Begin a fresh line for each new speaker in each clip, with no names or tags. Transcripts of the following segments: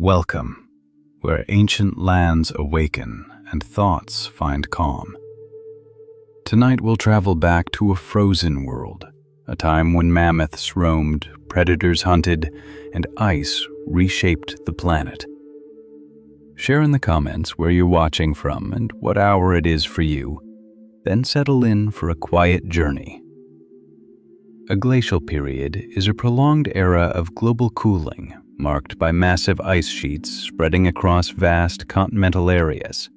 Welcome, where ancient lands awaken and thoughts find calm. Tonight we'll travel back to a frozen world, a time when mammoths roamed, predators hunted, and ice reshaped the planet. Share in the comments where you're watching from and what hour it is for you, then settle in for a quiet journey. A glacial period is a prolonged era of global cooling marked by massive ice sheets spreading across vast continental areas.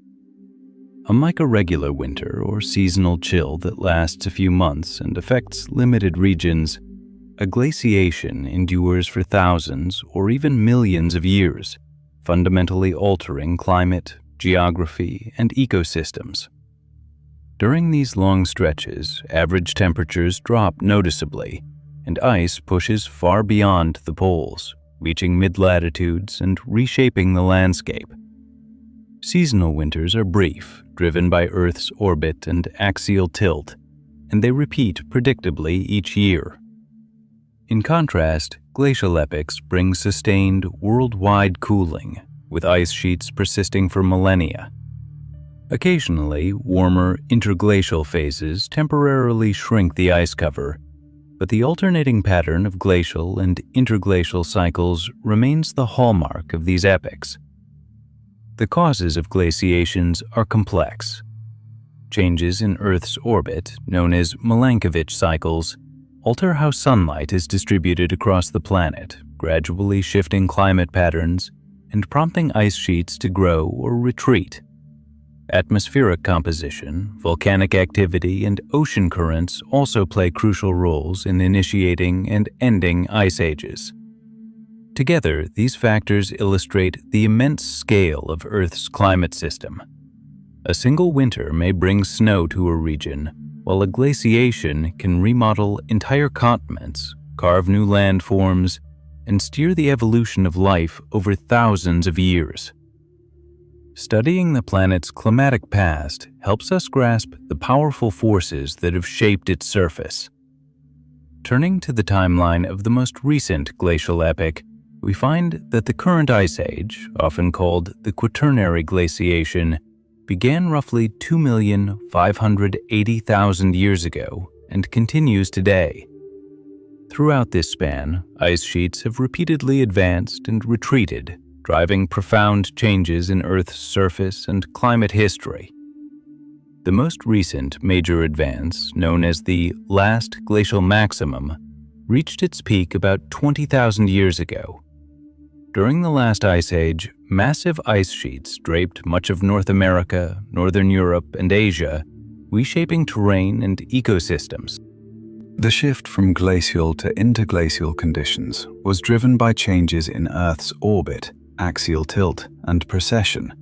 Unlike a regular winter or seasonal chill that lasts a few months and affects limited regions, a glaciation endures for thousands or even millions of years, fundamentally altering climate, geography, and ecosystems. During these long stretches, average temperatures drop noticeably, and ice pushes far beyond the poles, reaching mid-latitudes and reshaping the landscape. Seasonal winters are brief, driven by Earth's orbit and axial tilt, and they repeat predictably each year. In contrast, glacial epochs bring sustained worldwide cooling, with ice sheets persisting for millennia. Occasionally, warmer interglacial phases temporarily shrink the ice cover, but the alternating pattern of glacial and interglacial cycles remains the hallmark of these epochs. The causes of glaciations are complex. Changes in Earth's orbit, known as Milankovitch cycles, alter how sunlight is distributed across the planet, gradually shifting climate patterns and prompting ice sheets to grow or retreat. Atmospheric composition, volcanic activity, and ocean currents also play crucial roles in initiating and ending ice ages. Together, these factors illustrate the immense scale of Earth's climate system. A single winter may bring snow to a region, while a glaciation can remodel entire continents, carve new landforms, and steer the evolution of life over thousands of years. Studying the planet's climatic past helps us grasp the powerful forces that have shaped its surface. Turning to the timeline of the most recent glacial epoch, we find that the current ice age, often called the Quaternary glaciation, began roughly 2,580,000 years ago and continues today. Throughout this span, ice sheets have repeatedly advanced and retreated, driving profound changes in Earth's surface and climate history. The most recent major advance, known as the last glacial maximum, reached its peak about 20,000 years ago. During the last ice age, massive ice sheets draped much of North America, Northern Europe, and Asia, reshaping terrain and ecosystems.
The shift from glacial to interglacial conditions was driven by changes in Earth's orbit, axial tilt, and precession,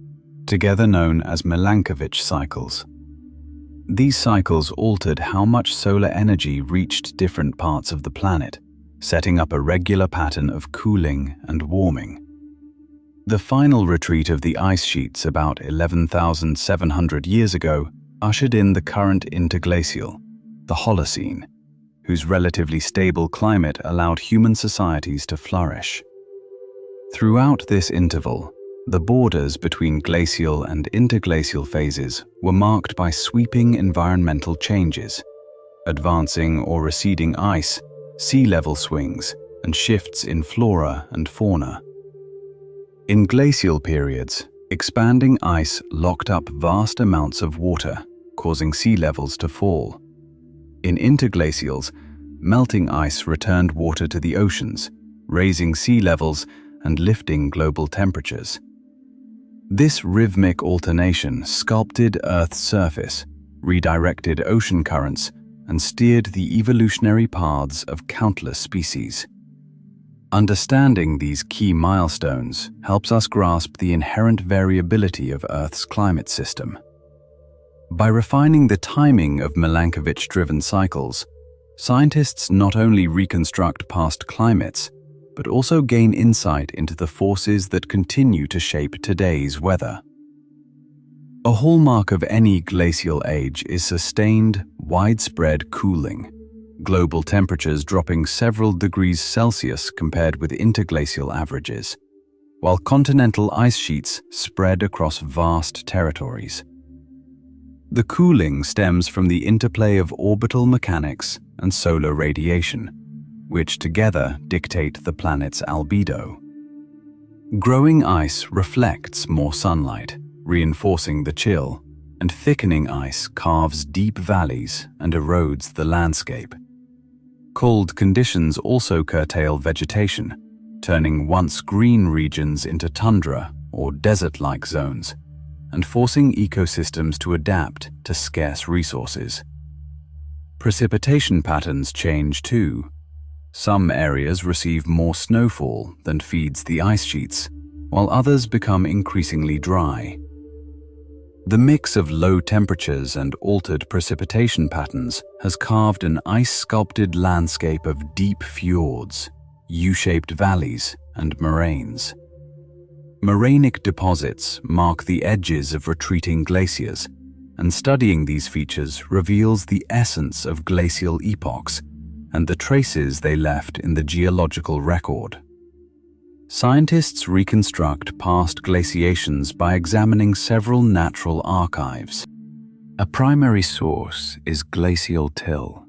together known as Milankovitch cycles. These cycles altered how much solar energy reached different parts of the planet, setting up a regular pattern of cooling and warming. The final retreat of the ice sheets about 11,700 years ago ushered in the current interglacial, the Holocene, whose relatively stable climate allowed human societies to flourish. Throughout this interval, the borders between glacial and interglacial phases were marked by sweeping environmental changes, advancing or receding ice, sea level swings, and shifts in flora and fauna. In glacial periods, expanding ice locked up vast amounts of water, causing sea levels to fall. In interglacials, melting ice returned water to the oceans, raising sea levels and lifting global temperatures. This rhythmic alternation sculpted Earth's surface, redirected ocean currents, and steered the evolutionary paths of countless species. Understanding these key milestones helps us grasp the inherent variability of Earth's climate system. By refining the timing of Milankovitch-driven cycles, scientists not only reconstruct past climates, but also gain insight into the forces that continue to shape today's weather. A hallmark of any glacial age is sustained, widespread cooling, global temperatures dropping several degrees Celsius compared with interglacial averages. while continental ice sheets spread across vast territories. The cooling stems from the interplay of orbital mechanics and solar radiation, which together dictate the planet's albedo. Growing ice reflects more sunlight, reinforcing the chill, and thickening ice carves deep valleys and erodes the landscape. Cold conditions also curtail vegetation, turning once green regions into tundra or desert-like zones, and forcing ecosystems to adapt to scarce resources. Precipitation patterns change too. Some areas receive more snowfall than feeds the ice sheets, while others become increasingly dry. The mix of low temperatures and altered precipitation patterns has carved an ice-sculpted landscape of deep fjords, U-shaped valleys, and moraines. Morainic deposits mark the edges of retreating glaciers, and studying these features reveals the essence of glacial epochs and the traces they left in the geological record. Scientists reconstruct past glaciations by examining several natural archives. A primary source is glacial till,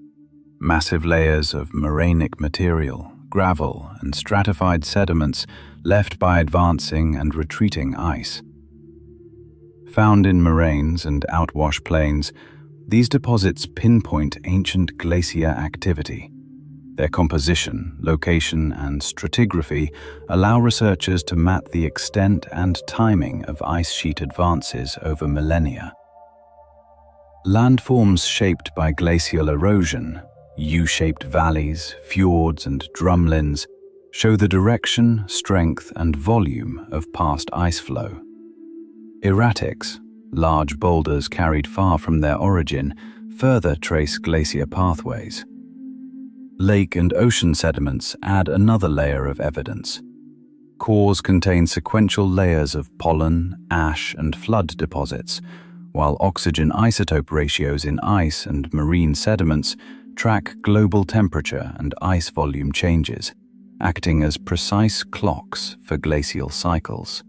massive layers of morainic material, gravel, and stratified sediments left by advancing and retreating ice. Found in moraines and outwash plains, these deposits pinpoint ancient glacier activity. Their composition, location, and stratigraphy allow researchers to map the extent and timing of ice sheet advances over millennia. Landforms shaped by glacial erosion, U-shaped valleys, fjords, and drumlins show the direction, strength, and volume of past ice flow. Erratics, large boulders carried far from their origin, further trace glacier pathways. Lake and ocean sediments add another layer of evidence. Cores contain sequential layers of pollen, ash, and flood deposits, while oxygen isotope ratios in ice and marine sediments track global temperature and ice volume changes, acting as precise clocks for glacial cycles.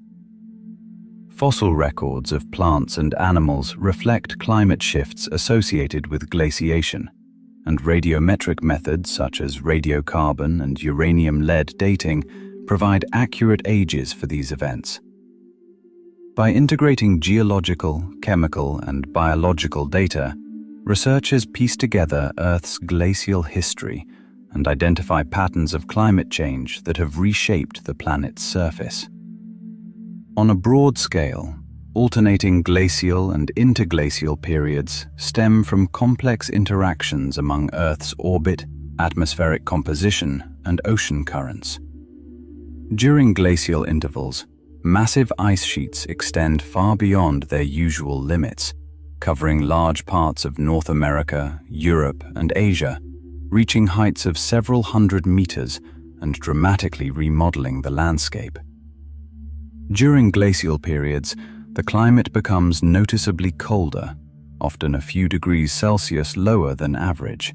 Fossil records of plants and animals reflect climate shifts associated with glaciation, and radiometric methods such as radiocarbon and uranium-lead dating provide accurate ages for these events. By integrating geological, chemical, and biological data, researchers piece together Earth's glacial history and identify patterns of climate change that have reshaped the planet's surface. On a broad scale, alternating glacial and interglacial periods stem from complex interactions among Earth's orbit, atmospheric composition, and ocean currents. During glacial intervals, massive ice sheets extend far beyond their usual limits, covering large parts of North America, Europe, and Asia, reaching heights of several hundred meters and dramatically remodeling the landscape. During glacial periods, the climate becomes noticeably colder, often a few degrees Celsius lower than average.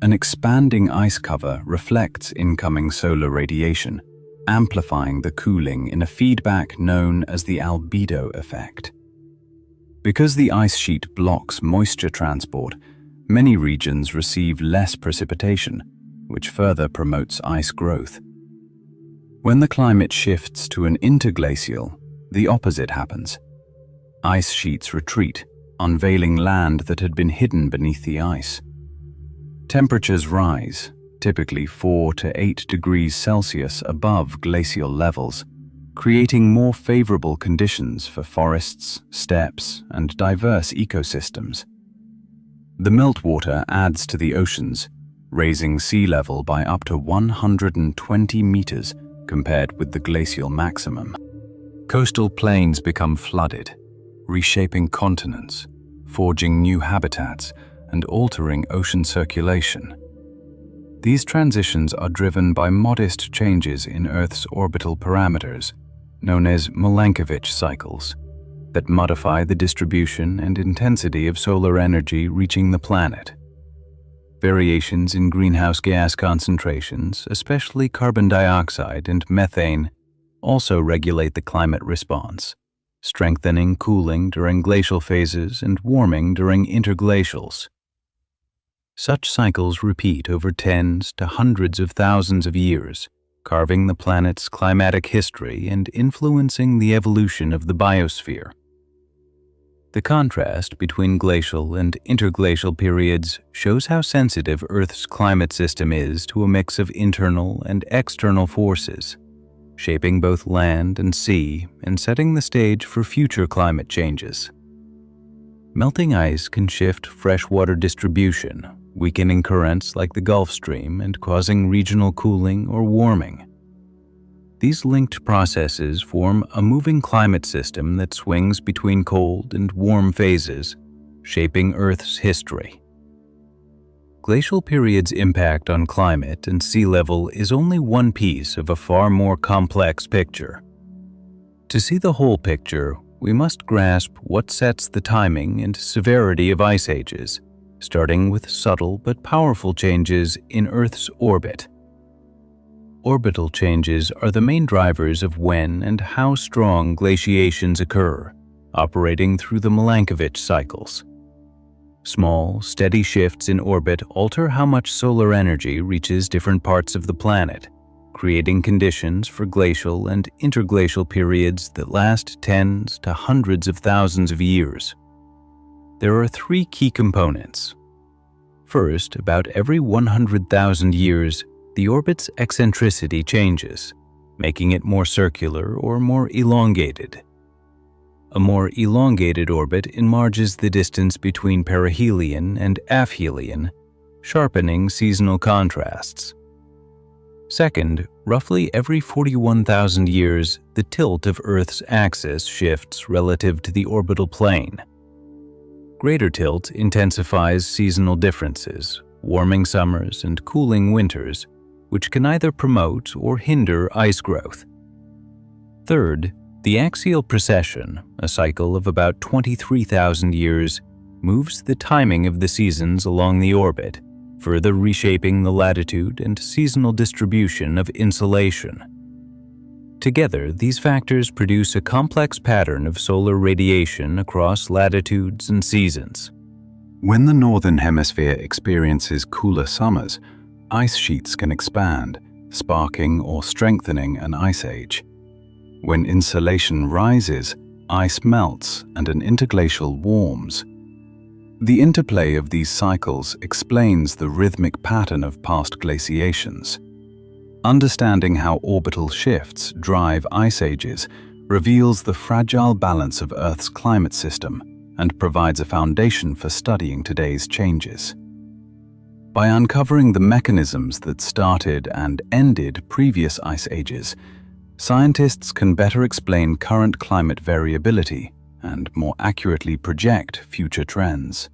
An expanding ice cover reflects incoming solar radiation, amplifying the cooling in a feedback known as the albedo effect. Because the ice sheet blocks moisture transport, many regions receive less precipitation, which further promotes ice growth. When the climate shifts to an interglacial, the opposite happens. Ice sheets retreat, unveiling land that had been hidden beneath the ice. Temperatures rise, typically 4 to 8 degrees Celsius above glacial levels, creating more favorable conditions for forests, steppes, and diverse ecosystems. The meltwater adds to the oceans, raising sea level by up to 120 meters compared with the glacial maximum. Coastal plains become flooded, reshaping continents, forging new habitats, and altering ocean circulation. These transitions are driven by modest changes in Earth's orbital parameters, known as Milankovitch cycles, that modify the distribution and intensity of solar energy reaching the planet. Variations in greenhouse gas concentrations, especially carbon dioxide and methane,
also regulate the climate response, strengthening cooling during glacial phases and warming during interglacials. Such cycles repeat over tens to hundreds of thousands of years, carving the planet's climatic history and influencing the evolution of the biosphere. The contrast between glacial and interglacial periods shows how sensitive Earth's climate system is to a mix of internal and external forces, shaping both land and sea and setting the stage for future climate changes. Melting ice can shift freshwater distribution, weakening currents like the Gulf Stream and causing regional cooling or warming. These linked processes form a moving climate system that swings between cold and warm phases, shaping Earth's history. Glacial periods' impact on climate and sea level is only one piece of a far more complex picture. To see the whole picture, we must grasp what sets the timing and severity of ice ages, starting with subtle but powerful changes in Earth's orbit. Orbital changes are the main drivers of when and how strong glaciations occur, operating through the Milankovitch cycles. Small, steady shifts in orbit alter how much solar energy reaches different parts of the planet, creating conditions for glacial and interglacial periods that last tens to hundreds of thousands of years. There are three key components. First, about every 100,000 years, the orbit's eccentricity changes, making it more circular or more elongated. A more elongated orbit enlarges the distance between perihelion and aphelion, sharpening seasonal contrasts. Second, roughly every 41,000 years, the tilt of Earth's axis shifts relative to the orbital plane. Greater tilt intensifies seasonal differences, warming summers and cooling winters, which can either promote or hinder ice growth. Third, the axial precession, a cycle of about 23,000 years, moves the timing of the seasons along the orbit, further reshaping the latitude and seasonal distribution of insolation. Together, these factors produce a complex pattern of solar radiation across latitudes and seasons.
When the Northern Hemisphere experiences cooler summers, ice sheets can expand, sparking or strengthening an ice age. When insolation rises, ice melts and an interglacial warms. The interplay of these cycles explains the rhythmic pattern of past glaciations. Understanding how orbital shifts drive ice ages reveals the fragile balance of Earth's climate system and provides a foundation for studying today's changes. By uncovering the mechanisms that started and ended previous ice ages, scientists can better explain current climate variability and more accurately project future trends.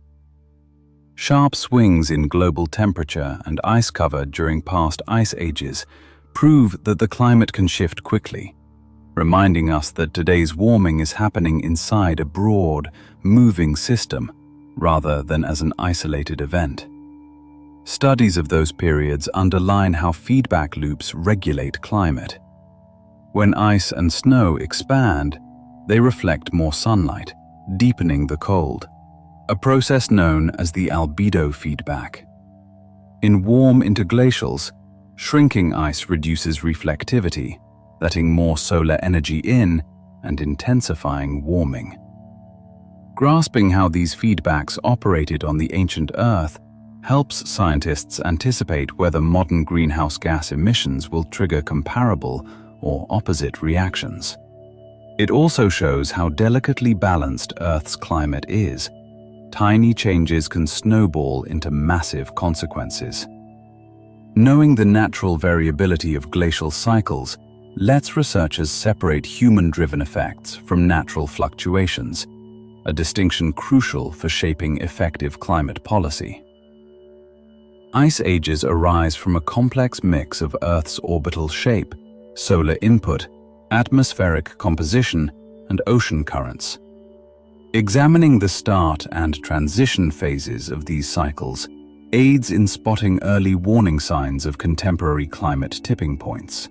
Sharp swings in global temperature and ice cover during past ice ages prove that the climate can shift quickly, reminding us that today's warming is happening inside a broad, moving system rather than as an isolated event. Studies of those periods underline how feedback loops regulate climate. When ice and snow expand, they reflect more sunlight, deepening the cold, a process known as the albedo feedback. In warm interglacials, shrinking ice reduces reflectivity, letting more solar energy in and intensifying warming. Grasping how these feedbacks operated on the ancient Earth helps scientists anticipate whether modern greenhouse gas emissions will trigger comparable or opposite reactions. It also shows how delicately balanced Earth's climate is. Tiny changes can snowball into massive consequences. Knowing the natural variability of glacial cycles lets researchers separate human-driven effects from natural fluctuations, a distinction crucial for shaping effective climate policy. Ice ages arise from a complex mix of Earth's orbital shape, solar input, atmospheric composition, and ocean currents. Examining the start and transition phases of these cycles aids in spotting early warning signs of contemporary climate tipping points.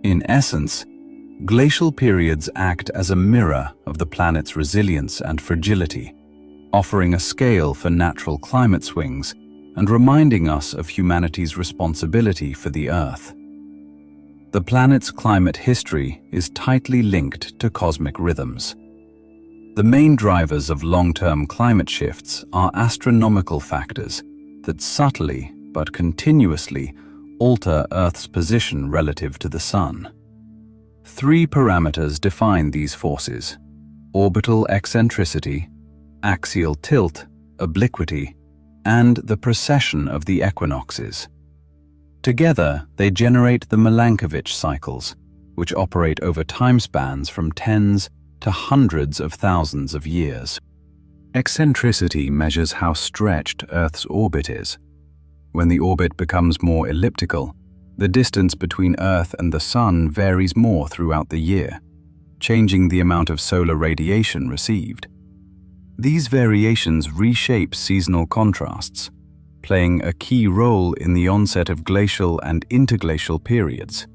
In essence,
Glacial periods act as a mirror of the planet's resilience and fragility, offering a scale for natural climate swings and reminding us of humanity's responsibility for the Earth. The planet's climate history is tightly linked to cosmic rhythms. The main drivers of long-term climate shifts are astronomical factors that subtly but continuously alter Earth's position relative to the Sun. Three parameters define these forces: orbital eccentricity, axial tilt, obliquity, and the precession of the equinoxes. Together, they generate the Milankovitch cycles, which operate over timespans from tens to hundreds of thousands of years. Eccentricity measures how stretched Earth's orbit is. When the orbit becomes more elliptical, the distance between Earth and the Sun varies more throughout the year, changing the amount of solar radiation received. These variations reshape seasonal contrasts, playing a key role in the onset of glacial and interglacial periods,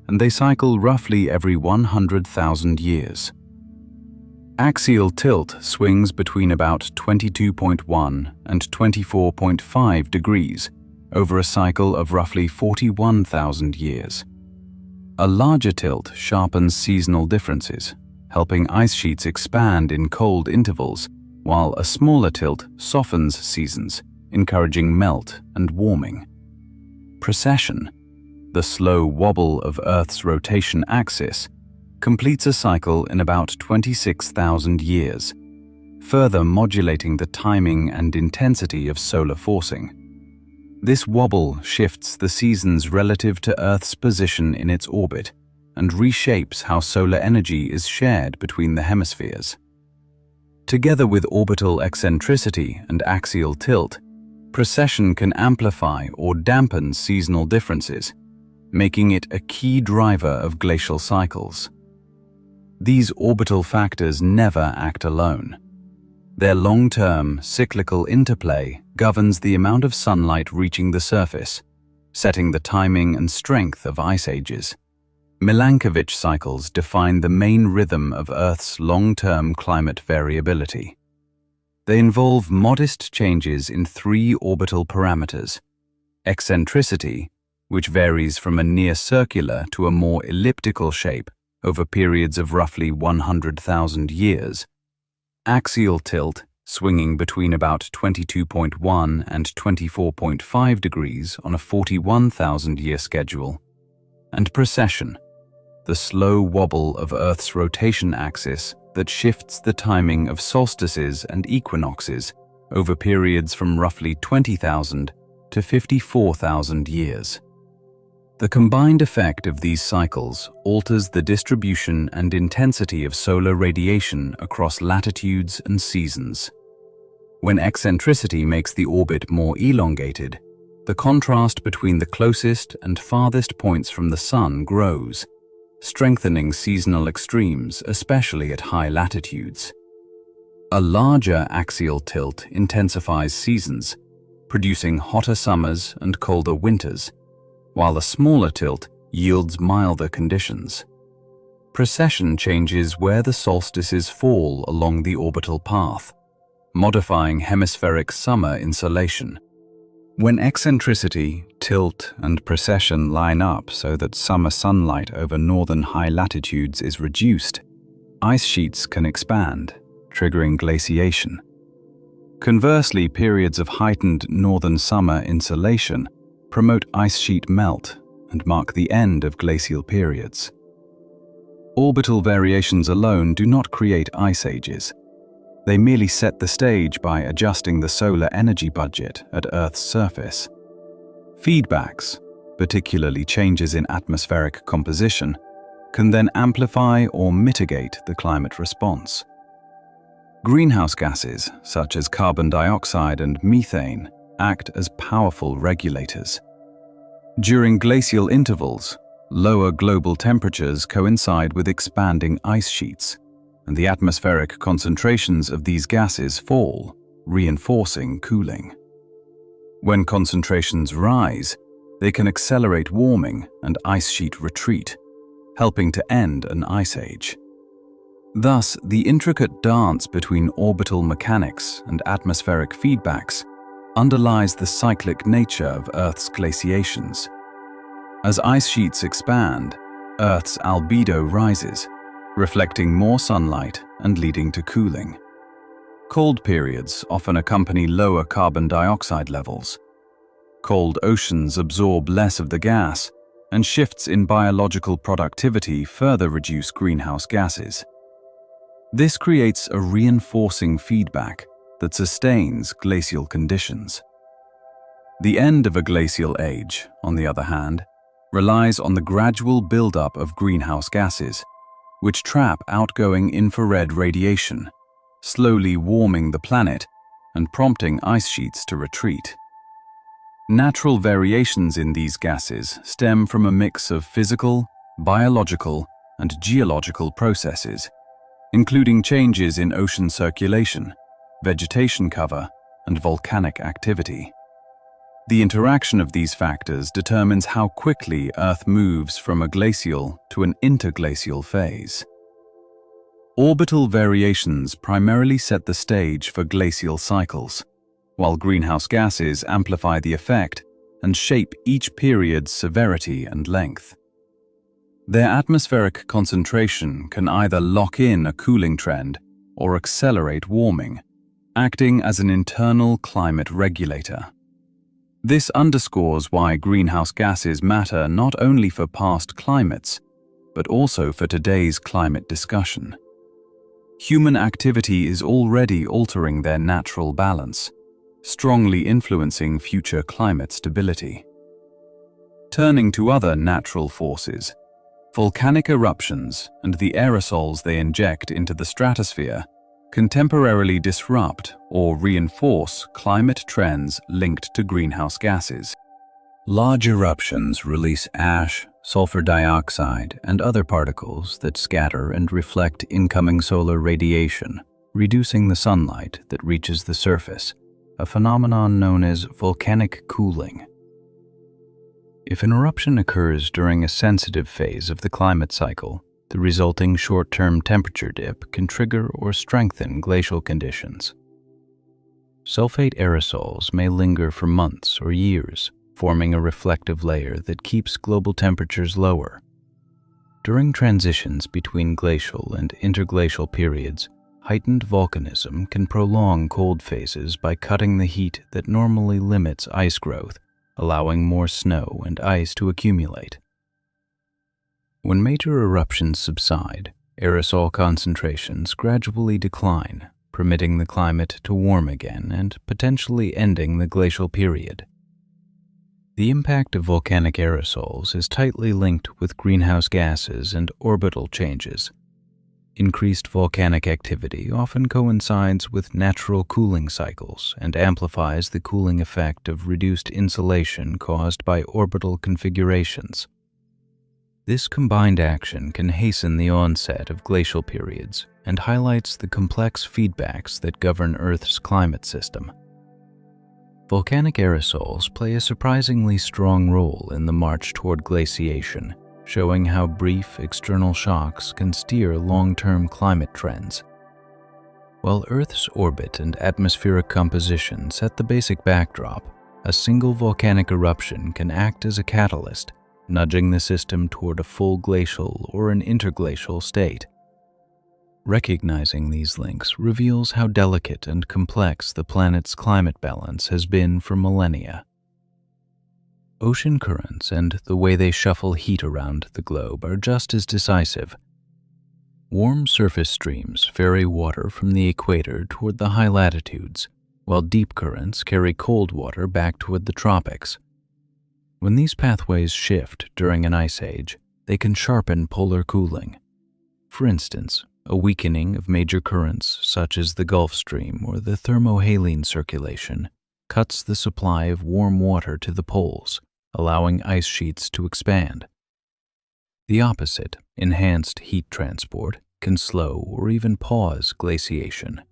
and they cycle roughly every 100,000 years. Axial tilt swings between about 22.1 and 24.5 degrees over a cycle of roughly 41,000 years. A larger tilt sharpens seasonal differences, helping ice sheets expand in cold intervals, while a smaller tilt softens seasons, encouraging melt and warming. Precession, the slow wobble of Earth's rotation axis, completes a cycle in about 26,000 years, further modulating the timing and intensity of solar forcing. This wobble shifts the seasons relative to Earth's position in its orbit and reshapes how solar energy is shared between the hemispheres. Together with orbital eccentricity and axial tilt, precession can amplify or dampen seasonal differences, making it a key driver of glacial cycles. These orbital factors never act alone. Their long-term, cyclical interplay governs the amount of sunlight reaching the surface, setting the timing and strength of ice ages. Milankovitch cycles define the main rhythm of Earth's long-term climate variability. They involve modest changes in three orbital parameters: eccentricity, which varies from a near-circular to a more elliptical shape over periods of roughly 100,000 years; axial tilt, swinging between about 22.1 and 24.5 degrees on a 41,000-year schedule; and precession, the slow wobble of Earth's rotation axis that shifts the timing of solstices and equinoxes over periods from roughly 20,000 to 54,000 years. The combined effect of these cycles alters the distribution and intensity of solar radiation across latitudes and seasons. When eccentricity makes the orbit more elongated, the contrast between the closest and farthest points from the Sun grows, strengthening seasonal extremes, especially at high latitudes. A larger axial tilt intensifies seasons, producing hotter summers and colder winters, while a smaller tilt yields milder conditions. Precession changes where the solstices fall along the orbital path, modifying hemispheric summer insolation. When eccentricity, tilt, and precession line up so that summer sunlight over northern high latitudes is reduced, ice sheets can expand, triggering glaciation. Conversely, periods of heightened northern summer insolation promote ice sheet melt and mark the end of glacial periods. Orbital variations alone do not create ice ages. They merely set the stage by adjusting the solar energy budget at Earth's surface. Feedbacks, particularly changes in atmospheric composition, can then amplify or mitigate the climate response. Greenhouse gases, such as carbon dioxide and methane, act as powerful regulators. During glacial intervals, lower global temperatures coincide with expanding ice sheets, and the atmospheric concentrations of these gases fall, reinforcing cooling. When concentrations rise, they can accelerate warming and ice sheet retreat,
helping to end an ice age. Thus, the intricate dance between orbital mechanics and atmospheric feedbacks underlies the cyclic nature of Earth's glaciations. As ice sheets expand, Earth's albedo rises, reflecting more sunlight and leading to cooling. Cold periods often accompany lower carbon dioxide levels. Cold oceans absorb less of the gas, and shifts in biological productivity further reduce greenhouse gases. This creates a reinforcing feedback that sustains glacial conditions. The end of a glacial age, on the other hand, relies on the gradual buildup of greenhouse gases, which trap outgoing infrared radiation, slowly warming the planet and prompting ice sheets to retreat. Natural variations in these gases stem from a mix of physical, biological, and geological processes, including changes in ocean circulation, vegetation cover, and volcanic activity. The interaction of these factors determines how quickly Earth moves from a glacial to an interglacial phase. Orbital variations primarily set the stage for glacial cycles, while greenhouse gases amplify the effect and shape each period's severity and length. Their atmospheric concentration can either lock in a cooling trend or accelerate warming, acting as an internal climate regulator. This underscores why greenhouse gases matter not only for past climates, but also for today's climate discussion. Human activity is already altering their natural balance, strongly influencing future climate stability. Turning to other natural forces, volcanic eruptions and the aerosols they inject into the stratosphere can temporarily disrupt or reinforce climate trends linked to greenhouse gases.
Large eruptions release ash, sulfur dioxide, and other particles that scatter and reflect incoming solar radiation, reducing the sunlight that reaches the surface, a phenomenon known as volcanic cooling. If an eruption occurs during a sensitive phase of the climate cycle, the resulting short-term temperature dip can trigger or strengthen glacial conditions. Sulfate aerosols may linger for months or years, forming a reflective layer that keeps global temperatures lower. During transitions between glacial and interglacial periods, heightened volcanism can prolong cold phases by cutting the heat that normally limits ice growth, allowing more snow and ice to accumulate. When major eruptions subside, aerosol concentrations gradually decline, permitting the climate to warm again and potentially ending the glacial period. The impact of volcanic aerosols is tightly linked with greenhouse gases and orbital changes. Increased volcanic activity often coincides with natural cooling cycles and amplifies the cooling effect of reduced insolation caused by orbital configurations. This combined action can hasten the onset of glacial periods and highlights the complex feedbacks that govern Earth's climate system. Volcanic aerosols play a surprisingly strong role in the march toward glaciation, showing how brief external shocks can steer long-term climate trends. While Earth's orbit and atmospheric composition set the basic backdrop, a single volcanic eruption can act as a catalyst, nudging the system toward a full glacial or an interglacial state. Recognizing these links reveals how delicate and complex the planet's climate balance has been for millennia. Ocean currents and the way they shuffle heat around the globe are just as decisive. Warm surface streams ferry water from the equator toward the high latitudes, while deep currents carry cold water back toward the tropics. When these pathways shift during an ice age, they can sharpen polar cooling. For instance, a weakening of major currents such as the Gulf Stream or the thermohaline circulation cuts the supply of warm water to the poles, allowing ice sheets to expand. The opposite, enhanced heat transport, can slow or even pause glaciation.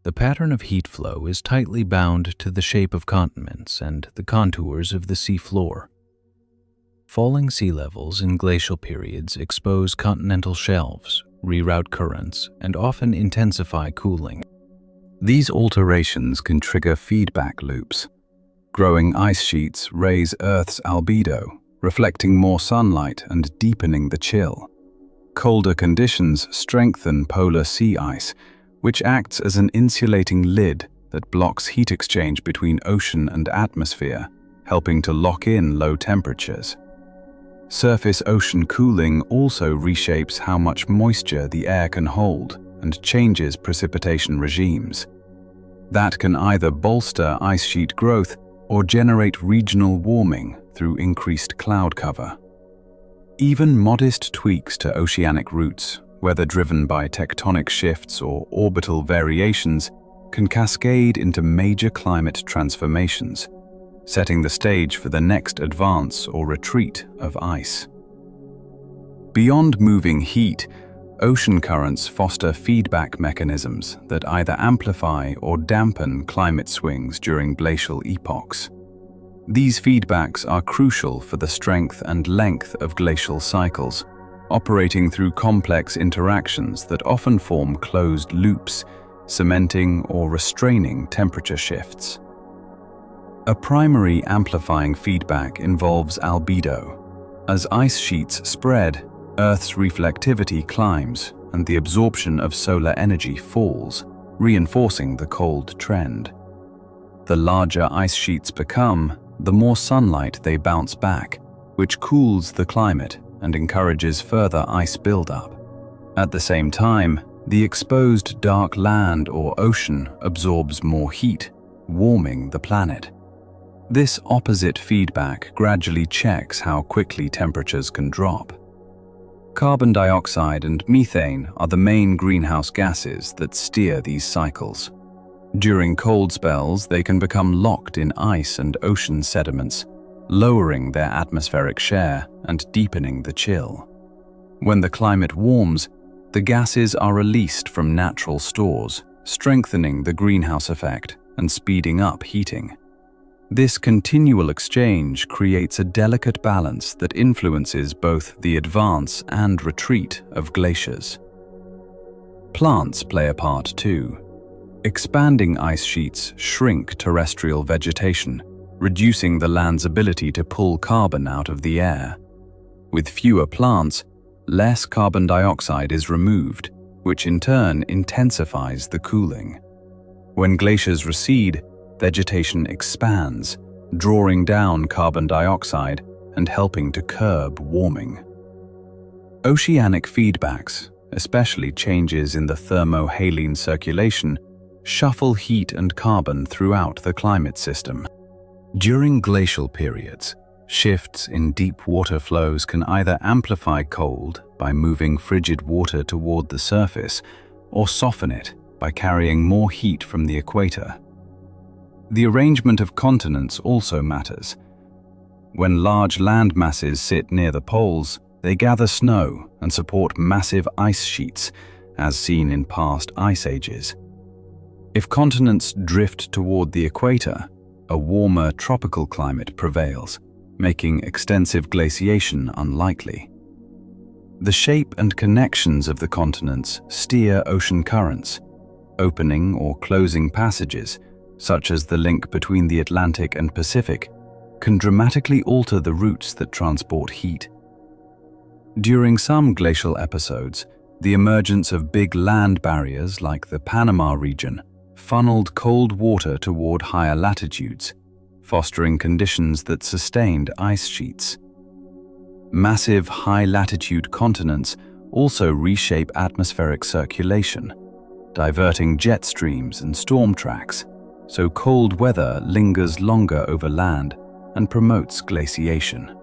The pattern of heat flow is tightly bound to the shape of continents and the contours of the sea floor. Falling sea levels in glacial periods expose continental shelves, reroute currents, and often intensify cooling. These alterations can trigger feedback loops. Growing ice sheets raise Earth's albedo, reflecting more sunlight and deepening the chill. Colder conditions strengthen polar sea ice, which acts as an insulating lid that blocks heat exchange between ocean and atmosphere, helping to lock in low temperatures. Surface ocean cooling also reshapes how much moisture the air can hold and changes precipitation regimes. That can either bolster ice sheet growth or generate regional warming through increased cloud cover. Even modest tweaks to oceanic routes, whether driven by tectonic shifts or orbital variations, can cascade into major climate transformations, setting the stage for the next advance or retreat of ice. Beyond moving heat, ocean currents foster feedback mechanisms that either amplify or dampen climate swings during glacial epochs. These feedbacks are crucial for the strength and length of glacial cycles, operating through complex interactions that often form closed loops, cementing or restraining temperature shifts. A primary amplifying feedback involves albedo. As ice sheets spread, Earth's reflectivity climbs and the absorption of solar energy falls, reinforcing the cold trend. The larger ice sheets become, the more sunlight they bounce back, which cools the climate and encourages further ice buildup. At the same time, the exposed dark land or ocean absorbs more heat, warming the planet. This opposite feedback gradually checks how quickly temperatures can drop. Carbon dioxide and methane are the main greenhouse gases that steer these cycles. During cold spells, they can become locked in ice and ocean sediments, lowering their atmospheric share and deepening the chill. When the climate warms, the gases are released from natural stores, strengthening the greenhouse effect and speeding up heating. This continual exchange creates a delicate balance that influences both the advance and retreat of glaciers. Plants play a part too. Expanding ice sheets shrink terrestrial vegetation, reducing the land's ability to pull carbon out of the air. With fewer plants, less carbon dioxide is removed, which in turn intensifies the cooling. When glaciers recede, vegetation expands, drawing down carbon dioxide and helping to curb warming. Oceanic feedbacks, especially changes in the thermohaline circulation, shuffle heat and carbon throughout the climate system. During glacial periods, shifts in deep water flows can either amplify cold by moving frigid water toward the surface or soften it by carrying more heat from the equator. The arrangement of continents also matters. When large land masses sit near the poles, they gather snow and support massive ice sheets, as seen in past ice ages. If continents drift toward the equator, a warmer tropical climate prevails, making extensive glaciation unlikely. The shape and connections of the continents steer ocean currents. Opening or closing passages, such as the link between the Atlantic and Pacific, can dramatically alter the routes that transport heat. During some glacial episodes, the emergence of big land barriers like the Panama region funneled cold water toward higher latitudes, fostering conditions that sustained ice sheets. Massive high-latitude continents also reshape atmospheric circulation, diverting jet streams and storm tracks, so cold weather lingers longer over land and promotes glaciation.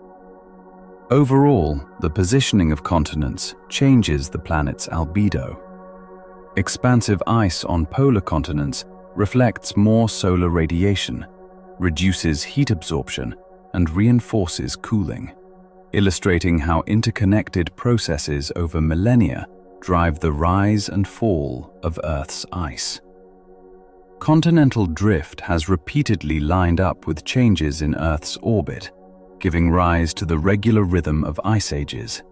Overall, the positioning of continents changes the planet's albedo. Expansive ice on polar continents reflects more solar radiation, reduces heat absorption, and reinforces cooling, illustrating how interconnected processes over millennia drive the rise and fall of Earth's ice. Continental drift has repeatedly lined up with changes in Earth's orbit. giving rise to the regular rhythm of ice ages.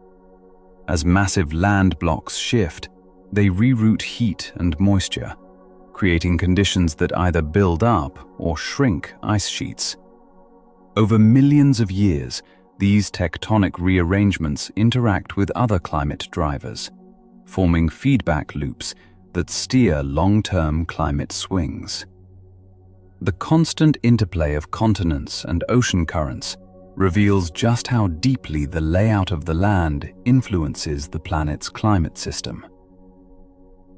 As massive land blocks shift, they reroute heat and moisture, creating conditions that either build up or shrink ice sheets. Over millions of years, these tectonic rearrangements interact with other climate drivers, forming feedback loops that steer long-term climate swings. The constant interplay of continents and ocean currents reveals just how deeply the layout of the land influences the planet's climate system.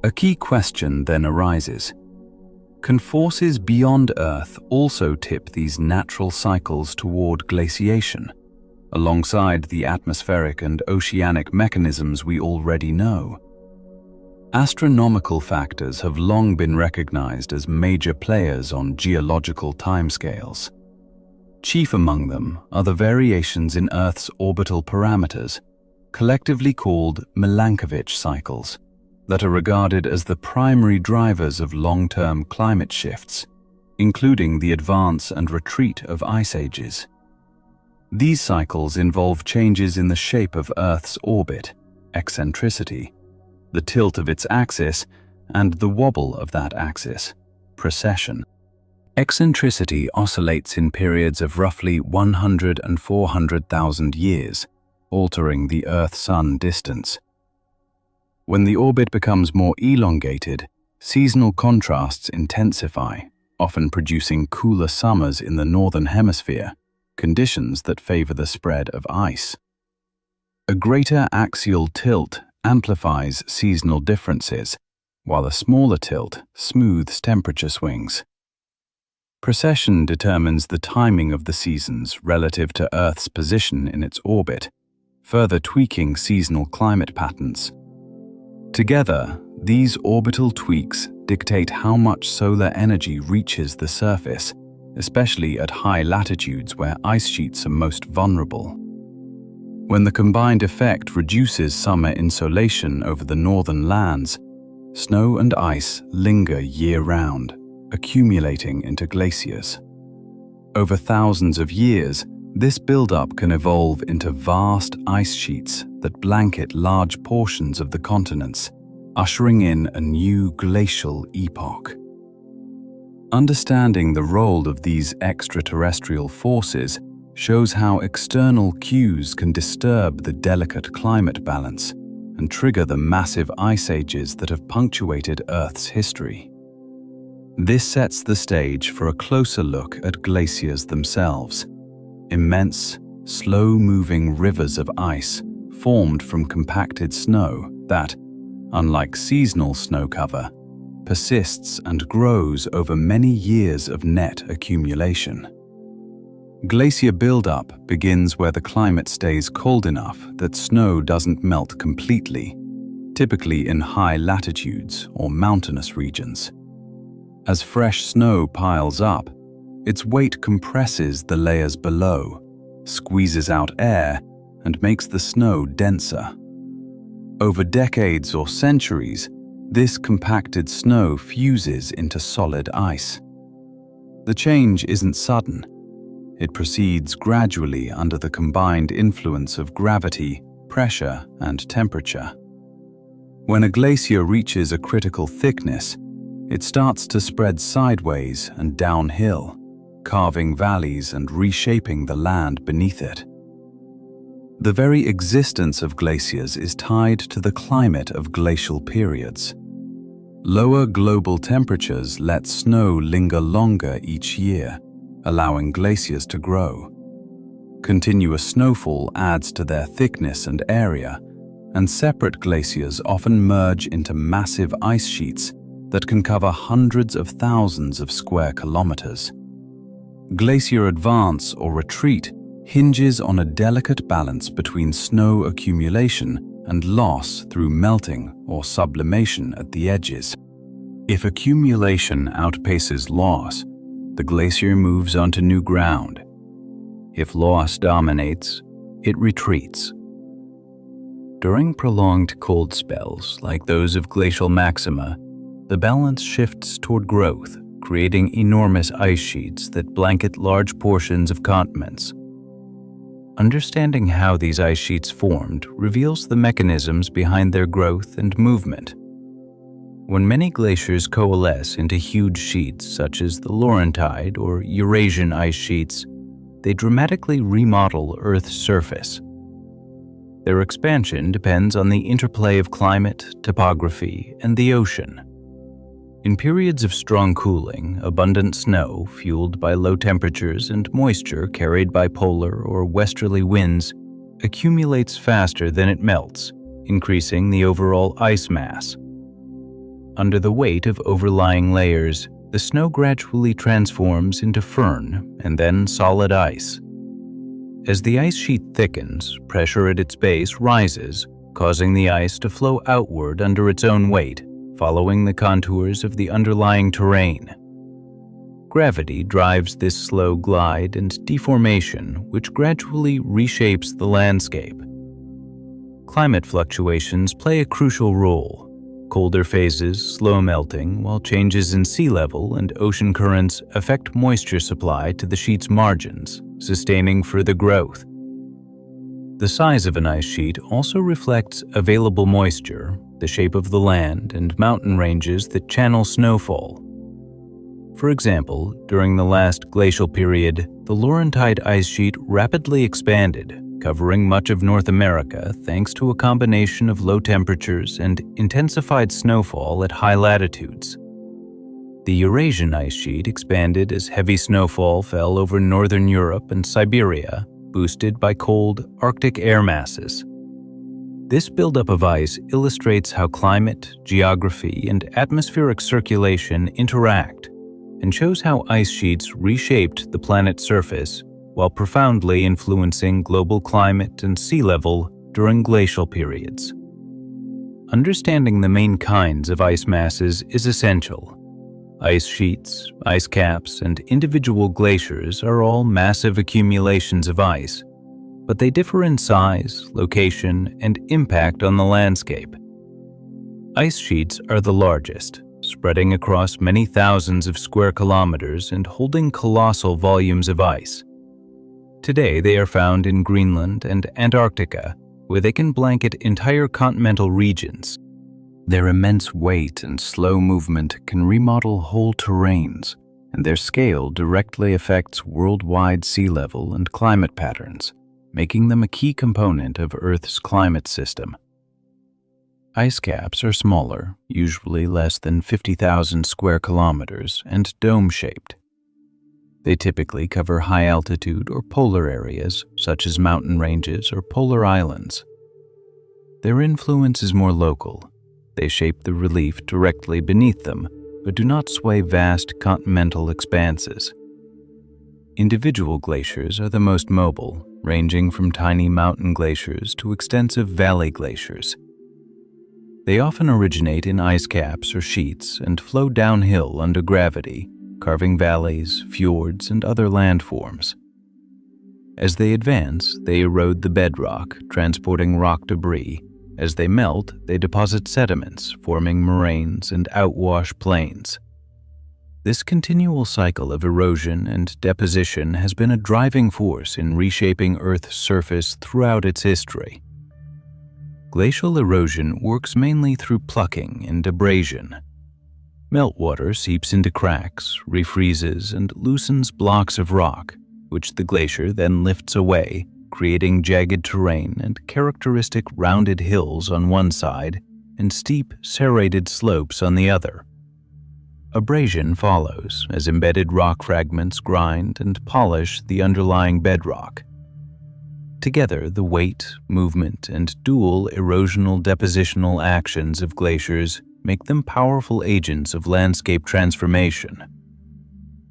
A key question then arises: can forces beyond Earth also tip these natural cycles toward glaciation, alongside the atmospheric and oceanic mechanisms we already know? Astronomical factors have long been recognized as major players on geological timescales. Chief among them are the variations in Earth's orbital parameters, collectively called Milankovitch cycles, that are regarded as the primary drivers of long-term climate shifts, including the advance and retreat of ice ages. These cycles involve changes in the shape of Earth's orbit, eccentricity, the tilt of its axis, and the wobble of that axis, precession. Eccentricity oscillates in periods of roughly 100 and 400,000 years, altering the Earth-Sun distance. When the orbit becomes more elongated, seasonal contrasts intensify, often producing cooler summers in the northern hemisphere, conditions that favor the spread of ice. A greater axial tilt amplifies seasonal differences, while a smaller tilt smooths temperature swings. Precession determines the timing of the seasons relative to Earth's position in its orbit, further tweaking seasonal climate patterns. Together, these orbital tweaks dictate how much solar energy reaches the surface, especially at high latitudes where ice sheets are most vulnerable. When the combined effect reduces summer insolation over the northern lands, snow and ice linger year-round, accumulating into glaciers. Over thousands of years, this buildup can evolve into vast ice sheets that blanket large portions of the continents, ushering in a new glacial epoch. Understanding the role of these extraterrestrial forces shows how external cues can disturb the delicate climate balance and trigger the massive ice ages that have punctuated Earth's history. This sets the stage for a closer look at glaciers themselves, immense, slow-moving rivers of ice formed from compacted snow that, unlike seasonal snow cover, persists and grows over many years of net accumulation. Glacier buildup begins where the climate stays cold enough that snow doesn't melt completely, typically in high latitudes or mountainous regions. As fresh snow piles up, its weight compresses the layers below, squeezes out air, and makes the snow denser. Over decades or centuries, this compacted snow fuses into solid ice. The change isn't sudden. It proceeds gradually under the combined influence of gravity, pressure, and temperature. When a glacier reaches a critical thickness, it starts to spread sideways and downhill, carving valleys and reshaping the land beneath it. The very existence of glaciers is tied to the climate of glacial periods. Lower global temperatures let snow linger longer each year, allowing glaciers to grow. Continuous snowfall adds to their thickness and area, and separate glaciers often merge into massive ice sheets that can cover hundreds of thousands of square kilometers. Glacier advance or retreat hinges on a delicate balance between snow accumulation and loss through melting or sublimation at the edges. If accumulation outpaces loss, the glacier moves onto new ground. If loss dominates, it retreats. During prolonged cold spells like those of glacial maxima, the balance shifts toward growth, creating enormous ice sheets that blanket large portions of continents. Understanding how these ice sheets formed reveals the mechanisms behind their growth and movement. When many glaciers coalesce into huge sheets such as the Laurentide or Eurasian ice sheets, they dramatically remodel Earth's surface. Their expansion depends on the interplay of climate, topography, and the ocean. In periods of strong cooling, abundant snow, fueled by low temperatures, and moisture carried by polar or westerly winds, accumulates faster than it melts, increasing the overall ice mass. Under the weight of overlying layers, the snow gradually transforms into firn and then solid ice. As the ice sheet thickens, pressure at its base rises, causing the ice to flow outward under its own weight, following the contours of the underlying terrain. Gravity drives this slow glide and deformation, which gradually reshapes the landscape. Climate fluctuations play a crucial role. Colder phases slow melting, while changes in sea level and ocean currents affect moisture supply to the sheet's margins, sustaining further growth. The size of an ice sheet also reflects available moisture, the shape of the land, and mountain ranges that channel snowfall. For example, during the last glacial period, the Laurentide ice sheet rapidly expanded, covering much of North America thanks to a combination of low temperatures and intensified snowfall at high latitudes. The Eurasian ice sheet expanded as heavy snowfall fell over northern Europe and Siberia, boosted by cold Arctic air masses. This buildup of ice illustrates how climate, geography, and atmospheric circulation interact, and shows how ice sheets reshaped the planet's surface while profoundly influencing global climate and sea level during glacial periods. Understanding the main kinds of ice masses is essential. Ice sheets, ice caps, and individual glaciers are all massive accumulations of ice, but they differ in size, location, and impact on the landscape. Ice sheets are the largest, spreading across many thousands of square kilometers and holding colossal volumes of ice. Today, they are found in Greenland and Antarctica, where they can blanket entire continental regions. Their immense weight and slow movement can remodel whole terrains, and their scale directly affects worldwide sea level and climate patterns, making them a key component of Earth's climate system. Ice caps are smaller, usually less than 50,000 square kilometers, and dome-shaped. They typically cover high-altitude or polar areas, such as mountain ranges or polar islands. Their influence is more local. They shape the relief directly beneath them, but do not sway vast continental expanses. Individual glaciers are the most mobile, ranging from tiny mountain glaciers to extensive valley glaciers. They often originate in ice caps or sheets and flow downhill under gravity, carving valleys, fjords, and other landforms. As they advance, they erode the bedrock, transporting rock debris. As they melt, they deposit sediments, forming moraines and outwash plains. This continual cycle of erosion and deposition has been a driving force in reshaping Earth's surface throughout its history. Glacial erosion works mainly through plucking and abrasion. Meltwater seeps into cracks, refreezes, and loosens blocks of rock, which the glacier then lifts away, creating jagged terrain and characteristic rounded hills on one side and steep, serrated slopes on the other. Abrasion follows as embedded rock fragments grind and polish the underlying bedrock. Together, the weight, movement, and dual erosional depositional actions of glaciers make them powerful agents of landscape transformation.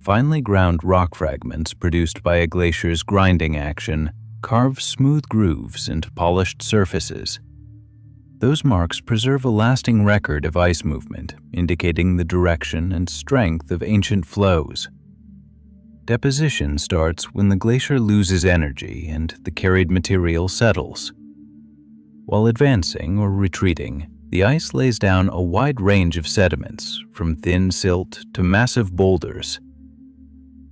Finely ground rock fragments produced by a glacier's grinding action carve smooth grooves and polished surfaces. Those marks preserve a lasting record of ice movement, indicating the direction and strength of ancient flows. Deposition starts when the glacier loses energy and the carried material settles. While advancing or retreating, the ice lays down a wide range of sediments, from thin silt to massive boulders.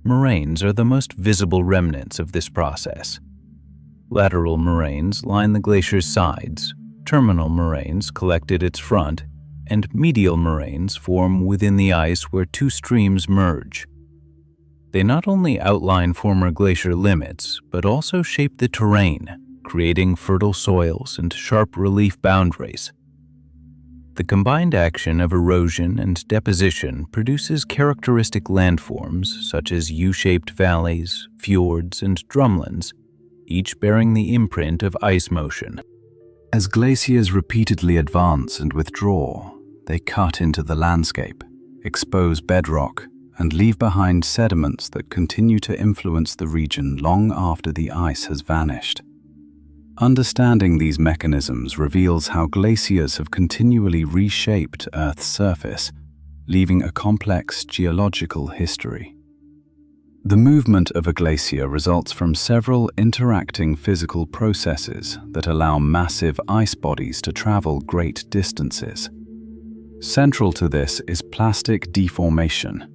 Moraines are the most visible remnants of this process. Lateral moraines line the glacier's sides, terminal moraines collect at its front, and medial moraines form within the ice where two streams merge. They not only outline former glacier limits, but also shape the terrain, creating fertile soils and sharp relief boundaries. The combined action of erosion and deposition produces characteristic landforms such as U-shaped valleys, fjords, and drumlins, each bearing the imprint of ice motion.
As glaciers repeatedly advance and withdraw, they cut into the landscape, expose bedrock, and leave behind sediments that continue to influence the region long after the ice has vanished. Understanding these mechanisms reveals how glaciers have continually reshaped Earth's surface, leaving a complex geological history. The movement of a glacier results from several interacting physical processes that allow massive ice bodies to travel great distances. Central to this is plastic deformation.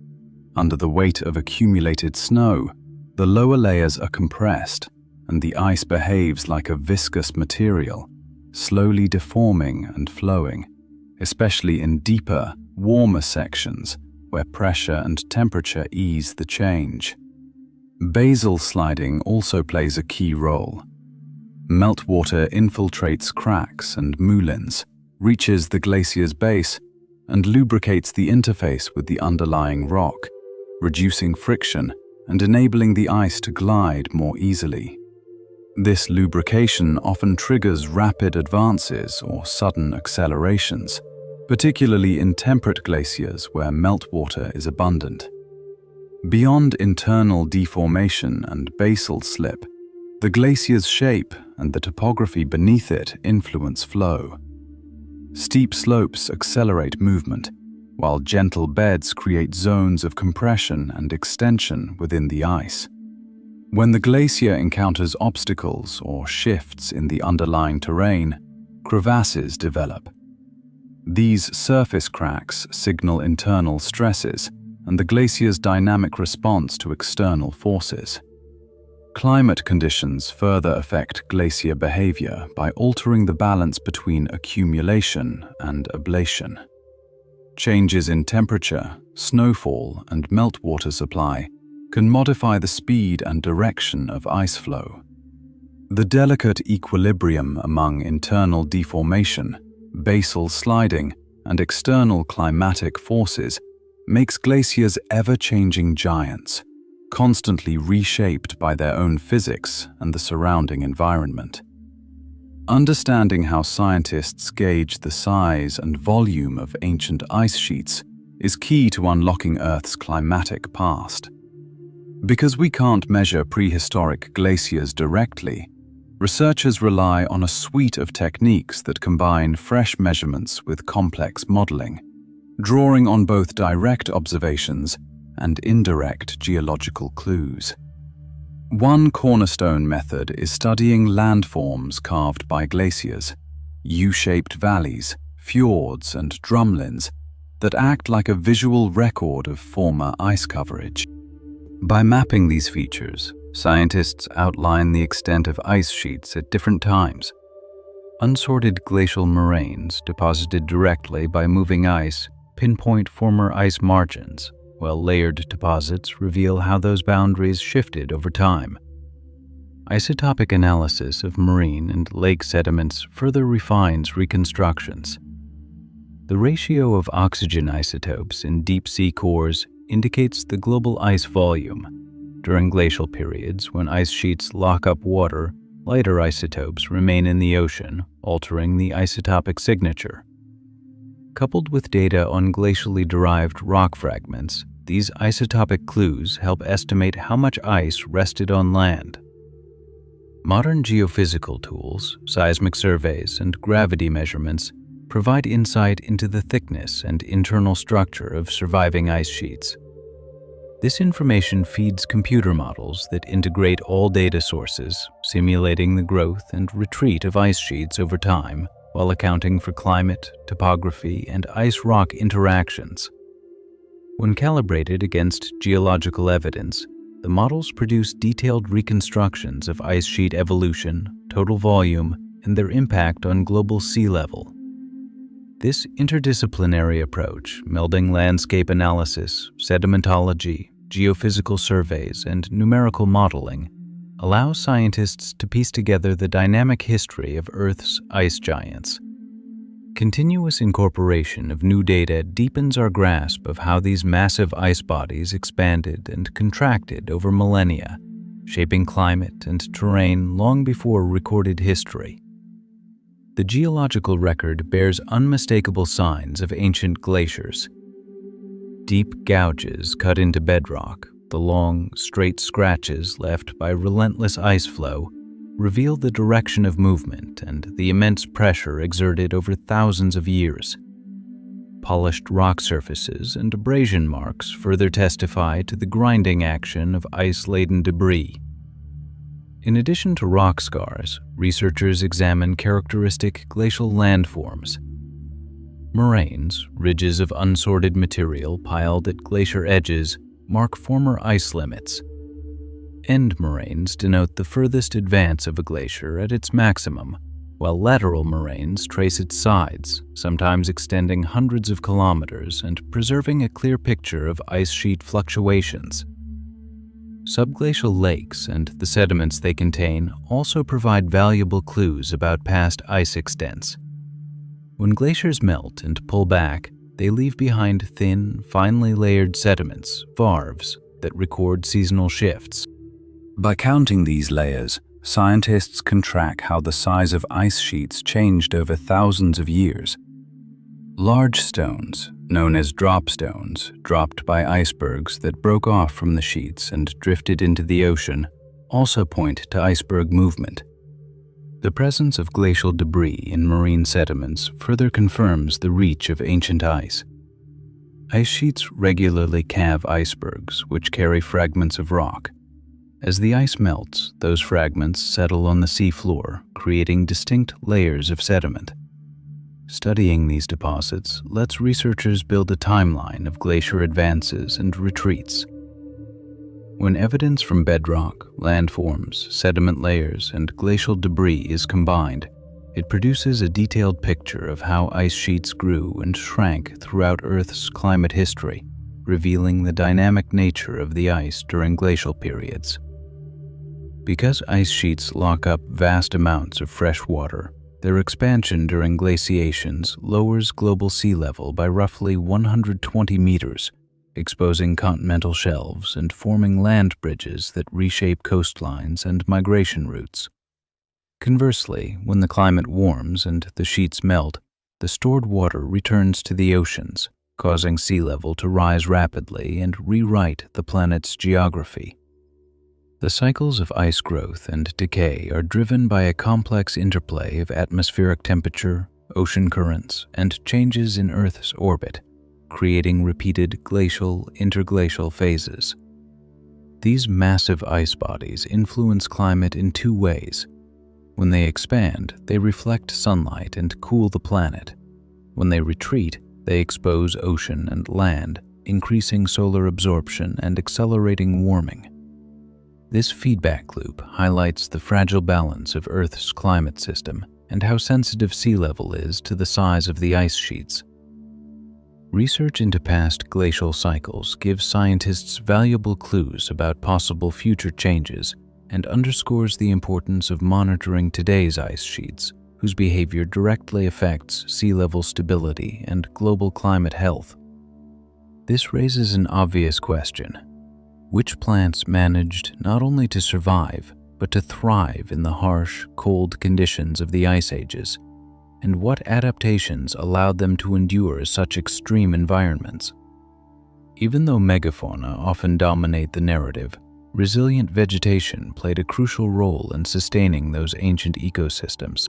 Under the weight of accumulated snow, the lower layers are compressed, and the ice behaves like a viscous material, slowly deforming and flowing, especially in deeper, warmer sections where pressure and temperature ease the change. Basal sliding also plays a key role. Meltwater infiltrates cracks and moulins, reaches the glacier's base, and lubricates the interface with the underlying rock, reducing friction and enabling the ice to glide more easily. This lubrication often triggers rapid advances or sudden accelerations, particularly in temperate glaciers where meltwater is abundant. Beyond internal deformation and basal slip, the glacier's shape and the topography beneath it influence flow. Steep slopes accelerate movement, while gentle beds create zones of compression and extension within the ice. When the glacier encounters obstacles or shifts in the underlying terrain, crevasses develop. These surface cracks signal internal stresses and the glacier's dynamic response to external forces. Climate conditions further affect glacier behavior by altering the balance between accumulation and ablation. Changes in temperature, snowfall, and meltwater supply can modify the speed and direction of ice flow. The delicate equilibrium among internal deformation, basal sliding, and external climatic forces makes glaciers ever-changing giants, constantly reshaped by their own physics and the surrounding environment. Understanding how scientists gauge the size and volume of ancient ice sheets is key to unlocking Earth's climatic past. Because we can't measure prehistoric glaciers directly, researchers rely on a suite of techniques that combine fresh measurements with complex modeling, drawing on both direct observations and indirect geological clues. One cornerstone method is studying landforms carved by glaciers, U-shaped valleys, fjords, and drumlins that act like a visual record of former ice coverage. By mapping these features, scientists outline the extent of ice sheets at different times. Unsorted glacial moraines deposited directly by moving ice pinpoint former ice margins, while layered deposits reveal how those boundaries shifted over time. Isotopic analysis of marine and lake sediments further refines reconstructions. The ratio of oxygen isotopes in deep-sea cores indicates the global ice volume. During glacial periods, when ice sheets lock up water, lighter isotopes remain in the ocean, altering the isotopic signature. Coupled with data on glacially derived rock fragments, these isotopic clues help estimate how much ice rested on land. Modern geophysical tools, seismic surveys, and gravity measurements provide insight into the thickness and internal structure of surviving ice sheets. This information feeds computer models that integrate all data sources, simulating the growth and retreat of ice sheets over time, while accounting for climate, topography, and ice-rock interactions. When calibrated against geological evidence,
The models produce detailed reconstructions of ice sheet evolution, total volume, and their impact on global sea level. This interdisciplinary approach, melding landscape analysis, sedimentology, geophysical surveys, and numerical modeling, allows scientists to piece together the dynamic history of Earth's ice giants. Continuous incorporation of new data deepens our grasp of how these massive ice bodies expanded and contracted over millennia, shaping climate and terrain long before recorded history. The geological record bears unmistakable signs of ancient glaciers. Deep gouges cut into bedrock, the long, straight scratches left by relentless ice flow, reveal the direction of movement and the immense pressure exerted over thousands of years. Polished rock surfaces and abrasion marks further testify to the grinding action of ice-laden debris. In addition to rock scars, researchers examine characteristic glacial landforms. Moraines, ridges of unsorted material piled at glacier edges, mark former ice limits. End moraines denote the furthest advance of a glacier at its maximum, while lateral moraines trace its sides, sometimes extending hundreds of kilometers and preserving a clear picture of ice sheet fluctuations. Subglacial lakes and the sediments they contain also provide valuable clues about past ice extents. When glaciers melt and pull back, they leave behind thin, finely layered sediments, varves, that record seasonal shifts.
By counting these layers, scientists can track how the size of ice sheets changed over thousands of years. Large stones, known as drop stones, dropped by icebergs that broke off from the sheets and drifted into the ocean, also point to iceberg movement. The presence of glacial debris in marine sediments further confirms the reach of ancient ice. Ice sheets regularly calve icebergs, which carry fragments of rock. As the ice melts, those fragments settle on the seafloor, creating distinct layers of sediment. Studying these deposits lets researchers build a timeline of glacier advances and retreats. When evidence from bedrock, landforms, sediment layers, and glacial debris is combined, it produces a detailed picture of how ice sheets grew and shrank throughout Earth's climate history, revealing the dynamic nature of the ice during glacial periods. Because ice sheets lock up vast amounts of fresh water, their expansion during glaciations lowers global sea level by roughly 120 meters, exposing continental shelves and forming land bridges that reshape coastlines and migration routes. Conversely, when the climate warms and the sheets melt, the stored water returns to the oceans, causing sea level to rise rapidly and rewrite the planet's geography. The cycles of ice growth and decay are driven by a complex interplay of atmospheric temperature, ocean currents, and changes in Earth's orbit, creating repeated glacial, interglacial phases. These massive ice bodies influence climate in two ways. When they expand, they reflect sunlight and cool the planet. When they retreat, they expose ocean and land, increasing solar absorption and accelerating warming. This feedback loop highlights the fragile balance of Earth's climate system and how sensitive sea level is to the size of the ice sheets. Research into past glacial cycles gives scientists valuable clues about possible future changes and underscores the importance of monitoring today's ice sheets, whose behavior directly affects sea level stability and global climate health. This raises an obvious question. Which plants managed not only to survive, but to thrive in the harsh, cold conditions of the ice ages? And what adaptations allowed them to endure such extreme environments? Even though megafauna often dominate the narrative, resilient vegetation played a crucial role in sustaining those ancient ecosystems.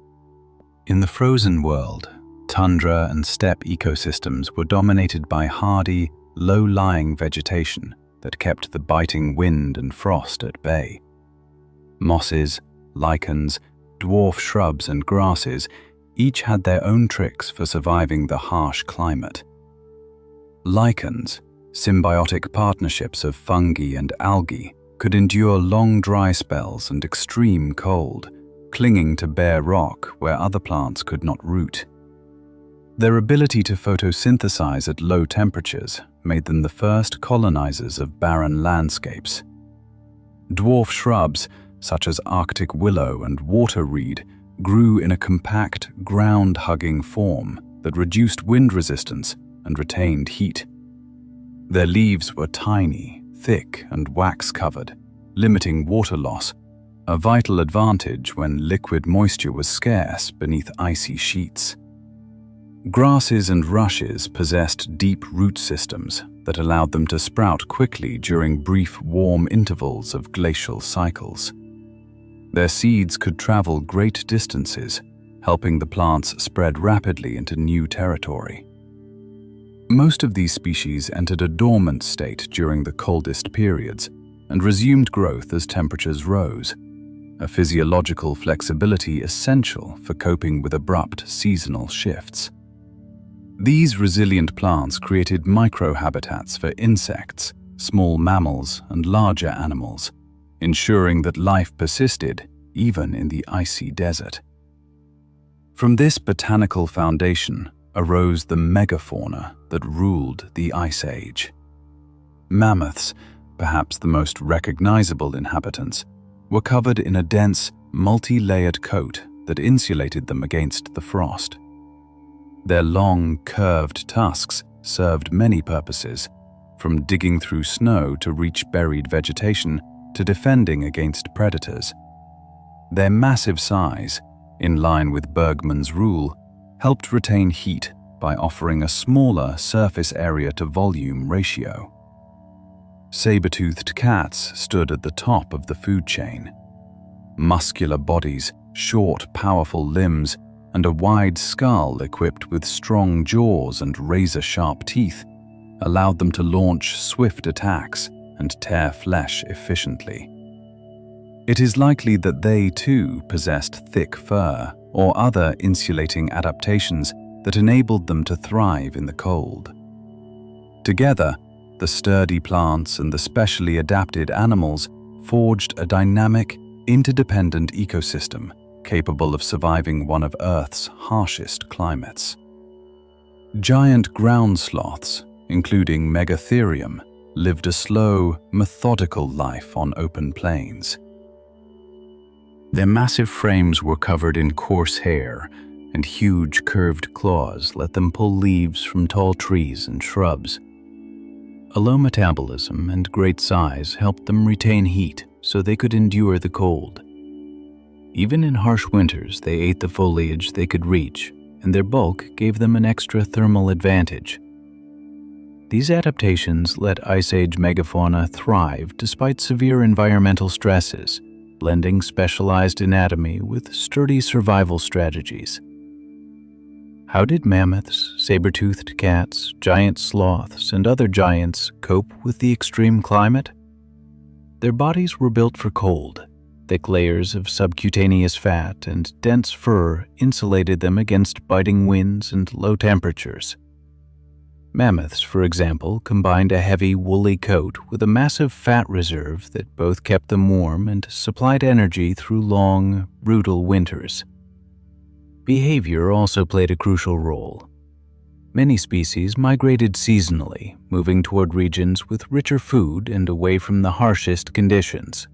In the frozen world, tundra and steppe ecosystems were dominated by hardy, low-lying vegetation that kept the biting wind and frost at bay. Mosses, lichens, dwarf shrubs and grasses each had their own tricks for surviving the harsh climate. Lichens, symbiotic partnerships of fungi and algae, could endure long dry spells and extreme cold, clinging to bare rock where other plants could not root. Their ability to photosynthesize at low temperatures made them the first colonizers of barren landscapes. Dwarf shrubs, such as Arctic willow and water reed, grew in a compact, ground-hugging form that reduced wind resistance and retained heat. Their leaves were tiny, thick, and wax-covered, limiting water loss, a vital advantage when liquid moisture was scarce beneath icy sheets. Grasses and rushes possessed deep root systems that allowed them to sprout quickly during brief warm intervals of glacial cycles. Their seeds could travel great distances, helping the plants spread rapidly into new territory. Most of these species entered a dormant state during the coldest periods and resumed growth as temperatures rose, a physiological flexibility essential for coping with abrupt seasonal shifts. These resilient plants created microhabitats for insects, small mammals, and larger animals, ensuring that life persisted even in the icy desert. From this botanical foundation arose the megafauna that ruled the Ice Age. Mammoths, perhaps the most recognizable inhabitants, were covered in a dense, multi-layered coat that insulated them against the frost. Their long, curved tusks served many purposes, from digging through snow to reach buried vegetation to defending against predators. Their massive size, in line with Bergmann's rule, helped retain heat by offering a smaller surface area to volume ratio. Saber-toothed cats stood at the top of the food chain. Muscular bodies, short, powerful limbs, and a wide skull equipped with strong jaws and razor-sharp teeth allowed them to launch swift attacks and tear flesh efficiently. It is likely that they, too, possessed thick fur or other insulating adaptations that enabled them to thrive in the cold. Together, the sturdy plants and the specially adapted animals forged a dynamic, interdependent ecosystem capable of surviving one of Earth's harshest climates. Giant ground sloths, including Megatherium, lived a slow, methodical life on open plains. Their massive frames were covered in coarse hair, and huge curved claws let them pull leaves from tall trees and shrubs. A low metabolism and great size helped them retain heat so they could endure the cold. Even in harsh winters, they ate the foliage they could reach, and their bulk gave them an extra thermal advantage. These adaptations let Ice Age megafauna thrive despite severe environmental stresses, blending specialized anatomy with sturdy survival strategies. How did mammoths, saber-toothed cats, giant sloths, and other giants cope with the extreme climate? Their bodies were built for cold. Thick layers of subcutaneous fat and dense fur insulated them against biting winds and low temperatures. Mammoths, for example, combined a heavy, woolly coat with a massive fat reserve that both kept them warm and supplied energy through long, brutal winters. Behavior also played a crucial role. Many species migrated seasonally, moving toward regions with richer food and away from the harshest conditions.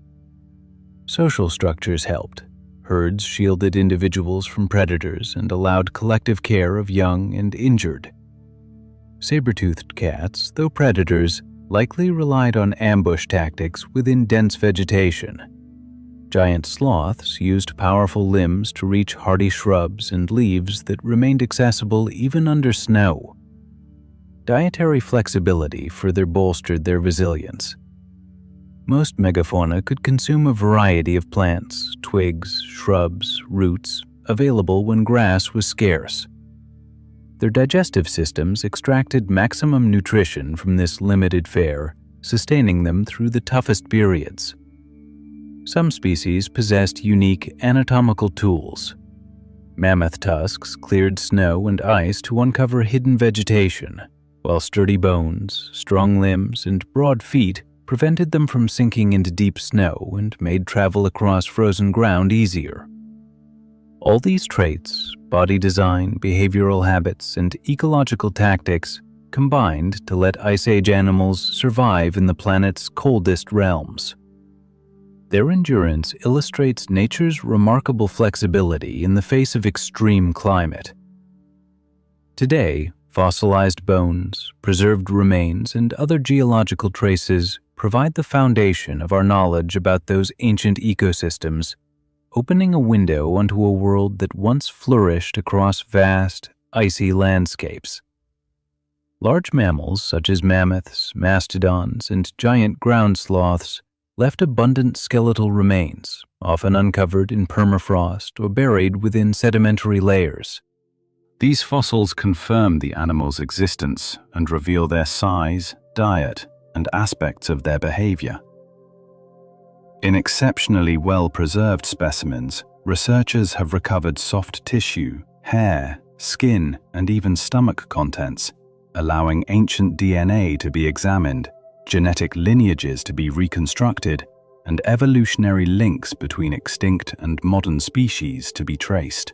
Social structures helped. Herds shielded individuals from predators and allowed collective care of young and injured. Saber-toothed cats, though predators, likely relied on ambush tactics within dense vegetation. Giant sloths used powerful limbs to reach hardy shrubs and leaves that remained accessible even under snow. Dietary flexibility further bolstered their resilience. Most megafauna could consume a variety of plants, twigs, shrubs, roots, available when grass was scarce. Their digestive systems extracted maximum nutrition from this limited fare, sustaining them through the toughest periods. Some species possessed unique anatomical tools. Mammoth tusks cleared snow and ice to uncover hidden vegetation, while sturdy bones, strong limbs, and broad feet
prevented them from sinking into deep snow and made travel across frozen ground easier. All these traits, body design, behavioral habits, and ecological tactics combined to let Ice Age animals survive in the planet's coldest realms. Their endurance illustrates nature's remarkable flexibility in the face of extreme climate. Today, fossilized bones, preserved remains, and other geological traces provide the foundation of our knowledge about those ancient ecosystems, opening a window onto a world that once flourished across vast, icy landscapes. Large mammals such as mammoths, mastodons, and giant ground sloths left abundant skeletal remains, often uncovered in permafrost or buried within sedimentary layers.
These fossils confirm the animal's existence and reveal their size, diet, and aspects of their behavior. In exceptionally well-preserved specimens, researchers have recovered soft tissue, hair, skin, and even stomach contents, allowing ancient DNA to be examined, genetic lineages to be reconstructed, and evolutionary links between extinct and modern species to be traced.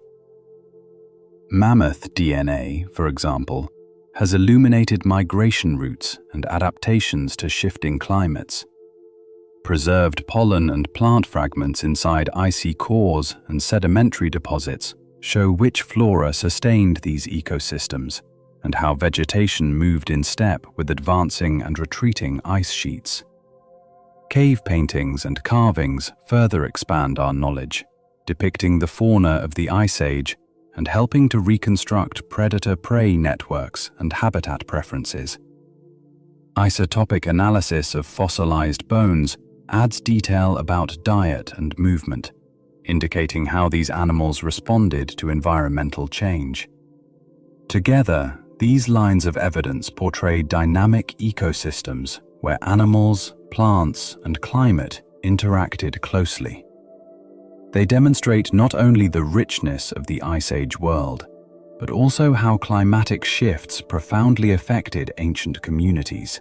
Mammoth DNA, for example, has illuminated migration routes and adaptations to shifting climates. Preserved pollen and plant fragments inside icy cores and sedimentary deposits show which flora sustained these ecosystems and how vegetation moved in step with advancing and retreating ice sheets. Cave paintings and carvings further expand our knowledge, depicting the fauna of the Ice Age and helping to reconstruct predator-prey networks and habitat preferences. Isotopic analysis of fossilized bones adds detail about diet and movement, indicating how these animals responded to environmental change. Together, these lines of evidence portray dynamic ecosystems where animals, plants, and climate interacted closely. They demonstrate not only the richness of the Ice Age world, but also how climatic shifts profoundly affected ancient communities.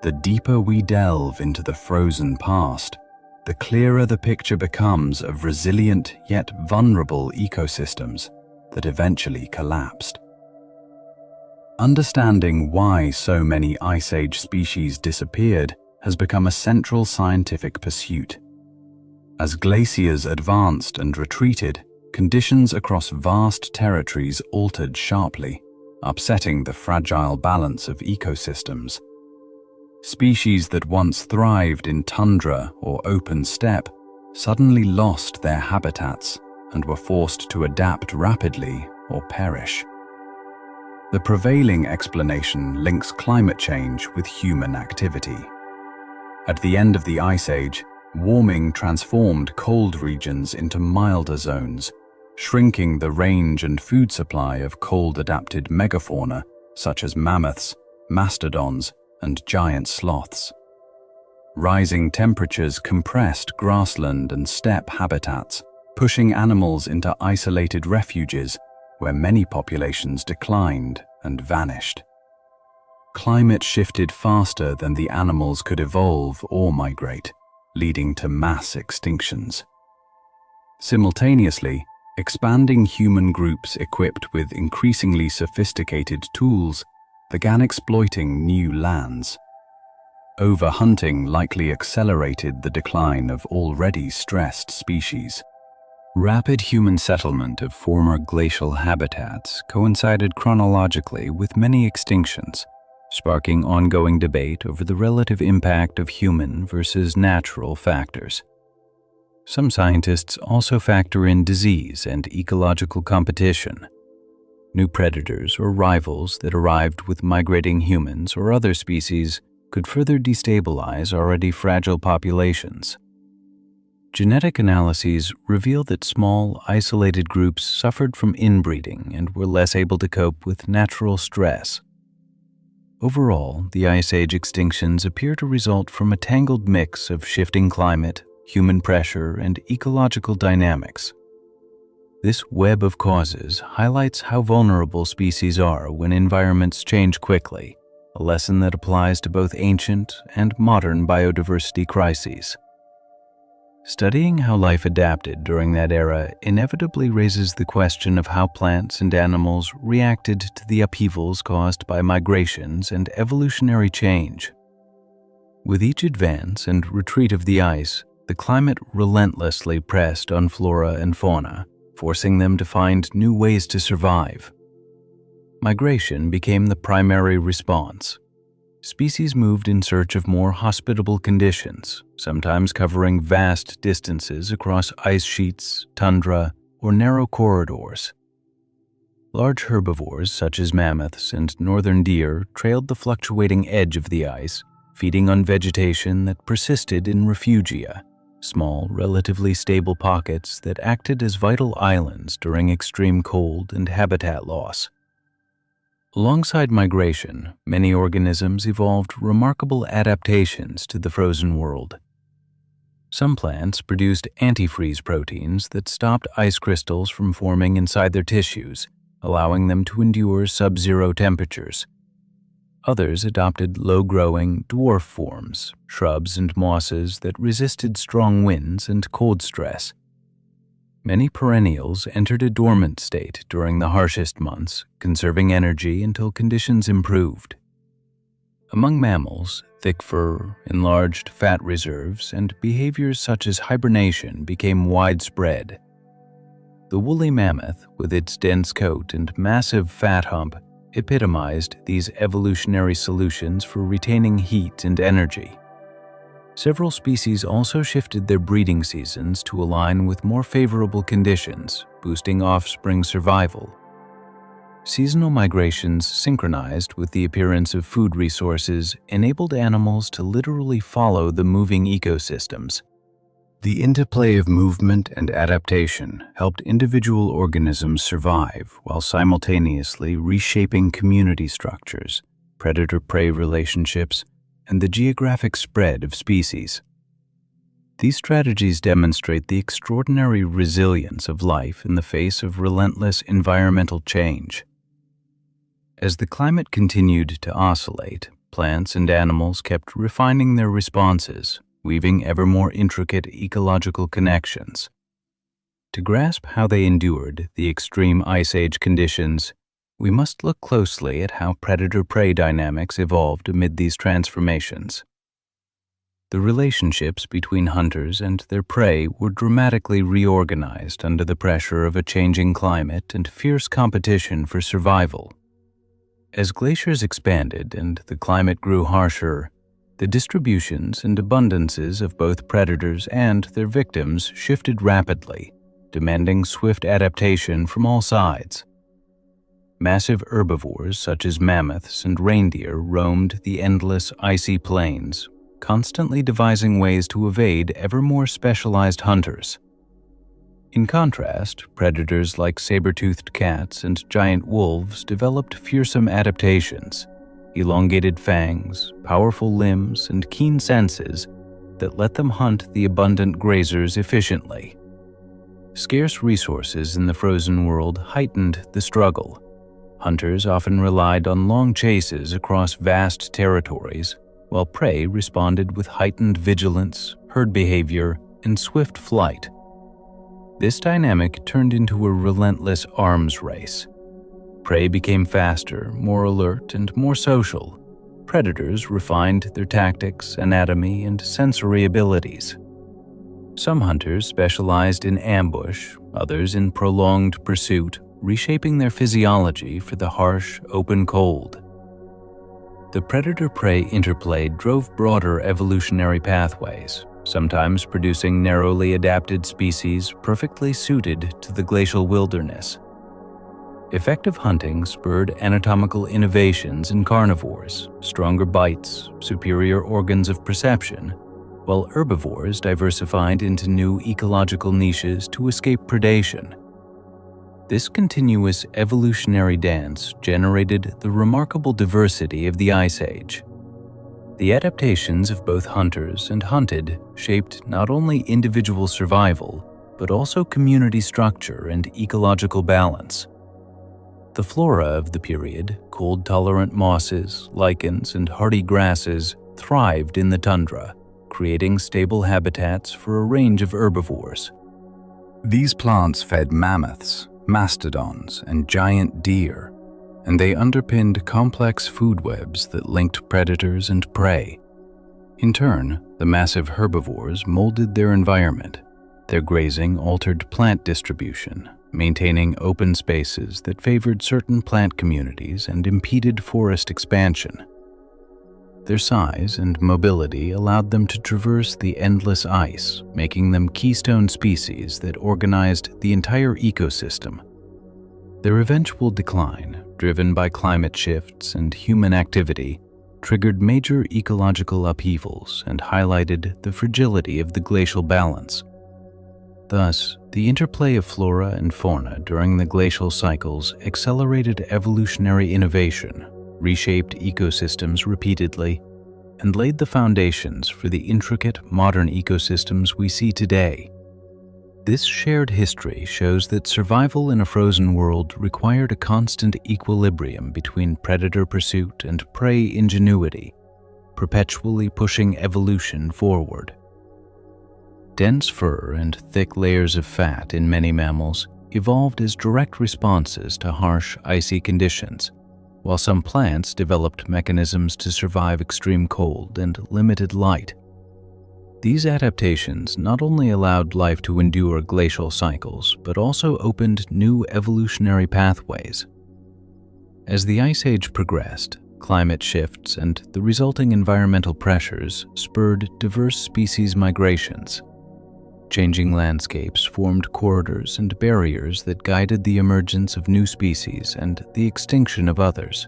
The deeper we delve into the frozen past, the clearer the picture becomes of resilient yet vulnerable ecosystems that eventually collapsed. Understanding why so many Ice Age species disappeared has become a central scientific pursuit. As glaciers advanced and retreated, conditions across vast territories altered sharply, upsetting the fragile balance of ecosystems. Species that once thrived in tundra or open steppe suddenly lost their habitats and were forced to adapt rapidly or perish. The prevailing explanation links climate change with human activity. At the end of the Ice Age, warming transformed cold regions into milder zones, shrinking the range and food supply of cold-adapted megafauna such as mammoths, mastodons, and giant sloths. Rising temperatures compressed grassland and steppe habitats, pushing animals into isolated refuges where many populations declined and vanished. Climate shifted faster than the animals could evolve or migrate, leading to mass extinctions. Simultaneously, expanding human groups equipped with increasingly sophisticated tools began exploiting new lands. Overhunting likely accelerated the decline of already stressed species. Rapid human settlement of former glacial habitats coincided chronologically with many extinctions, sparking ongoing debate over the relative impact of human versus natural factors. Some scientists also factor in disease and ecological competition. New predators or rivals that arrived with migrating humans or other species could further destabilize already fragile populations. Genetic analyses reveal that small, isolated groups suffered from inbreeding and were less able to cope with natural stress. Overall, the Ice Age extinctions appear to result from a tangled mix of shifting climate, human pressure, and ecological dynamics. This web of causes highlights how vulnerable species are when environments change quickly,
a lesson that applies to both ancient and modern biodiversity crises. Studying how life adapted during that era inevitably raises the question of how plants and animals reacted to the upheavals caused by migrations and evolutionary change. With each advance and retreat of the ice, the climate relentlessly pressed on flora and fauna, forcing them to find new ways to survive. Migration became the primary response. Species moved in search of more hospitable conditions, sometimes covering vast distances across ice sheets, tundra, or narrow corridors. Large herbivores such as mammoths and northern deer trailed the fluctuating edge of the ice, feeding on vegetation that persisted in refugia, small, relatively stable pockets that acted as vital islands during extreme cold and habitat loss. Alongside migration, many organisms evolved remarkable adaptations to the frozen world. Some plants produced antifreeze proteins that stopped ice crystals from forming inside their tissues, allowing them to endure sub-zero temperatures. Others adopted low-growing, dwarf forms, shrubs and mosses that resisted strong winds and cold stress. Many perennials entered a dormant state during the harshest months, conserving energy until conditions improved. Among mammals, thick fur, enlarged fat reserves, and behaviors such as hibernation became widespread. The woolly mammoth, with its dense coat and massive fat hump, epitomized these evolutionary solutions for retaining heat and energy. Several species also shifted their breeding seasons to align with more favorable conditions, boosting offspring survival. Seasonal migrations synchronized with the appearance of food resources enabled animals to literally follow the moving ecosystems. The interplay of movement and adaptation helped individual organisms survive while simultaneously reshaping community structures, predator-prey relationships, and the geographic spread of species. These strategies demonstrate the extraordinary resilience of life in the face of relentless environmental change. As the climate continued to oscillate, plants and animals kept refining their responses, weaving ever more intricate ecological connections. To grasp how they endured the extreme Ice Age conditions, we must look closely at how predator-prey dynamics evolved amid these transformations. The relationships between hunters and their prey were dramatically reorganized under the pressure of a changing climate and fierce competition for survival. As glaciers expanded and the climate grew harsher, the distributions and abundances of both predators and their victims shifted rapidly, demanding swift adaptation from all sides. Massive herbivores such as mammoths and reindeer roamed the endless icy plains, constantly devising ways to evade ever more specialized hunters. In contrast, predators like saber-toothed cats and giant wolves developed fearsome adaptations, elongated fangs, powerful limbs, and keen senses that let them hunt the abundant grazers efficiently. Scarce resources in the frozen world heightened the struggle. Hunters often relied on long chases across vast territories, while prey responded with heightened vigilance, herd behavior, and swift flight. This dynamic turned into a relentless arms race. Prey became faster, more alert, and more social. Predators refined their tactics, anatomy, and sensory abilities. Some hunters specialized in ambush, others in prolonged pursuit, reshaping their physiology for the harsh, open cold. The predator-prey interplay drove broader evolutionary pathways, sometimes producing narrowly adapted species perfectly suited to the glacial wilderness. Effective hunting spurred anatomical innovations in carnivores, stronger bites, superior organs of perception, while herbivores diversified into new ecological niches to escape predation. This continuous evolutionary dance generated the remarkable diversity of the Ice Age. The adaptations of both hunters and hunted shaped not only individual survival, but also community structure and ecological balance. The flora of the period, cold-tolerant mosses, lichens, and hardy grasses, thrived in the tundra, creating stable habitats for a range of herbivores. These plants fed mammoths, mastodons, and giant deer, and they underpinned complex food webs that linked predators and prey. In turn, the massive herbivores molded their environment. Their grazing altered plant distribution, maintaining open spaces that favored certain plant communities and impeded forest expansion. Their size and mobility allowed them to traverse the endless ice, making them keystone species that organized the entire ecosystem. Their eventual decline, driven by climate shifts and human activity, triggered major ecological upheavals and highlighted the fragility of the glacial balance. Thus, the interplay of flora and fauna during the glacial cycles accelerated evolutionary innovation, reshaped ecosystems repeatedly, and laid the foundations for the intricate modern ecosystems we see today. This shared history shows that survival in a frozen world required a constant equilibrium between predator pursuit and prey ingenuity, perpetually pushing evolution forward. Dense fur and thick layers of fat in many mammals evolved as direct responses to harsh, icy conditions, while some plants developed mechanisms to survive extreme cold and limited light. These adaptations not only allowed life to endure glacial cycles, but also opened new evolutionary pathways. As the Ice Age progressed, climate shifts and the resulting environmental pressures spurred diverse species migrations. Changing landscapes formed corridors and barriers that guided the emergence of new species and the extinction of others.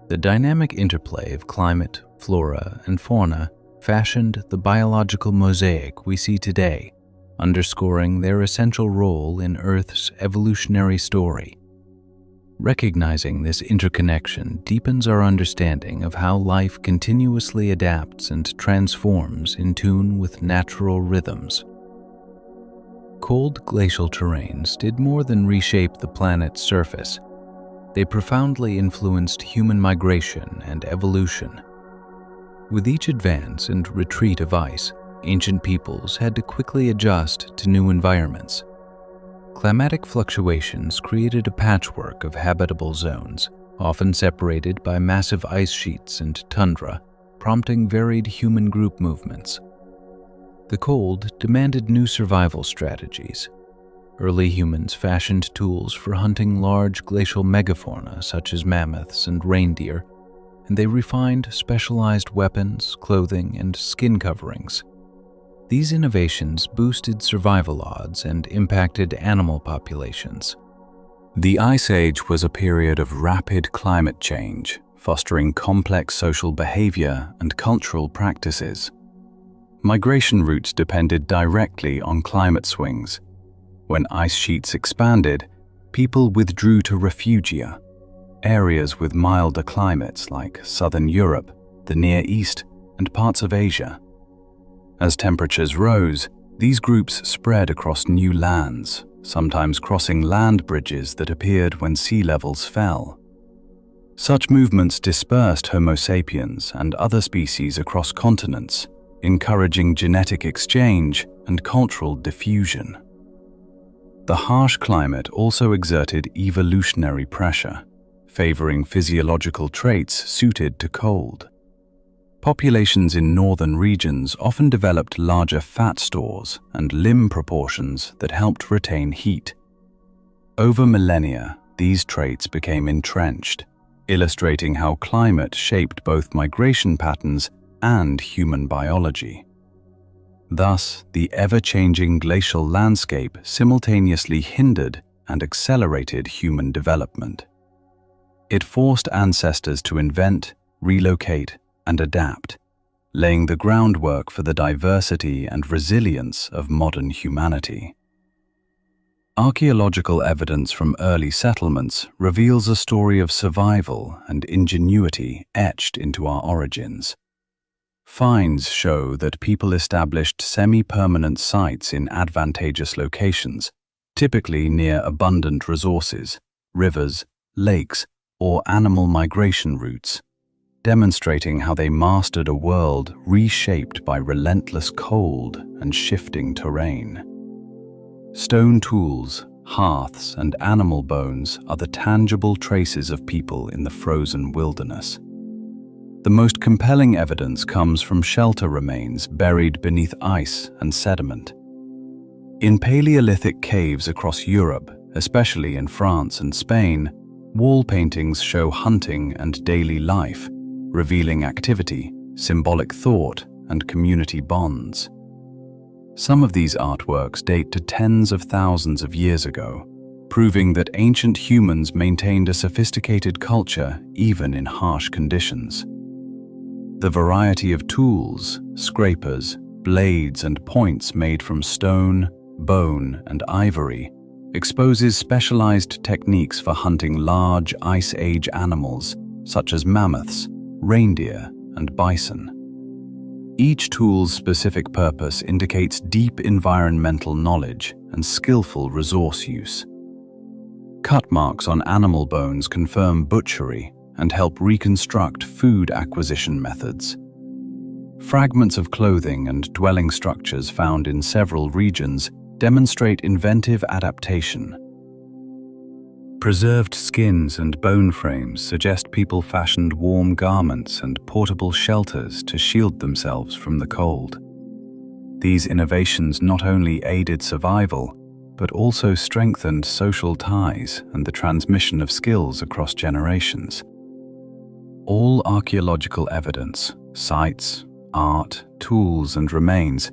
The dynamic interplay of climate, flora, and fauna fashioned the biological mosaic we see today, underscoring their essential role in Earth's evolutionary story. Recognizing this interconnection deepens our understanding of how life continuously adapts and transforms in tune with natural rhythms. Cold glacial terrains did more than reshape the planet's surface. They profoundly influenced human migration and evolution. With each advance and retreat of ice, ancient peoples had to quickly adjust to new environments. Climatic fluctuations created a patchwork of habitable zones, often separated by massive ice sheets and tundra, prompting varied human group movements. The cold demanded new survival strategies. Early humans fashioned tools for hunting large glacial megafauna such as mammoths and reindeer, and they refined specialized weapons, clothing, and skin coverings. These innovations boosted survival odds and impacted animal populations. The Ice Age was a period of rapid climate change, fostering complex social behavior and cultural practices. Migration routes depended directly on climate swings. When ice sheets expanded, people withdrew to refugia, areas with milder climates like southern Europe, the Near East, and parts of Asia. As temperatures rose, these groups spread across new lands, sometimes crossing land bridges that appeared when sea levels fell. Such movements dispersed Homo sapiens and other species across continents, encouraging genetic exchange and cultural diffusion. The harsh climate also exerted evolutionary pressure, favoring physiological traits suited to cold. Populations in northern regions often developed larger fat stores and limb proportions that helped retain heat. Over millennia, these traits became entrenched, illustrating how climate shaped both migration patterns and human biology. Thus, the ever-changing glacial landscape simultaneously hindered and accelerated human development. It forced ancestors to invent, relocate, and adapt, laying the groundwork for the diversity and resilience of modern humanity. Archaeological evidence from early settlements reveals a story of survival and ingenuity etched into our origins. Finds show that people established semi-permanent sites in advantageous locations, typically near abundant resources, rivers,
lakes, or animal migration routes, demonstrating how they mastered a world reshaped by relentless cold and shifting terrain. Stone tools, hearths, and animal bones are the tangible traces of people in the frozen wilderness. The most compelling evidence comes from shelter remains buried beneath ice and sediment. In Paleolithic caves across Europe, especially in France and Spain, wall paintings show hunting and daily life, revealing activity, symbolic thought, and community bonds. Some of these artworks date to tens of thousands of years ago, proving that ancient humans maintained a sophisticated culture even in harsh conditions. The variety of tools, scrapers, blades, and points made from stone, bone, and ivory exposes specialized techniques for hunting large Ice Age animals such as mammoths, reindeer, and bison. Each tool's specific purpose indicates deep environmental knowledge and skillful resource use. Cut marks on animal bones confirm butchery and help reconstruct food acquisition methods. Fragments of clothing and dwelling structures found in several regions demonstrate inventive adaptation. Preserved skins and bone frames suggest people fashioned warm garments and portable shelters to shield themselves from the cold. These innovations not only aided survival, but also strengthened social ties and the transmission of skills across generations. All archaeological evidence, sites, art, tools, and remains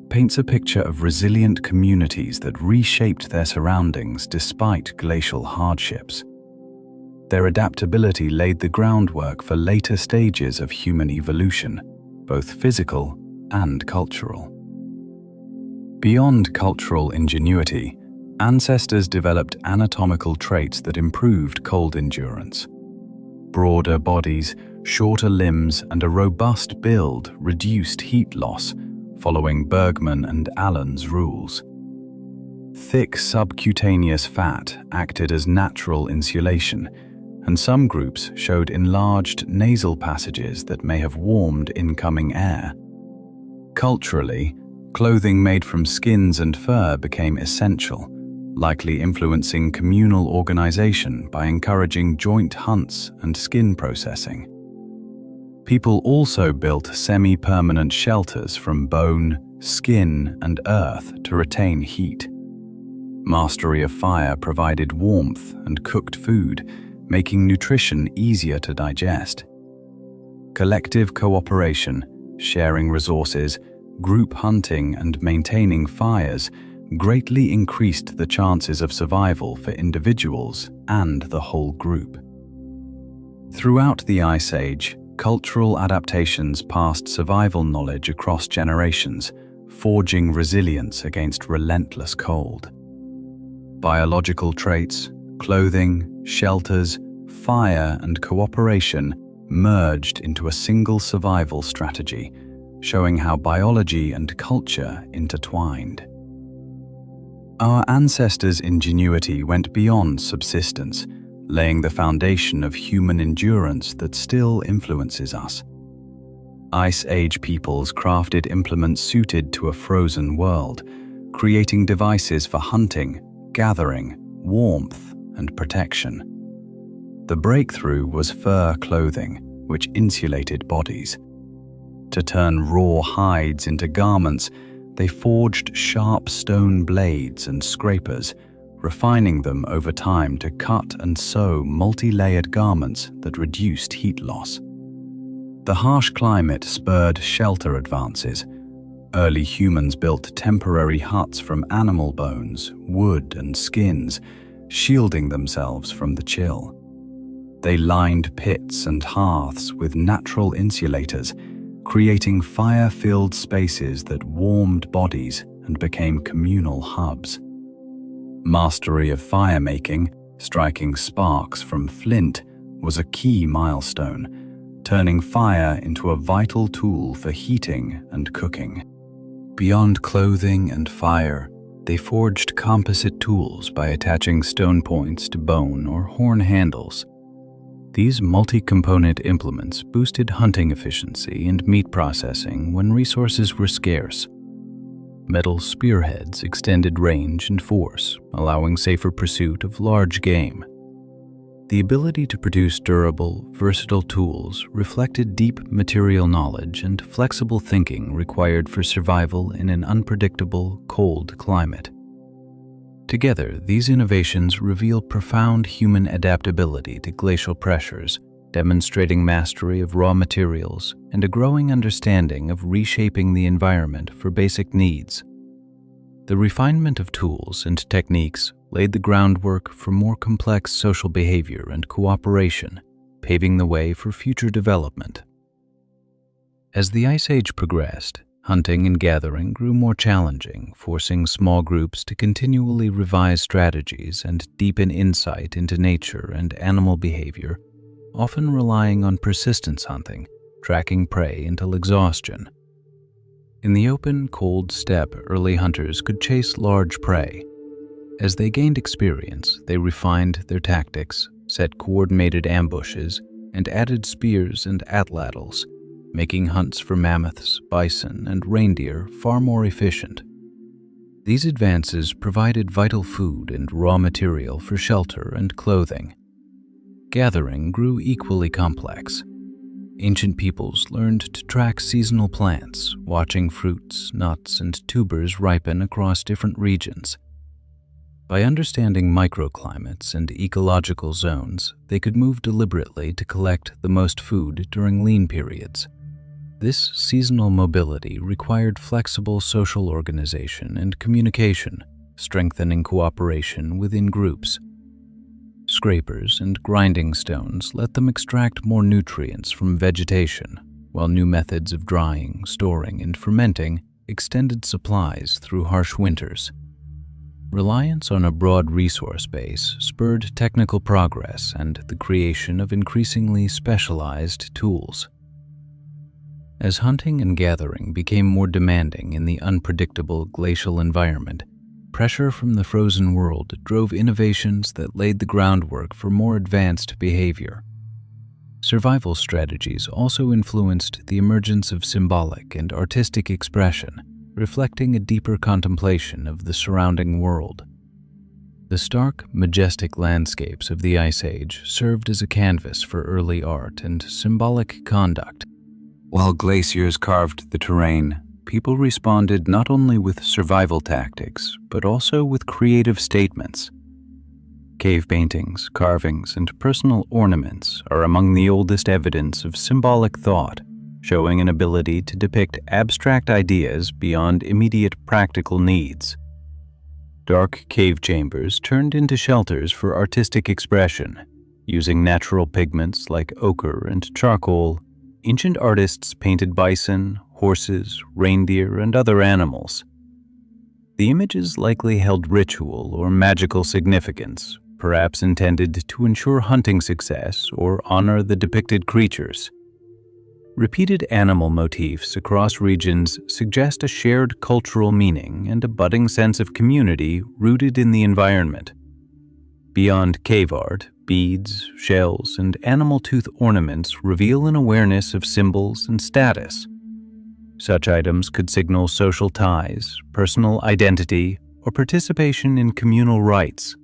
paints a picture of resilient communities that reshaped their surroundings despite glacial hardships. Their adaptability laid the groundwork for later stages of human evolution, both physical and cultural. Beyond cultural ingenuity, ancestors developed anatomical traits that improved cold endurance. Broader bodies, shorter limbs, and a robust build reduced heat loss, following Bergman and Allen's rules. Thick subcutaneous fat acted as natural insulation, and some groups showed enlarged nasal passages that may have warmed incoming air. Culturally, clothing made from skins and fur became essential, likely influencing communal organization by encouraging joint hunts and skin processing. People also built semi-permanent shelters from bone, skin, and earth to retain heat. Mastery of fire provided warmth and cooked food, making nutrition easier to digest. Collective cooperation, sharing resources, group hunting, and maintaining fires greatly increased the chances of survival for individuals and the whole group. Throughout the Ice Age, cultural adaptations passed survival knowledge across generations, forging resilience against relentless cold. Biological traits, clothing, shelters, fire, and cooperation merged into a single survival strategy, showing how biology and culture intertwined. Our ancestors' ingenuity went beyond subsistence, laying the foundation of human endurance that still influences us. Ice Age peoples crafted implements suited to a frozen world, creating devices for hunting, gathering, warmth, and protection. The breakthrough was fur clothing, which insulated bodies. To turn raw hides into garments, they forged sharp stone blades and scrapers, refining them over time to cut and sew multi-layered garments that reduced heat loss. The harsh climate spurred shelter advances. Early humans built temporary huts from animal bones, wood, and skins, shielding themselves from the chill. They lined pits and hearths with natural insulators, creating fire-filled spaces that warmed bodies and became communal hubs. Mastery of fire-making, striking sparks from flint, was a key milestone, turning fire into a vital tool for heating and cooking. Beyond clothing and fire,
They forged composite tools by attaching stone points to bone or horn handles. These multi-component implements boosted hunting efficiency and meat processing when resources were scarce. Metal spearheads extended range and force, allowing safer pursuit of large game. The ability to produce durable, versatile tools reflected deep material knowledge and flexible thinking required for survival in an unpredictable, cold climate. Together, these innovations reveal profound human adaptability to glacial pressures, demonstrating mastery of raw materials and a growing understanding of reshaping the environment for basic needs. The refinement of tools and techniques laid the groundwork for more complex social behavior and cooperation, paving the way for future development. As the Ice Age progressed, hunting and gathering grew more challenging, forcing small groups to continually revise strategies and deepen insight into nature and animal behavior, often relying on persistence hunting, tracking prey until exhaustion. In the open, cold steppe, early hunters could chase large prey. As they gained experience, they refined their tactics, set coordinated ambushes, and added spears and atlatls, making hunts for mammoths, bison, and reindeer far more efficient. These advances provided vital food and raw material for shelter and clothing. Gathering grew equally complex. Ancient peoples learned to track seasonal plants, watching fruits, nuts, and tubers ripen across different regions. By understanding microclimates and ecological zones, they could move deliberately to collect the most food during lean periods. This seasonal mobility required flexible social organization and communication, strengthening cooperation within groups. Scrapers and grinding stones let them extract more nutrients from vegetation, while new methods of drying, storing, and fermenting extended supplies through harsh winters. Reliance on a broad resource base spurred technical progress and the creation of increasingly specialized tools. As hunting and gathering became more demanding in the unpredictable glacial environment, pressure from the frozen world drove innovations that laid the groundwork for more advanced behavior. Survival strategies also influenced the emergence of symbolic and artistic expression, reflecting a deeper contemplation of the surrounding world. The stark, majestic landscapes of the Ice Age served as a canvas for early art and symbolic conduct. While glaciers carved the terrain, people responded not only with survival tactics, but also with creative statements. Cave paintings, carvings, and personal ornaments are among the oldest evidence of symbolic thought, showing an ability to depict abstract ideas beyond immediate practical needs. Dark cave chambers turned into shelters for artistic expression. Using natural pigments like ochre and charcoal, ancient artists painted bison, horses, reindeer, and other animals. The images likely held ritual or magical significance, perhaps intended to ensure hunting success or honor the depicted creatures. Repeated animal motifs across regions suggest a shared cultural meaning and a budding sense of community rooted in the environment. Beyond cave art, beads, shells, and animal tooth ornaments reveal an awareness of symbols and status. Such items could signal social ties, personal identity, or participation in communal rites.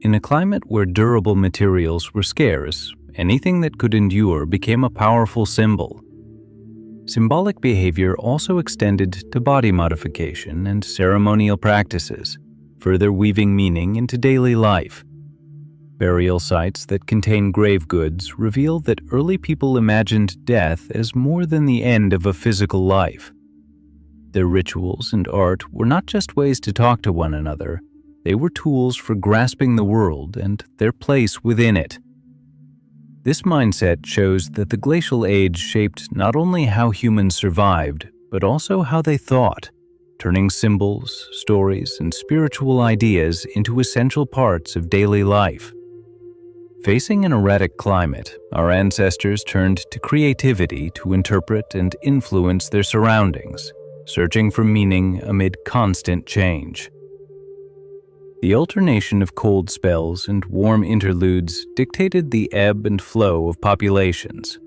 In a climate where durable materials were scarce, anything that could endure became a powerful symbol. Symbolic behavior also extended to body modification and ceremonial practices, further weaving meaning into daily life. Burial sites that contain grave goods reveal that early people imagined death as more than the end of a physical life. Their rituals and art were not just ways to talk to one another, they were tools for grasping the world and their place within it. This mindset shows that the glacial age shaped not only how humans survived, but also how they thought, turning symbols, stories, and spiritual ideas into essential parts of daily life. Facing an erratic climate, our ancestors turned to creativity to interpret and influence their surroundings, searching for meaning amid constant change. The alternation of cold spells and warm interludes dictated the ebb and flow of populations.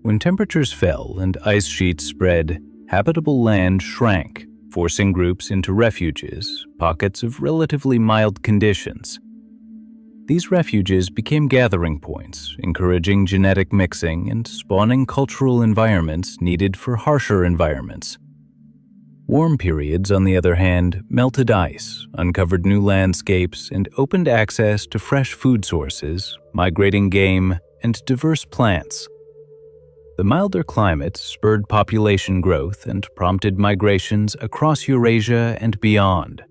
When temperatures fell and ice sheets spread, habitable land shrank, forcing groups into refuges, pockets of relatively mild conditions. These refuges became gathering points, encouraging genetic mixing and spawning cultural environments needed for harsher environments. Warm periods, on the other hand, melted ice, uncovered new landscapes, and opened access to fresh food sources, migrating game, and diverse plants. The milder climate spurred population growth and prompted migrations across Eurasia and beyond.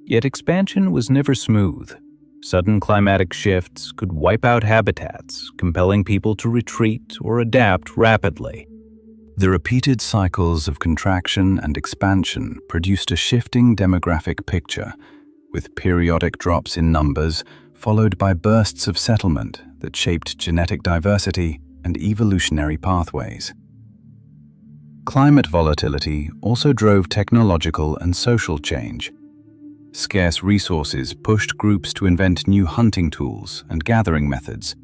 Yet expansion was never smooth. Sudden climatic shifts could wipe out habitats, compelling people to retreat or adapt rapidly.
The repeated cycles of contraction and expansion produced a shifting demographic picture, with periodic drops in numbers followed by bursts of settlement that shaped genetic diversity and evolutionary pathways. Climate volatility also drove technological and social change. Scarce resources pushed groups to invent new hunting tools and gathering methods,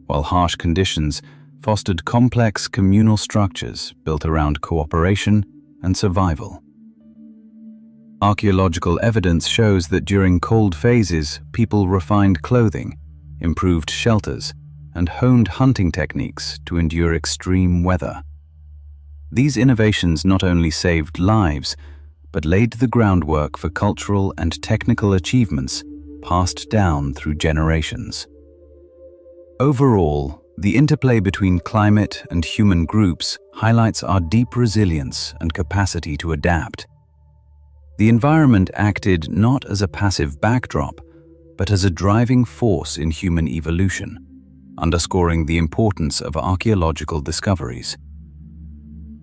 while harsh conditions fostered complex communal structures built around cooperation and survival. Archaeological evidence shows that during cold phases, people refined clothing, improved shelters, and honed hunting techniques to endure extreme weather. These innovations not only saved lives, but laid the groundwork for cultural and technical achievements passed down through generations. Overall, the interplay between climate and human groups highlights our deep resilience and capacity to adapt. The environment acted not as a passive backdrop, but as a driving force in human evolution, underscoring the importance of archaeological discoveries.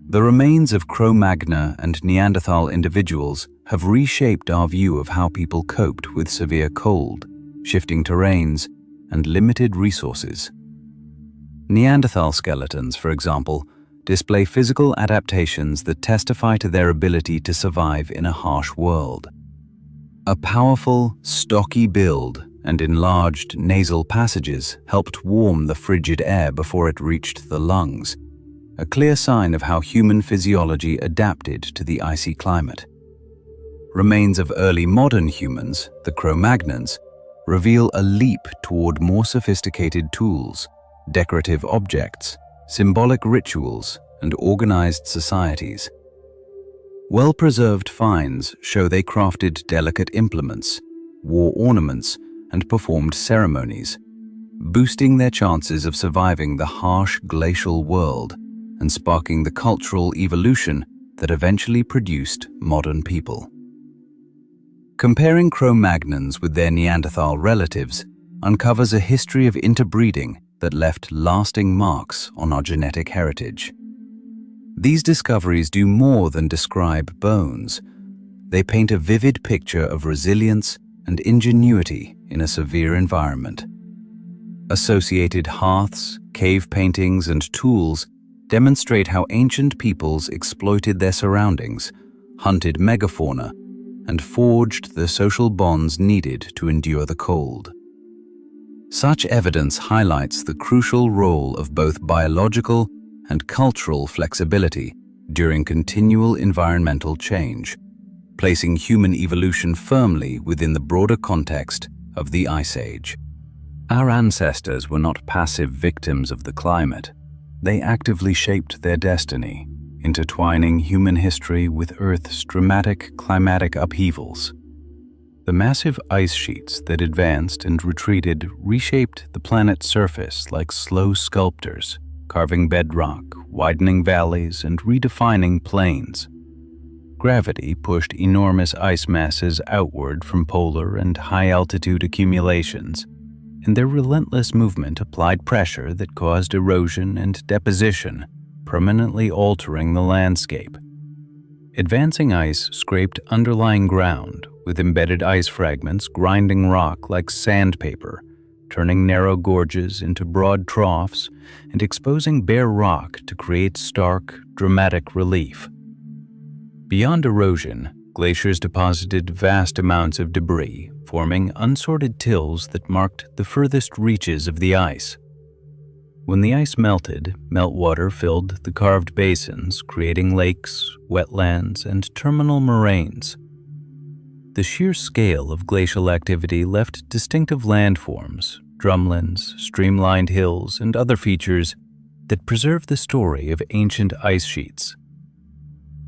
The remains of Cro-Magnon and Neanderthal individuals have reshaped our view of how people coped with severe cold, shifting terrains, and limited resources. Neanderthal skeletons, for example, display physical adaptations that testify to their ability to survive in a harsh world. A powerful, stocky build and enlarged nasal passages helped warm the frigid air before it reached the lungs, a clear sign of how human physiology adapted to the icy climate. Remains of early modern humans, the Cro-Magnons, reveal a leap toward more sophisticated tools, decorative objects, symbolic rituals, and organized societies. Well-preserved finds show they crafted delicate implements, wore ornaments, and performed ceremonies, boosting their chances of surviving the harsh glacial world and sparking the cultural evolution that eventually produced modern people. Comparing Cro-Magnons with their Neanderthal relatives uncovers a history of interbreeding that left lasting marks on our genetic heritage. These discoveries do more than describe bones. They paint a vivid picture of resilience and ingenuity in a severe environment. Associated hearths, cave paintings, and tools demonstrate how ancient peoples exploited their surroundings, hunted megafauna, and forged the social bonds needed to endure the cold. Such evidence highlights the crucial role of both biological and cultural flexibility during continual environmental change, placing human evolution firmly within the broader context of the Ice Age. Our ancestors were not passive victims of the climate. They actively shaped their destiny, intertwining human history with Earth's dramatic climatic upheavals. The massive ice sheets that advanced and retreated reshaped the planet's surface like slow sculptors, carving bedrock, widening valleys, and redefining plains. Gravity pushed enormous ice masses outward from polar and high-altitude accumulations, and their relentless movement applied pressure that caused erosion and deposition, permanently altering the landscape. Advancing ice scraped underlying ground, with embedded ice fragments grinding rock like sandpaper, turning narrow gorges into broad troughs and exposing bare rock to create stark, dramatic relief.
Beyond erosion, glaciers deposited vast amounts of debris, forming unsorted tills that marked the furthest reaches of the ice. When the ice melted, meltwater filled the carved basins, creating lakes, wetlands, and terminal moraines. The sheer scale of glacial activity left distinctive landforms, drumlins, streamlined hills, and other features that preserve the story of ancient ice sheets.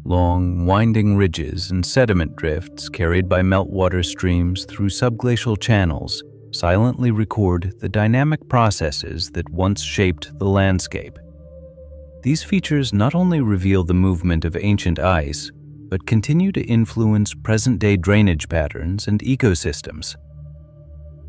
Long, winding ridges and sediment drifts carried by meltwater streams through subglacial channels silently record the dynamic processes that once shaped the landscape. These features not only reveal the movement of ancient ice, but continue to influence present-day drainage patterns and ecosystems.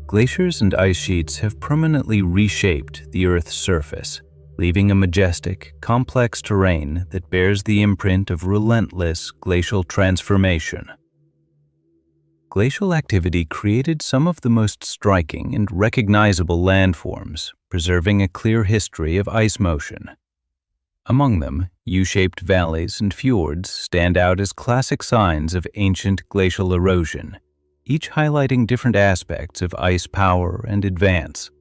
Glaciers and ice sheets have permanently reshaped the Earth's surface, leaving a majestic, complex terrain that bears the imprint of relentless glacial transformation. Glacial activity created some of the most striking and recognizable landforms, preserving a clear history of ice motion. Among them, U-shaped valleys and fjords stand out as classic signs of ancient glacial erosion, each highlighting different aspects of ice power and advance.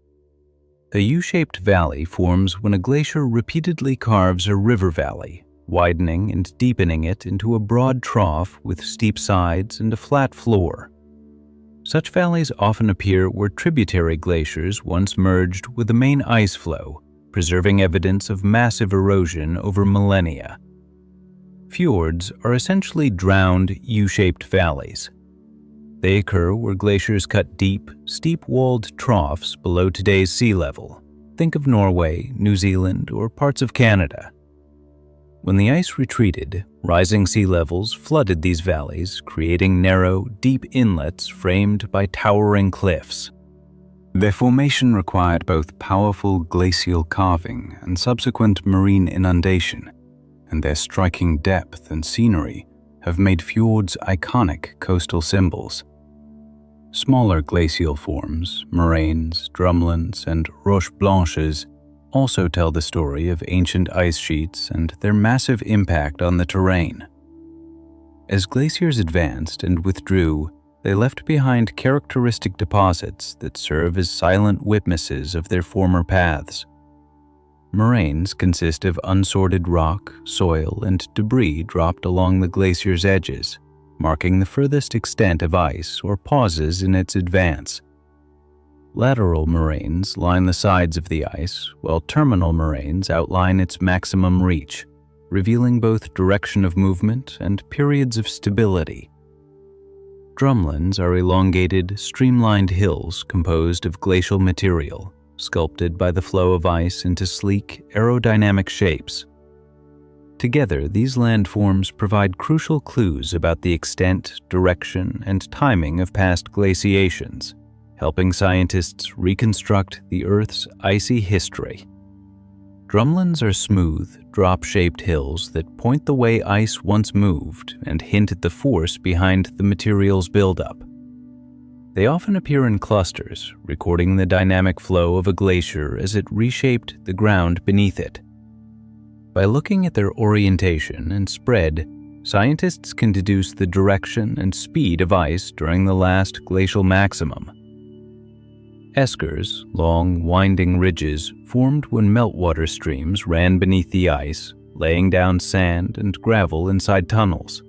A U-shaped valley forms when a glacier repeatedly carves a river valley, widening and deepening it into a broad trough with steep sides and a flat floor. Such valleys often appear where tributary glaciers once merged with the main ice flow, preserving evidence of massive erosion over millennia. Fjords are essentially drowned U-shaped valleys. They occur where glaciers cut deep, steep-walled troughs below today's sea level. Think of Norway, New Zealand, or parts of Canada. When the ice retreated, rising sea levels flooded these valleys, creating narrow, deep inlets framed by towering cliffs.
Their formation required both powerful glacial carving and subsequent marine inundation, and their striking depth and scenery have made fjords iconic coastal symbols. Smaller glacial forms, moraines, drumlins, and roches blanches also tell the story of ancient ice sheets and their massive impact on the terrain. As glaciers advanced and withdrew, they left behind characteristic deposits that serve as silent witnesses of their former paths. Moraines consist of unsorted rock, soil, and debris dropped along the glacier's edges, marking the furthest extent of ice or pauses in its advance. Lateral moraines line the sides of the ice, while terminal moraines outline its maximum reach, revealing both direction of movement and periods of stability. Drumlins are elongated, streamlined hills composed of glacial material, sculpted by the flow of ice into sleek, aerodynamic shapes. Together, these landforms provide crucial clues about the extent, direction, and timing of past glaciations, helping scientists reconstruct the Earth's icy history. Drumlins are smooth, drop-shaped hills that point the way ice once moved and hint at the force behind the material's buildup. They often appear in clusters, recording the dynamic flow of a glacier as it reshaped the ground beneath it. By looking at their orientation and spread, scientists can deduce the direction and speed of ice during the last glacial maximum. Eskers, long, winding ridges, formed when meltwater streams ran beneath the ice, laying down sand and gravel inside tunnels.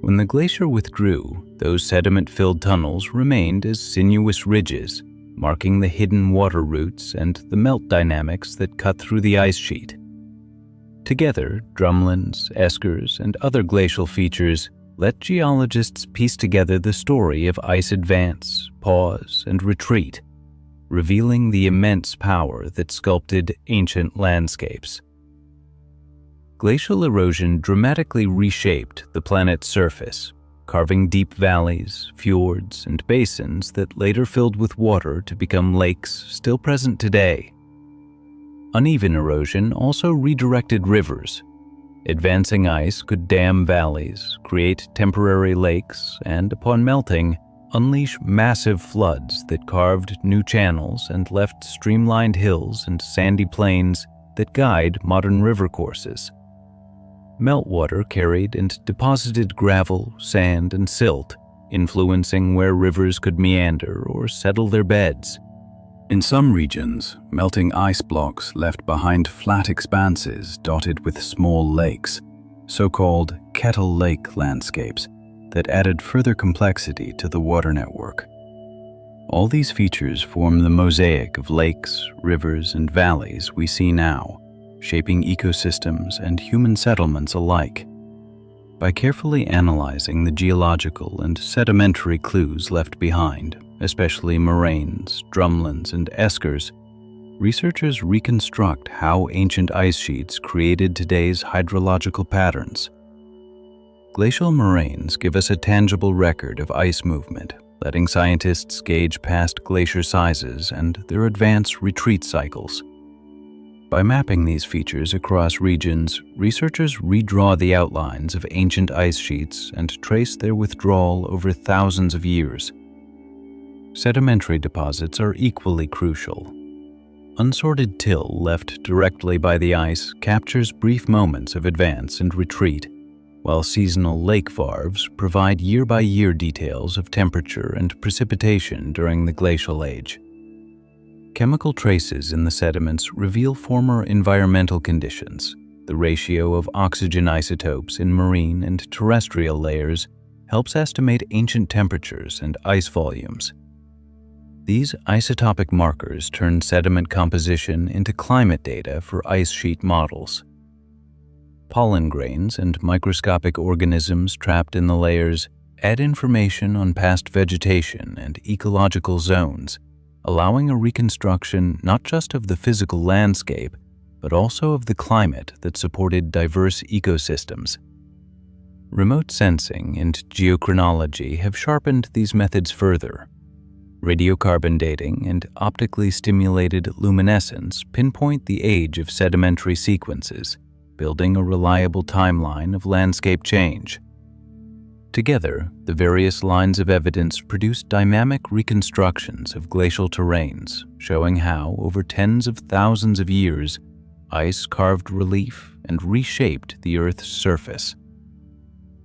When the glacier withdrew, those sediment-filled tunnels remained as sinuous ridges, marking the hidden water routes and the melt dynamics that cut through the ice sheet. Together, drumlins, eskers, and other glacial features let geologists piece together the story of ice advance, pause, and retreat, revealing the immense power that sculpted ancient landscapes. Glacial erosion dramatically reshaped the planet's surface, carving deep valleys, fjords, and basins that later filled with water to become lakes still present today. Uneven erosion also redirected rivers. Advancing ice could dam valleys, create temporary lakes, and upon melting, unleash massive floods that carved new channels and left streamlined hills and sandy plains that guide modern river courses.
Meltwater carried and deposited gravel, sand, and silt, influencing where rivers could meander or settle their beds. In some regions, melting ice blocks left behind flat expanses dotted with small lakes, so-called kettle lake landscapes, that added further complexity to the water network. All these features form the mosaic of lakes, rivers, and valleys we see now, shaping ecosystems and human settlements alike. By carefully analyzing the geological and sedimentary clues left behind, especially moraines, drumlins, and eskers, researchers reconstruct how ancient ice sheets created today's hydrological patterns. Glacial moraines give us a tangible record of ice movement, letting scientists gauge past glacier sizes and their advanced retreat cycles. By mapping these features across regions, researchers redraw the outlines of ancient ice sheets and trace their withdrawal over thousands of years. Sedimentary deposits are equally crucial. Unsorted till left directly by the ice captures brief moments of advance and retreat, while seasonal lake varves provide year-by-year details of temperature and precipitation during the glacial age. Chemical traces in the sediments reveal former environmental conditions. The ratio of oxygen isotopes in marine and terrestrial layers helps estimate ancient temperatures and ice volumes. These isotopic markers turn sediment composition into climate data for ice sheet models. Pollen grains and microscopic organisms trapped in the layers add information on past vegetation and ecological zones, allowing a reconstruction not just of the physical landscape, but also of the climate that supported diverse ecosystems. Remote sensing and geochronology have sharpened these methods further. Radiocarbon dating and optically stimulated luminescence pinpoint the age of sedimentary sequences, building a reliable timeline of landscape change. Together, the various lines of evidence produce dynamic reconstructions of glacial terrains, showing how, over tens of thousands of years, ice carved relief and reshaped the Earth's surface.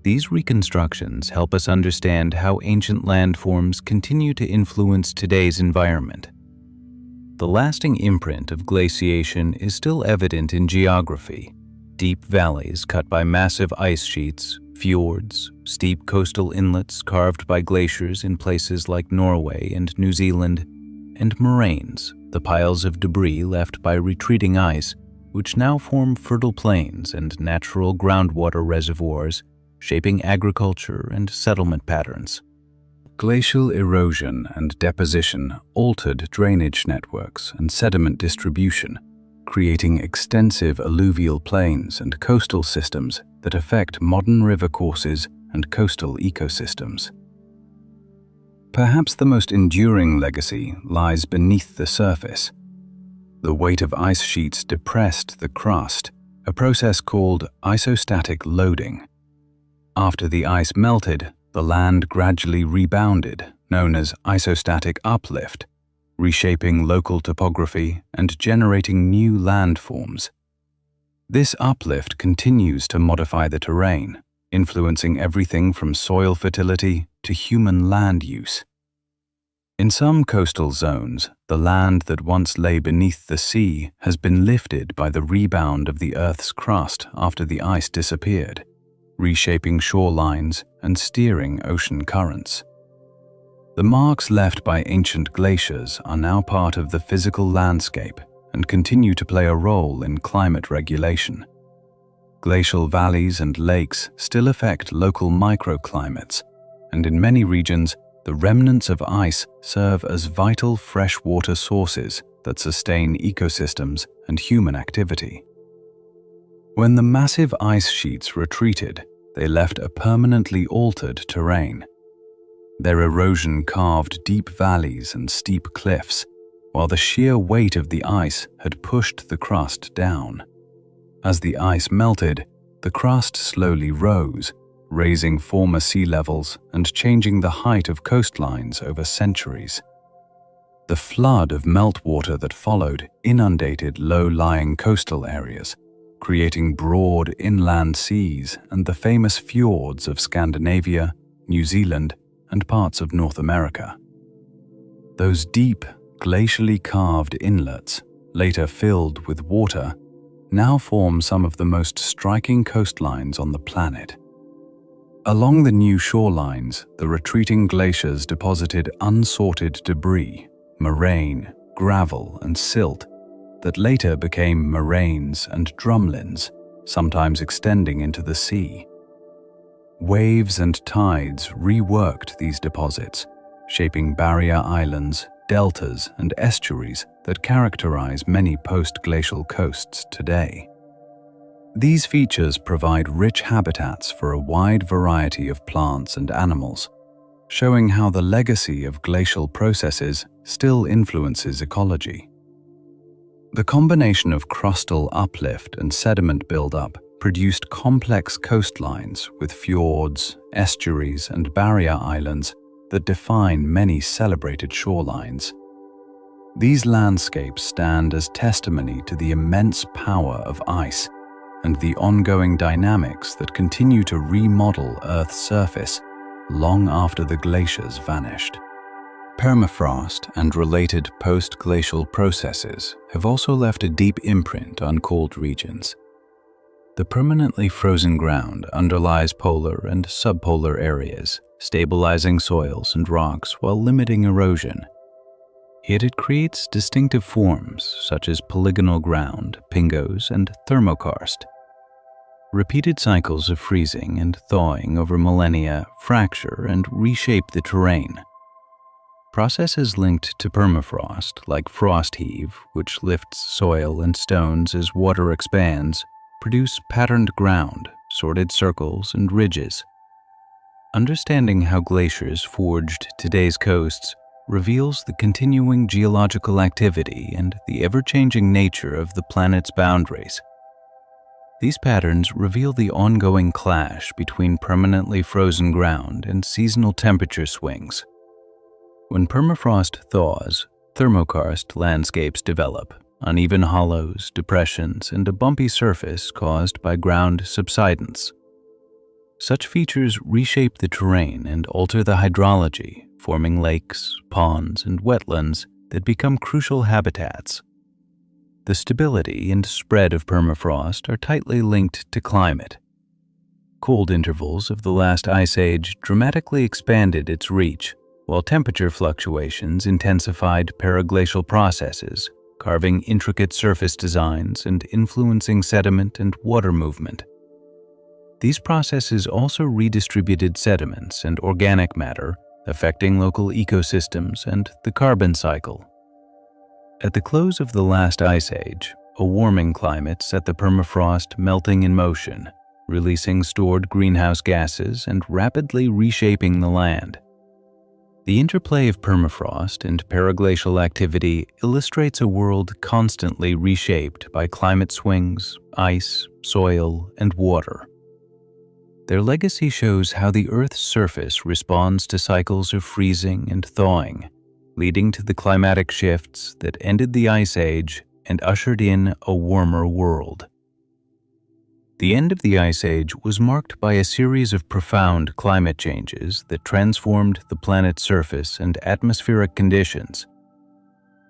These reconstructions help us understand how ancient landforms continue to influence today's environment. The lasting imprint of glaciation is still evident in geography. Deep valleys cut by massive ice sheets, fjords, steep coastal inlets carved by glaciers in places like Norway and New Zealand, and moraines, the piles of debris left by retreating ice, which now form fertile plains and natural groundwater reservoirs, shaping agriculture and settlement patterns.
Glacial erosion and deposition altered drainage networks and sediment distribution, creating extensive alluvial plains and coastal systems that affect modern river courses and coastal ecosystems. Perhaps the most enduring legacy lies beneath the surface. The weight of ice sheets depressed the crust, a process called isostatic loading. After the ice melted, the land gradually rebounded, known as isostatic uplift, reshaping local topography and generating new landforms. This uplift continues to modify the terrain, influencing everything from soil fertility to human land use. In some coastal zones, the land that once lay beneath the sea has been lifted by the rebound of the Earth's crust after the ice disappeared, reshaping shorelines and steering ocean currents. The marks left by ancient glaciers are now part of the physical landscape and continue to play a role in climate regulation. Glacial valleys and lakes still affect local microclimates, and in many regions, the remnants of ice serve as vital freshwater sources that sustain ecosystems and human activity. When the massive ice sheets retreated, they left a permanently altered terrain. Their erosion carved deep valleys and steep cliffs, while the sheer weight of the ice had pushed the crust down. As the ice melted, the crust slowly rose, raising former sea levels and changing the height of coastlines over centuries. The flood of meltwater that followed inundated low-lying coastal areas, creating broad inland seas and the famous fjords of Scandinavia, New Zealand, and parts of North America. Those deep, glacially carved inlets, later filled with water, now form some of the most striking coastlines on the planet. Along the new shorelines, the retreating glaciers deposited unsorted debris, moraine, gravel, and silt that later became moraines and drumlins, sometimes extending into the sea. Waves and tides reworked these deposits, shaping barrier islands, deltas, and estuaries that characterize many post-glacial coasts today. These features provide rich habitats for a wide variety of plants and animals, showing how the legacy of glacial processes still influences ecology. The combination of crustal uplift and sediment buildup produced complex coastlines with fjords, estuaries, and barrier islands that define many celebrated shorelines. These landscapes stand as testimony to the immense power of ice and the ongoing dynamics that continue to remodel Earth's surface long after the glaciers vanished. Permafrost and related post-glacial processes have also left a deep imprint on cold regions. The permanently frozen ground underlies polar and subpolar areas, stabilizing soils and rocks while limiting erosion. Yet it creates distinctive forms such as polygonal ground, pingos, and thermokarst. Repeated cycles of freezing and thawing over millennia fracture and reshape the terrain. Processes linked to permafrost, like frost heave, which lifts soil and stones as water expands, produce patterned ground, sorted circles, and ridges. Understanding how glaciers forged today's coasts reveals the continuing geological activity and the ever-changing nature of the planet's boundaries. These patterns reveal the ongoing clash between permanently frozen ground and seasonal temperature swings. When permafrost thaws, thermokarst landscapes develop, uneven hollows, depressions, and a bumpy surface caused by ground subsidence. Such features reshape the terrain and alter the hydrology, forming lakes, ponds, and wetlands that become crucial habitats. The stability and spread of permafrost are tightly linked to climate. Cold intervals of the last ice age dramatically expanded its reach, while temperature fluctuations intensified periglacial processes, carving intricate surface designs and influencing sediment and water movement. These processes also redistributed sediments and organic matter, affecting local ecosystems and the carbon cycle. At the close of the last ice age, a warming climate set the permafrost melting in motion, releasing stored greenhouse gases and rapidly reshaping the land. The interplay of permafrost and periglacial activity illustrates a world constantly reshaped by climate swings, ice, soil, and water. Their legacy shows how the Earth's surface responds to cycles of freezing and thawing, leading to the climatic shifts that ended the Ice Age and ushered in a warmer world. The end of the Ice Age was marked by a series of profound climate changes that transformed the planet's surface and atmospheric conditions.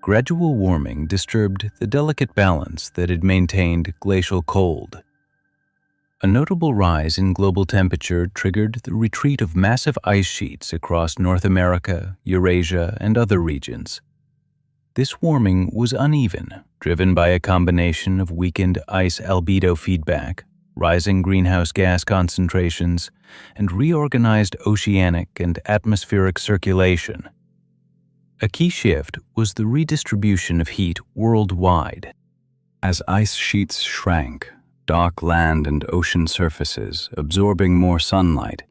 Gradual warming disturbed the delicate balance that had maintained glacial cold. A notable rise in global temperature triggered the retreat of massive ice sheets across North America, Eurasia, and other regions. This warming was uneven, driven by a combination of weakened ice albedo feedback, rising greenhouse gas concentrations, and reorganized oceanic and atmospheric circulation. A key shift was the redistribution of heat worldwide. As ice sheets shrank, dark land and ocean surfaces, absorbing more sunlight,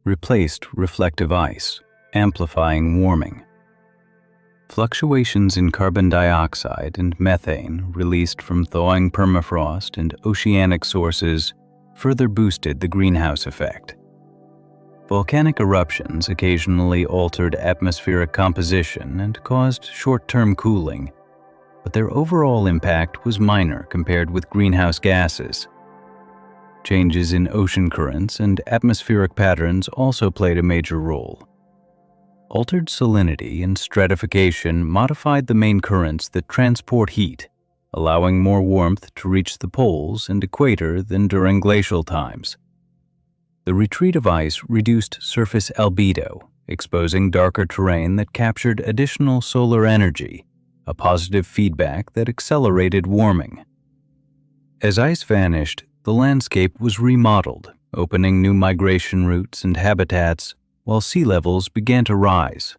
replaced reflective ice, amplifying warming. Fluctuations in carbon dioxide and methane released from thawing permafrost and oceanic sources further boosted the greenhouse effect. Volcanic eruptions occasionally altered atmospheric composition and caused short-term cooling,
but their overall impact was minor compared with greenhouse gases. Changes in ocean currents and atmospheric patterns also played a major role. Altered salinity and stratification modified the main currents that transport heat, allowing more warmth to reach the poles and equator than during glacial times. The retreat of ice reduced surface albedo, exposing darker terrain that captured additional solar energy, a positive feedback that accelerated warming. As ice vanished, the landscape was remodeled, opening new migration routes and habitats, while sea levels began to rise.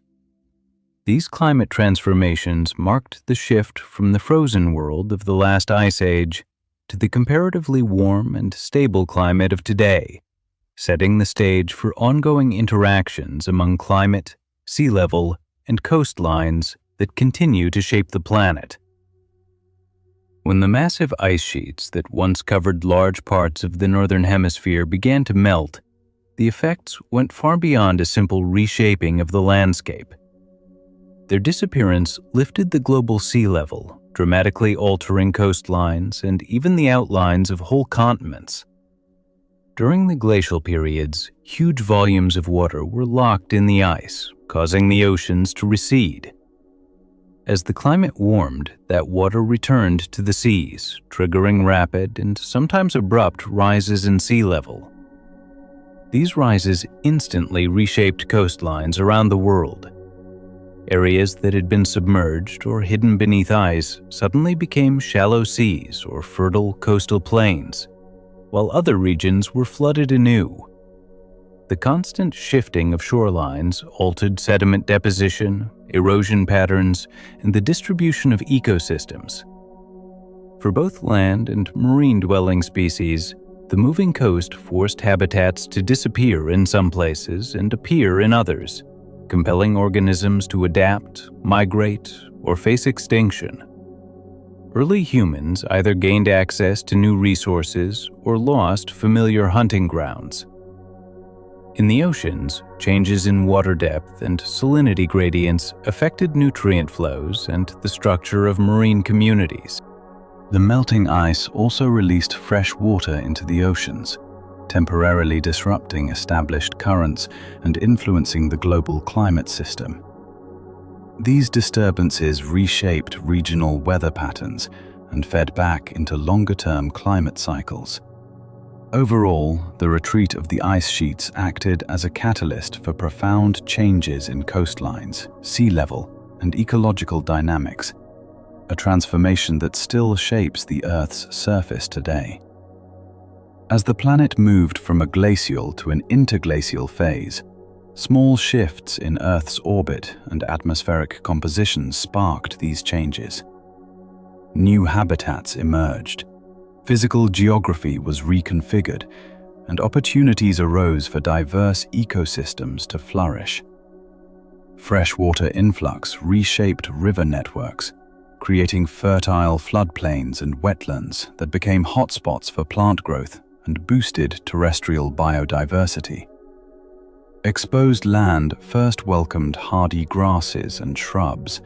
These climate transformations marked the shift from the frozen world of the last ice age to the comparatively warm and stable climate of today, setting the stage for ongoing interactions among climate, sea level, and coastlines that continue to shape the planet. When the massive ice sheets that once covered large parts of the northern hemisphere began to melt, the effects went far beyond a simple reshaping of the landscape. Their disappearance lifted the global sea level, dramatically altering coastlines and even the outlines of whole continents. During the glacial periods, huge volumes of water were locked in the ice, causing the oceans to recede. As the climate warmed, that water returned to the seas, triggering rapid and sometimes abrupt rises in sea level. These rises instantly reshaped coastlines around the world. Areas that had been submerged or hidden beneath ice suddenly became shallow seas or fertile coastal plains, while other regions were flooded anew. The constant shifting of shorelines altered sediment deposition, erosion patterns, and the distribution of ecosystems. For both land and marine-dwelling species, the moving coast forced habitats to disappear in some places and appear in others, compelling organisms to adapt, migrate, or face extinction. Early humans either gained access to new resources or lost familiar hunting grounds. In the oceans, changes in water depth and salinity gradients affected nutrient flows and the structure of marine communities.
The melting ice also released fresh water into the oceans, temporarily disrupting established currents and influencing the global climate system. These disturbances reshaped regional weather patterns and fed back into longer-term climate cycles. Overall, the retreat of the ice sheets acted as a catalyst for profound changes in coastlines, sea level, and ecological dynamics, a transformation that still shapes the Earth's surface today. As the planet moved from a glacial to an interglacial phase, small shifts in Earth's orbit and atmospheric composition sparked these changes. New habitats emerged, physical geography was reconfigured, and opportunities arose for diverse ecosystems to flourish. Freshwater influx reshaped river networks, creating fertile floodplains and wetlands that became hotspots for plant growth and boosted terrestrial biodiversity. Exposed land first welcomed hardy grasses and shrubs,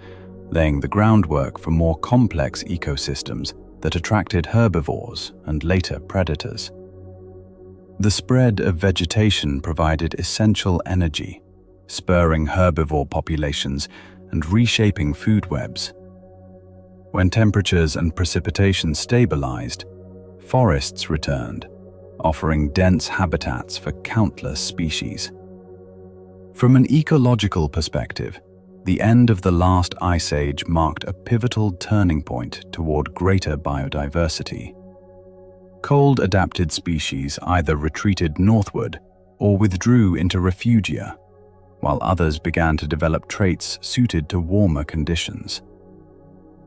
laying the groundwork for more complex ecosystems that attracted herbivores and later predators. The spread of vegetation provided essential energy, spurring herbivore populations and reshaping food webs. When temperatures and precipitation stabilized, forests returned, offering dense habitats for countless species. From an ecological perspective, the end of the last ice age marked a pivotal turning point toward greater biodiversity. Cold-adapted species either retreated northward or withdrew into refugia, while others began to develop traits suited to warmer conditions.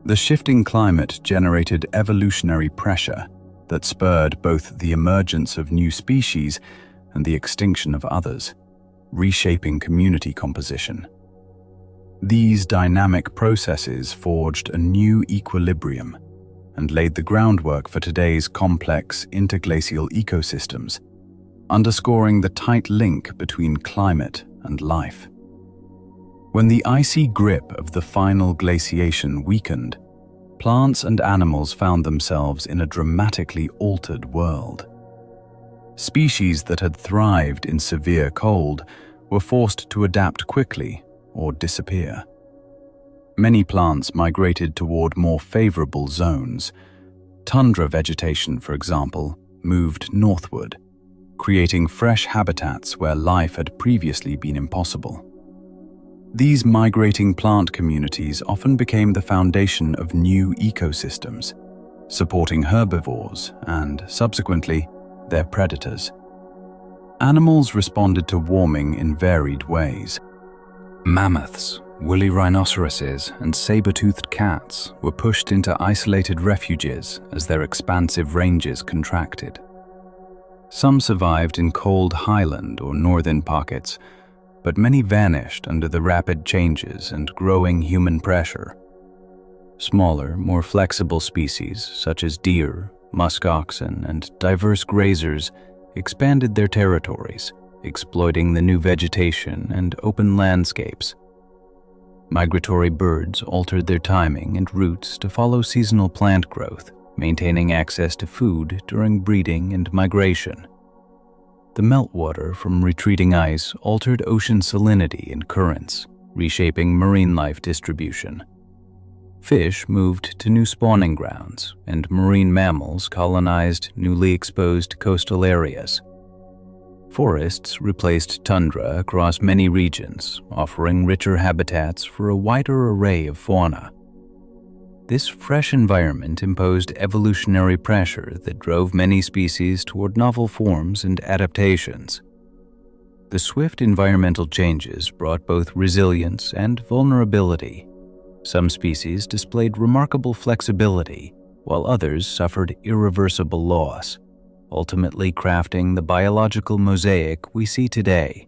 The shifting climate generated evolutionary pressure that spurred both the emergence of new species and the extinction of others, reshaping community composition. These dynamic processes forged a new equilibrium and laid the groundwork for today's complex interglacial ecosystems, underscoring the tight link between climate and life. When the icy grip of the final glaciation weakened,
plants and animals found themselves in a dramatically altered world. Species that had thrived in severe cold were forced to adapt quickly or disappear. Many plants migrated toward more favorable zones. Tundra vegetation, for example, moved northward, creating fresh habitats where life had previously been impossible. These migrating plant communities often became the foundation of new ecosystems, supporting herbivores and, subsequently, their predators. Animals responded to warming in varied ways. Mammoths, woolly rhinoceroses, and saber-toothed cats were pushed into isolated refuges as their expansive ranges contracted. Some survived in cold highland or northern pockets, but many vanished under the rapid changes and growing human pressure. Smaller, more flexible species such as deer, musk oxen, and diverse grazers expanded their territories, exploiting the new vegetation and open landscapes. Migratory birds altered their timing and routes to follow seasonal plant growth, maintaining access to food during breeding and migration. The meltwater from retreating ice altered ocean salinity and currents, reshaping marine life distribution. Fish moved to new spawning grounds, and marine mammals colonized newly exposed coastal areas. Forests replaced tundra across many regions, offering richer habitats for a wider array of fauna. This fresh environment imposed evolutionary pressure that drove many species toward novel forms and adaptations. The swift environmental changes brought both resilience and vulnerability. Some species displayed remarkable flexibility, while others suffered irreversible loss, ultimately crafting the biological mosaic we see today.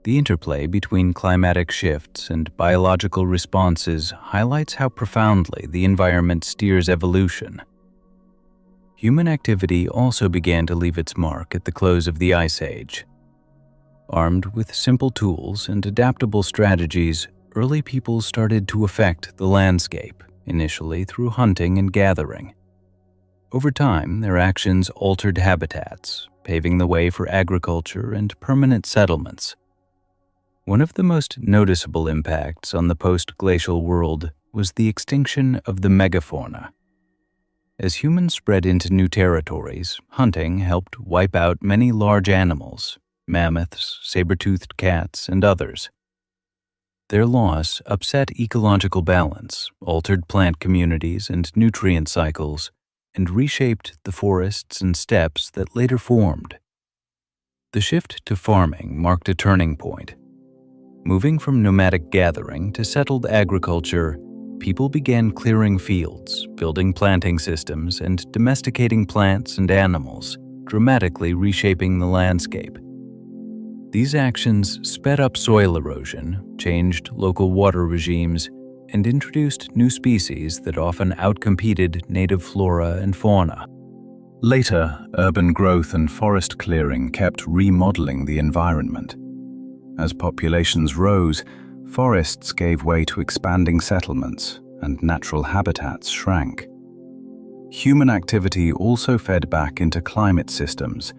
The interplay between climatic shifts and biological responses highlights how profoundly the environment steers evolution. Human activity also began to leave its mark at the close of the Ice Age. Armed with simple tools and adaptable strategies, early peoples started to affect the landscape, initially through hunting and gathering. Over time, their actions altered habitats, paving the way for agriculture and permanent settlements. One of the most noticeable impacts on the post-glacial world was the extinction of the megafauna. As humans spread into new territories, hunting helped wipe out many large animals, mammoths, saber-toothed cats, and others. Their loss upset ecological balance, altered plant communities and nutrient cycles, and reshaped the forests and steppes that later formed. The shift to farming marked a turning point. Moving from nomadic gathering to settled agriculture, people began clearing fields, building planting systems, and domesticating plants and animals, dramatically reshaping the landscape. These actions sped up soil erosion, changed local water regimes, and introduced new species that often outcompeted native flora and fauna. Later, urban growth and forest clearing kept remodeling the environment. As populations rose, forests gave way to expanding settlements, and natural habitats shrank. Human activity also fed back into climate systems.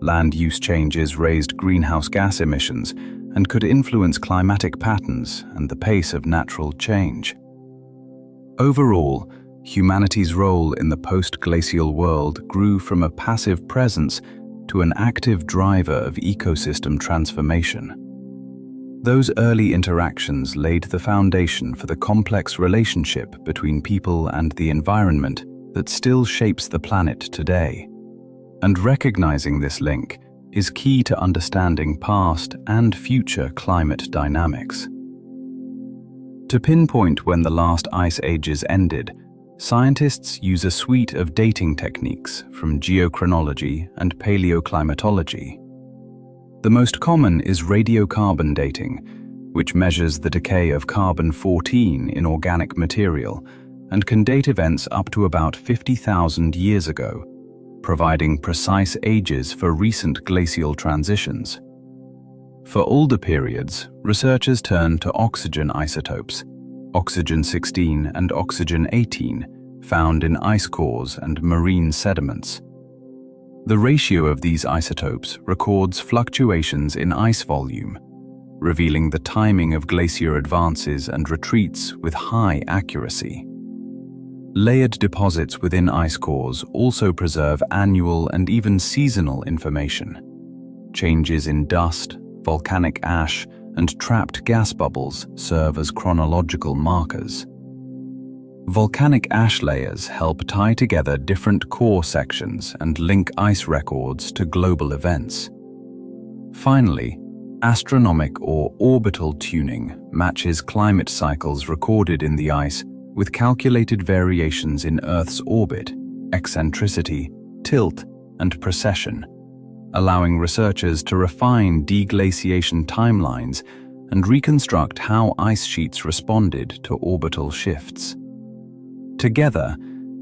Land use changes raised greenhouse gas emissions and could influence climatic patterns and the pace of natural change. Overall, humanity's role in the post-glacial world grew from a passive presence to an active driver of ecosystem transformation. Those early interactions laid the foundation for the complex relationship between people and the environment that still shapes the planet today. And recognizing this link is key to understanding past and future climate dynamics. To pinpoint when the last ice ages ended, scientists use a suite of dating techniques from geochronology and paleoclimatology. The most common is radiocarbon dating, which measures the decay of carbon-14 in organic material and can date events up to about 50,000 years ago, providing precise ages for recent glacial transitions. For older periods, researchers turn to oxygen isotopes.
oxygen-16 and oxygen-18, found in ice cores and marine sediments. The ratio of these isotopes records fluctuations in ice volume, revealing the timing of glacier advances and retreats with high accuracy. Layered deposits within ice cores also preserve annual and even seasonal information. Changes in dust, volcanic ash, and trapped gas bubbles serve as chronological markers. Volcanic ash layers help tie together different core sections and link ice records to global events. Finally, astronomic or orbital tuning matches climate cycles recorded in the ice with calculated variations in Earth's orbit, eccentricity, tilt, and precession, allowing researchers to refine deglaciation timelines and reconstruct how ice sheets responded to orbital shifts. Together,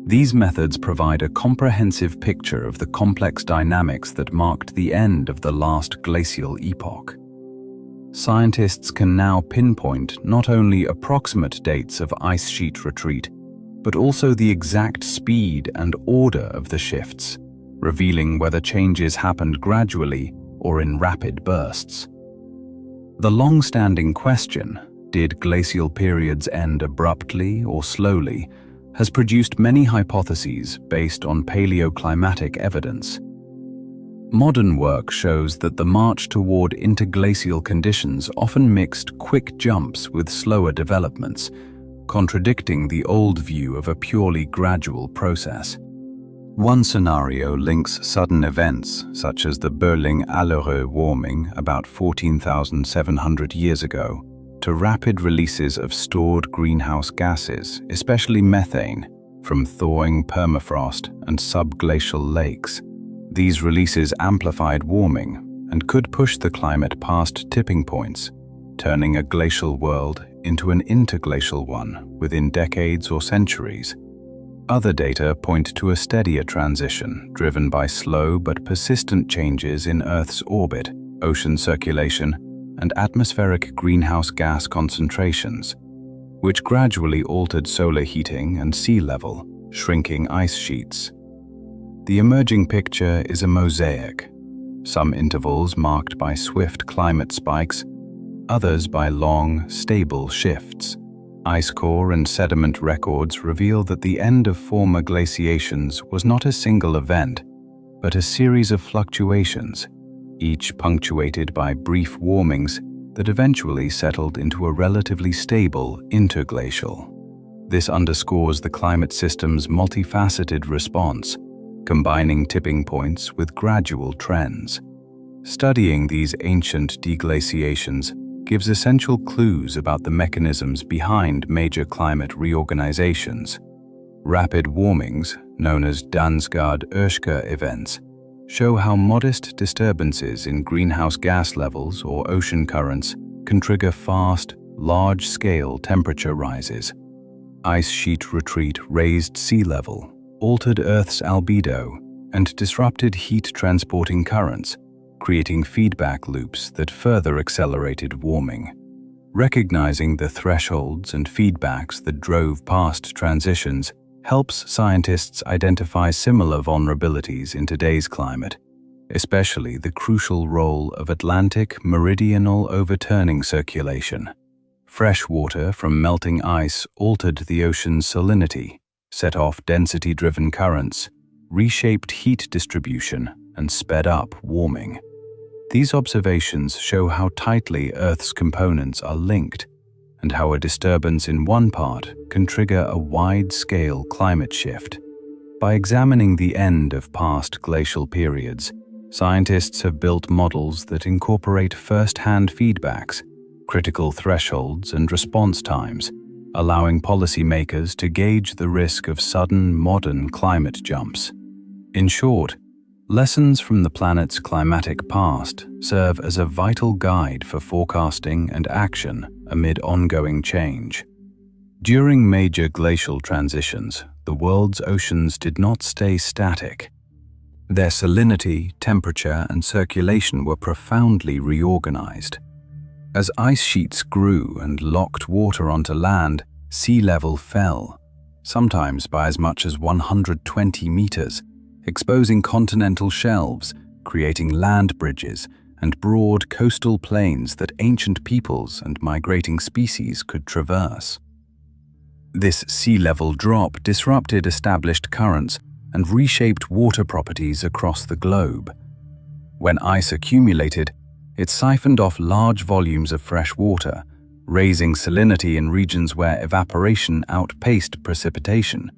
these methods provide a comprehensive picture of the complex dynamics that marked the end of the last glacial epoch. Scientists can now pinpoint not only approximate dates of ice sheet retreat, but also the exact speed and order of the shifts, revealing whether changes happened gradually or in rapid bursts. The long-standing question, did glacial periods end abruptly or slowly, has produced many hypotheses based on paleoclimatic evidence. Modern work shows that the march toward interglacial conditions often mixed quick jumps with slower developments, contradicting the old view of a purely gradual process. One scenario links sudden events, such as the Berling-Allereux warming about 14,700 years ago, to rapid releases of stored greenhouse gases, especially methane, from thawing permafrost and subglacial lakes. These releases amplified warming and could push the climate past tipping points, turning a glacial world into an interglacial one within decades or centuries. Other data point to a steadier transition driven by slow but persistent changes in Earth's orbit, ocean circulation, and atmospheric greenhouse gas concentrations, which gradually altered solar heating and sea level, shrinking ice sheets. The emerging picture is a mosaic, some intervals marked by swift climate spikes, others by long, stable shifts. Ice core and sediment records reveal that the end of former glaciations was not a single event, but a series of fluctuations, each punctuated by brief warmings that eventually settled into a relatively stable interglacial. This underscores the climate system's multifaceted response, combining tipping points with gradual trends. Studying these ancient deglaciations gives essential clues about the mechanisms behind major climate reorganizations. Rapid warmings, known as Dansgaard-Oeschger events, show how modest disturbances in greenhouse gas levels or ocean currents can trigger fast, large-scale temperature rises. Ice sheet retreat raised sea level, altered Earth's albedo, and disrupted heat-transporting currents, creating feedback loops that further accelerated warming. Recognizing the thresholds and feedbacks that drove past transitions helps scientists identify similar vulnerabilities in today's climate, especially the crucial role of Atlantic meridional overturning circulation. Fresh water from melting ice altered the ocean's salinity, set off density-driven currents, reshaped heat distribution, and sped up warming. These observations show how tightly Earth's components are linked, and how a disturbance in one part can trigger a wide-scale climate shift. By examining the end of past glacial periods, scientists have built models that incorporate first-hand feedbacks, critical thresholds, and response times, allowing policymakers to gauge the risk of sudden modern climate jumps. In short, lessons from the planet's climatic past serve as a vital guide for forecasting and action amid ongoing change. During major glacial transitions, the world's oceans did not stay static. Their salinity, temperature, and circulation were profoundly reorganized. As ice sheets grew and locked water onto land,
sea level fell, sometimes by as much as 120 meters, exposing continental shelves, creating land bridges and broad coastal plains that ancient peoples and migrating species could traverse. This sea level drop disrupted established currents and reshaped water properties across the globe. When ice accumulated, it siphoned off large volumes of fresh water, raising salinity in regions where evaporation outpaced precipitation,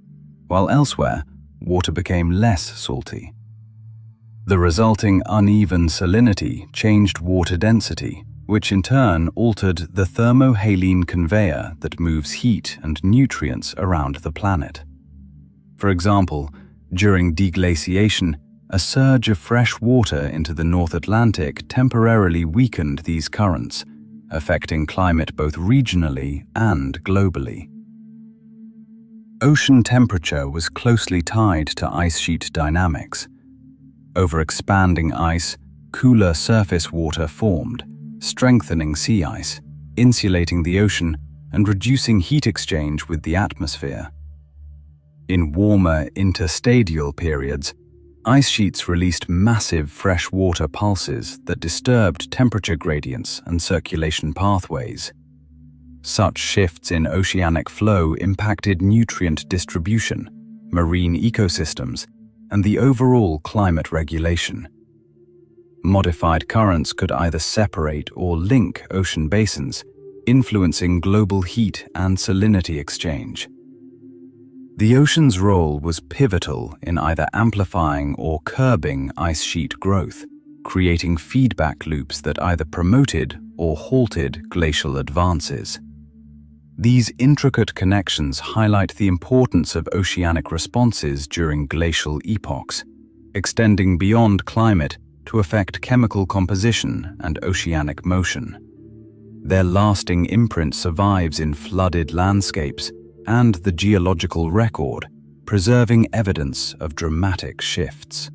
while elsewhere, water became less salty. The resulting uneven salinity changed water density, which in turn altered the thermohaline conveyor that moves heat and nutrients around the planet. For example, during deglaciation, a surge of fresh water into the North Atlantic temporarily weakened these currents, affecting climate both regionally and globally. Ocean temperature was closely tied to ice sheet dynamics. Over expanding ice, cooler surface water formed, strengthening sea ice, insulating the ocean, and reducing heat exchange with the atmosphere. In warmer interstadial periods, ice sheets released massive freshwater pulses that disturbed temperature gradients and circulation pathways. Such shifts in oceanic flow impacted nutrient distribution, marine ecosystems, and the overall climate regulation. Modified currents could either separate or link ocean basins, influencing global heat and salinity exchange. The ocean's role was pivotal in either amplifying or curbing ice sheet growth, creating feedback loops that either promoted or halted glacial advances. These intricate connections highlight the importance of oceanic responses during glacial epochs, extending beyond climate to affect chemical composition and oceanic motion. Their lasting imprint survives in flooded landscapes and the geological record, preserving evidence of dramatic shifts.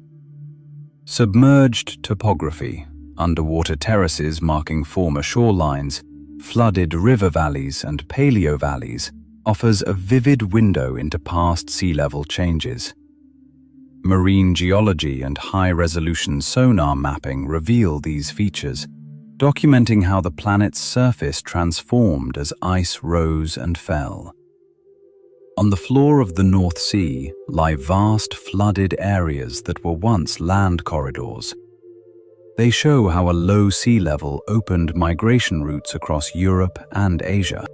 Submerged topography, underwater terraces marking former shorelines, flooded river valleys and paleovalleys, offers a vivid window into past sea level changes. Marine geology and high-resolution sonar mapping reveal these features, documenting how the planet's surface transformed as ice rose and fell. On the floor of the North Sea lie vast flooded areas that were once land corridors. They show how a low sea level opened migration routes across Europe and Asia.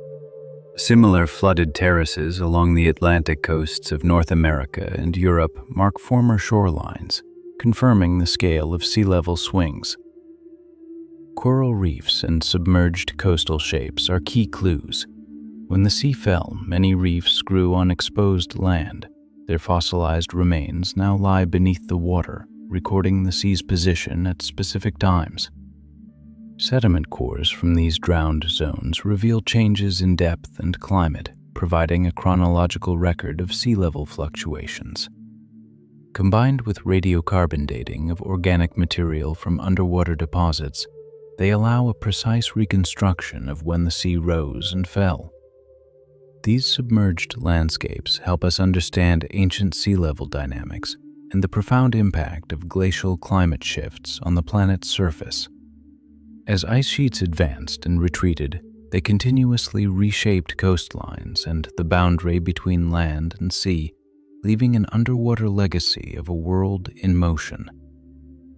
Similar flooded terraces along the Atlantic coasts of North America and Europe mark former shorelines, confirming the scale of sea level swings. Coral reefs and submerged coastal shapes are key clues. When the sea fell, many reefs grew on exposed land. Their fossilized remains now lie beneath the water, recording the sea's position at specific times. Sediment cores from these drowned zones reveal changes in depth and climate, providing a chronological record of sea level fluctuations. Combined with radiocarbon dating of organic material from underwater deposits, they allow a precise reconstruction of when the sea rose and fell. These submerged landscapes help us understand ancient sea level dynamics and the profound impact of glacial climate shifts on the planet's surface. As ice sheets advanced and retreated, they continuously reshaped coastlines and the boundary between land and sea, leaving an underwater legacy of a world in motion.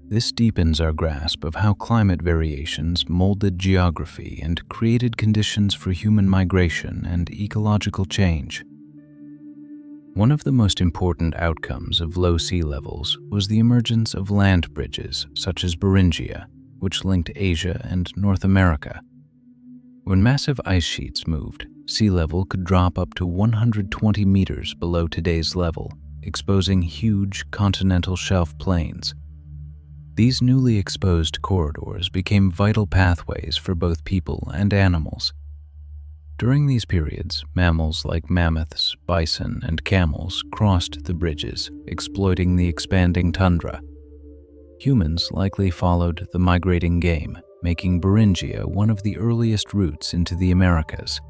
This deepens our grasp of how climate variations molded geography and created conditions for human migration and ecological change. One of the most important outcomes of low sea levels was the emergence of land bridges such as Beringia, which linked Asia and North America. When massive ice sheets moved, sea level could drop up to 120 meters below today's level, exposing huge continental shelf plains. These newly exposed corridors became vital pathways for both people and animals. During these periods, mammals like mammoths, bison, and camels crossed the bridges, exploiting the expanding tundra. Humans likely followed the migrating game, making Beringia one of the earliest routes into the Americas.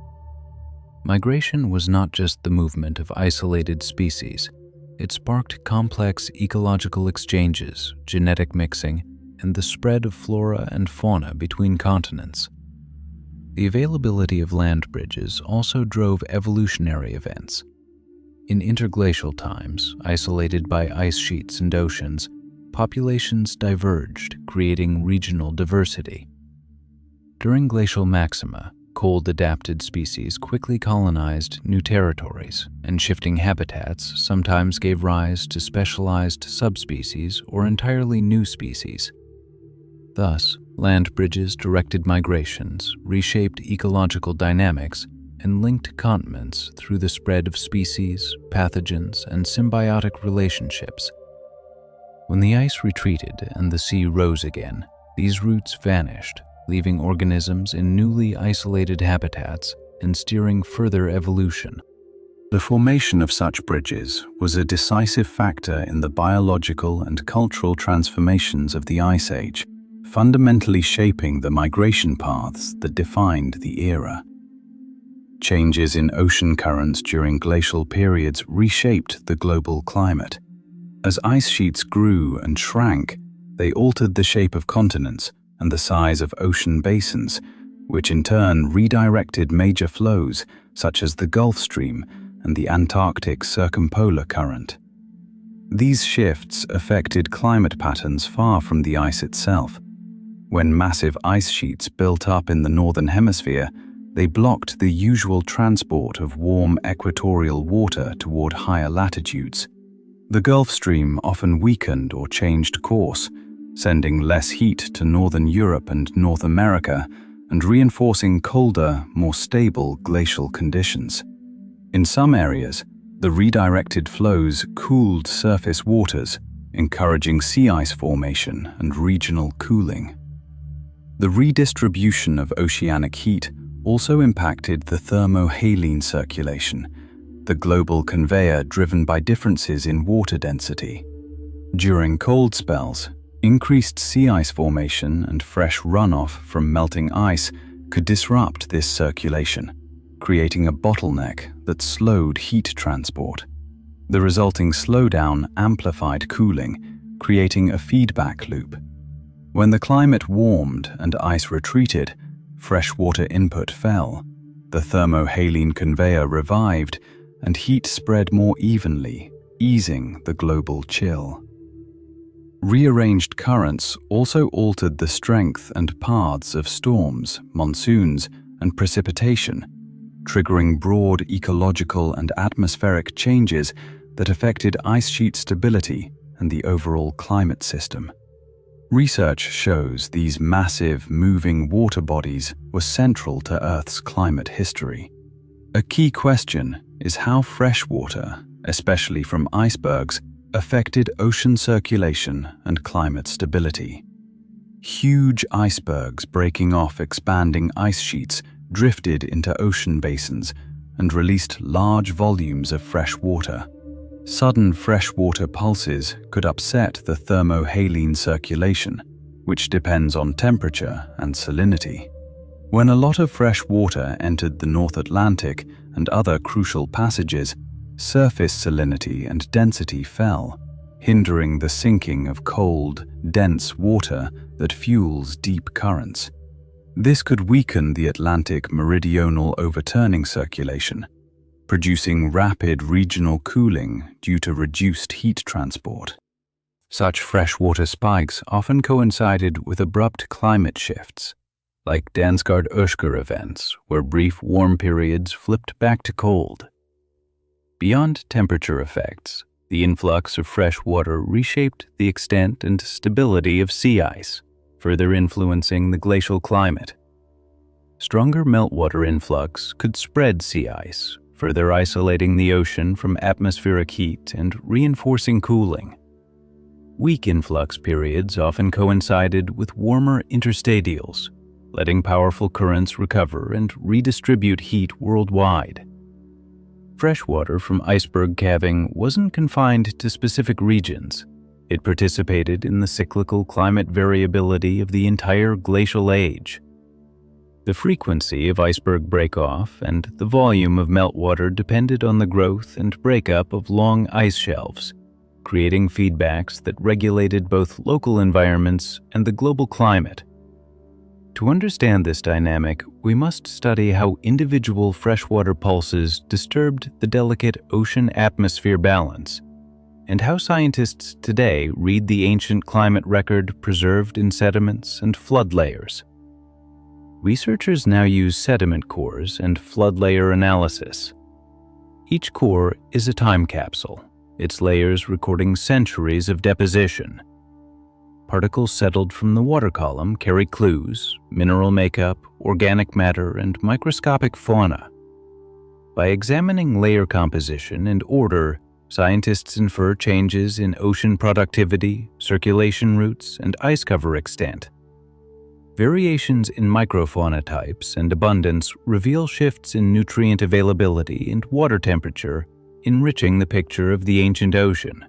Migration was not just the movement of isolated species. It sparked complex ecological exchanges, genetic mixing, and the spread of flora and fauna between continents. The availability of land bridges also drove evolutionary events. In interglacial times, isolated by ice sheets and oceans, populations diverged, creating regional diversity. During glacial maxima, cold-adapted species quickly colonized new territories, and shifting habitats sometimes gave rise to specialized subspecies or entirely new species. Thus, land bridges directed migrations, reshaped ecological dynamics, and linked continents through the spread of species, pathogens, and symbiotic relationships. When the ice retreated and the sea rose again, these routes vanished, leaving organisms in newly isolated habitats and steering further evolution.
The formation of such bridges was a decisive factor in the biological and cultural transformations of the Ice Age, fundamentally shaping the migration paths that defined the era. Changes in ocean currents during glacial periods reshaped the global climate. As ice sheets grew and shrank, they altered the shape of continents and the size of ocean basins, which in turn redirected major flows such as the Gulf Stream and the Antarctic Circumpolar Current. These shifts affected climate patterns far from the ice itself. When massive ice sheets built up in the northern hemisphere, they blocked the usual transport of warm equatorial water toward higher latitudes. The Gulf Stream often weakened or changed course, sending less heat to northern Europe and North America and reinforcing colder, more stable glacial conditions. In some areas, the redirected flows cooled surface waters, encouraging sea ice formation and regional cooling. The redistribution of oceanic heat also impacted the thermohaline circulation, the global conveyor driven by differences in water density. During cold spells, increased sea ice formation and fresh runoff from melting ice could disrupt this circulation, creating a bottleneck that slowed heat transport. The resulting slowdown amplified cooling, creating a feedback loop. When the climate warmed and ice retreated, freshwater input fell, the thermohaline conveyor revived, and heat spread more evenly, easing the global chill. Rearranged currents also altered the strength and paths of storms, monsoons, and precipitation, triggering broad ecological and atmospheric changes that affected ice sheet stability and the overall climate system. Research shows these massive, moving water bodies were central to Earth's climate history. A key question is how freshwater, especially from icebergs, affected ocean circulation and climate stability. Huge icebergs breaking off expanding ice sheets drifted into ocean basins and released large volumes of fresh water. Sudden freshwater pulses could upset the thermohaline circulation, which depends on temperature and salinity. When a lot of fresh water entered the North Atlantic and other crucial passages, surface salinity and density fell, hindering the sinking of cold, dense water that fuels deep currents. This could weaken the Atlantic meridional overturning circulation, producing rapid regional cooling due to reduced heat transport. Such freshwater spikes often coincided with abrupt climate shifts, like Dansgaard-Oeschger events, where brief warm periods flipped back to cold. Beyond temperature effects, the influx of fresh water reshaped the extent and stability of sea ice, further influencing the glacial climate. Stronger meltwater influx could spread sea ice, further isolating the ocean from atmospheric heat and reinforcing cooling. Weak influx periods often coincided with warmer interstadials, letting powerful currents recover and redistribute heat worldwide. Freshwater from iceberg calving wasn't confined to specific regions. It participated in the cyclical climate variability of the entire glacial age.
The frequency of iceberg break-off and the volume of meltwater depended on the growth and breakup of long ice shelves, creating feedbacks that regulated both local environments and the global climate. To understand this dynamic, we must study how individual freshwater pulses disturbed the delicate ocean-atmosphere balance, and how scientists today read the ancient climate record preserved in sediments and flood layers. Researchers now use sediment cores and flood layer analysis. Each core is a time capsule, its layers recording centuries of deposition. Particles settled from the water column carry clues, mineral makeup, organic matter, and microscopic fauna. By examining layer composition and order, scientists infer changes in ocean productivity, circulation routes, and ice cover extent. Variations in microfauna types and abundance reveal shifts in nutrient availability and water temperature, enriching the picture of the ancient ocean.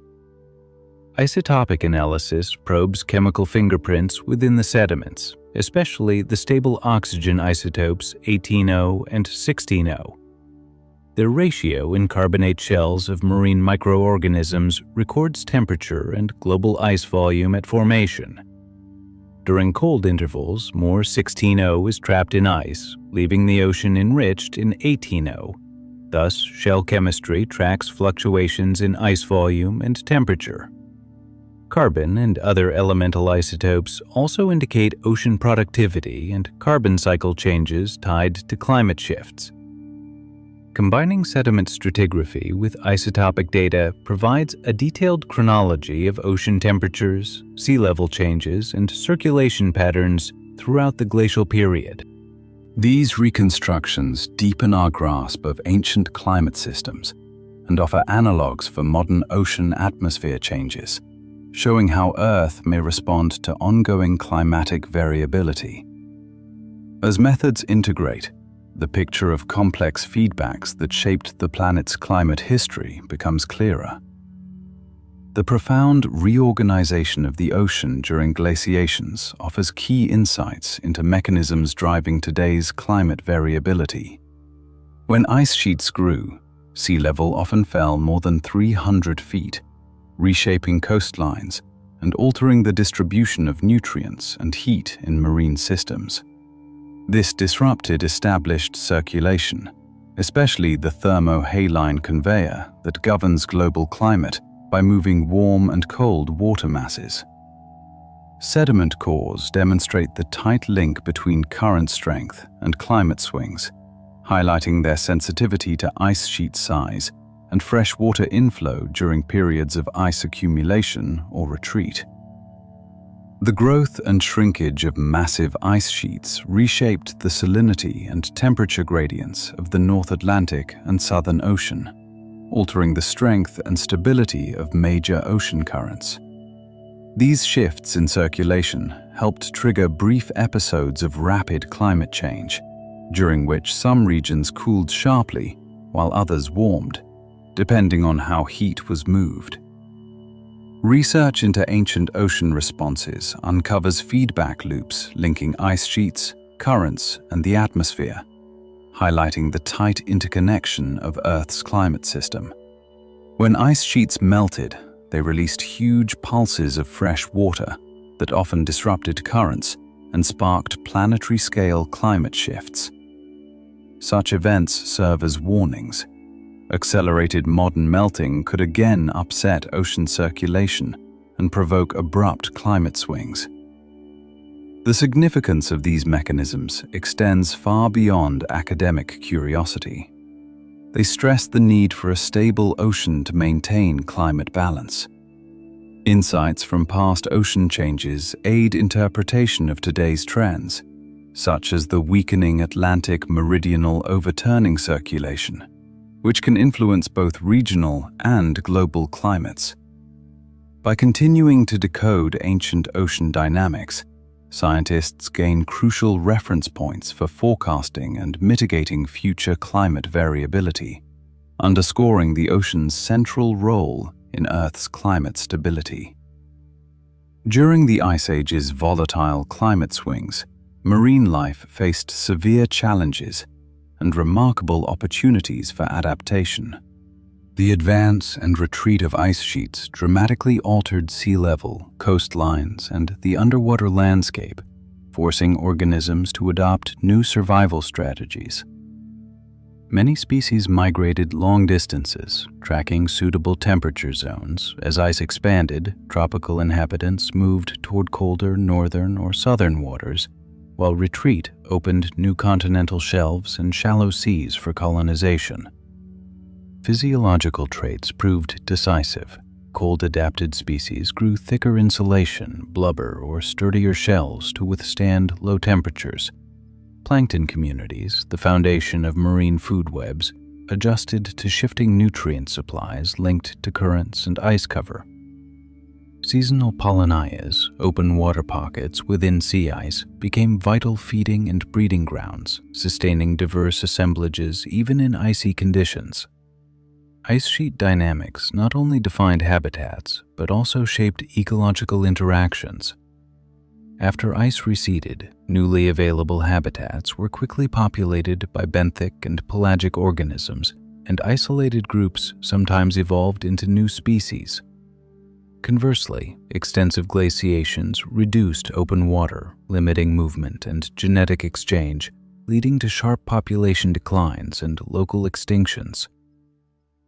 Isotopic analysis probes chemical fingerprints within the sediments, especially the stable oxygen isotopes 18O and 16O. Their ratio in carbonate shells of marine microorganisms records temperature and global ice volume at formation. During cold intervals, more 16O is trapped in ice, leaving the ocean enriched in 18O. Thus, shell chemistry tracks fluctuations in ice volume and temperature. Carbon and other elemental isotopes also indicate ocean productivity and carbon cycle changes tied to climate shifts. Combining sediment stratigraphy with isotopic data provides a detailed chronology of ocean temperatures, sea level changes, and circulation patterns throughout the glacial period.
These reconstructions deepen our grasp of ancient climate systems and offer analogues for modern ocean atmosphere changes, showing how Earth may respond to ongoing climatic variability. As methods integrate, the picture of complex feedbacks that shaped the planet's climate history becomes clearer. The profound reorganization of the ocean during glaciations offers key insights into mechanisms driving today's climate variability. When ice sheets grew, sea level often fell more than 300 feet, reshaping coastlines and altering the distribution of nutrients and heat in marine systems. This disrupted established circulation, especially the thermohaline conveyor that governs global climate by moving warm and cold water masses. Sediment cores demonstrate the tight link between current strength and climate swings, highlighting their sensitivity to ice sheet size and freshwater inflow during periods of ice accumulation or retreat. The growth and shrinkage of massive ice sheets reshaped the salinity and temperature gradients of the North Atlantic and Southern Ocean, altering the strength and stability of major ocean currents. These shifts in circulation helped trigger brief episodes of rapid climate change, during which some regions cooled sharply while others warmed, depending on how heat was moved. Research into ancient ocean responses uncovers feedback loops linking ice sheets, currents, and the atmosphere, highlighting the tight interconnection of Earth's climate system. When ice sheets melted, they released huge pulses of fresh water that often disrupted currents and sparked planetary-scale climate shifts. Such events serve as warnings. Accelerated modern melting could again upset ocean circulation and provoke abrupt climate swings. The significance of these mechanisms extends far beyond academic curiosity. They stress the need for a stable ocean to maintain climate balance. Insights from past ocean changes aid interpretation of today's trends, such as the weakening Atlantic meridional overturning circulation, which can influence both regional and global climates. By continuing to decode ancient ocean dynamics, scientists gain crucial reference points for forecasting and mitigating future climate variability, underscoring the ocean's central role in Earth's climate stability. During the Ice Age's volatile climate swings, marine life faced severe challenges and remarkable opportunities for adaptation. The advance and retreat of ice sheets dramatically altered sea level, coastlines, and the underwater landscape, forcing organisms to adopt new survival strategies. Many species migrated long distances, tracking suitable temperature zones. As ice expanded, tropical inhabitants moved toward colder northern or southern waters, while retreat opened new continental shelves and shallow seas for colonization. Physiological traits proved decisive. Cold-adapted species grew thicker insulation, blubber, or sturdier shells to withstand low temperatures. Plankton communities, the foundation of marine food webs, adjusted to shifting nutrient supplies linked to currents and ice cover. Seasonal pollinias, open water pockets within sea ice, became vital feeding and breeding grounds, sustaining diverse assemblages even in icy conditions. Ice sheet dynamics not only defined habitats, but also shaped ecological interactions. After ice receded, newly available habitats were quickly populated by benthic and pelagic organisms, and isolated groups sometimes evolved into new species. Conversely, extensive glaciations reduced open water, limiting movement and genetic exchange, leading to sharp population declines and local extinctions.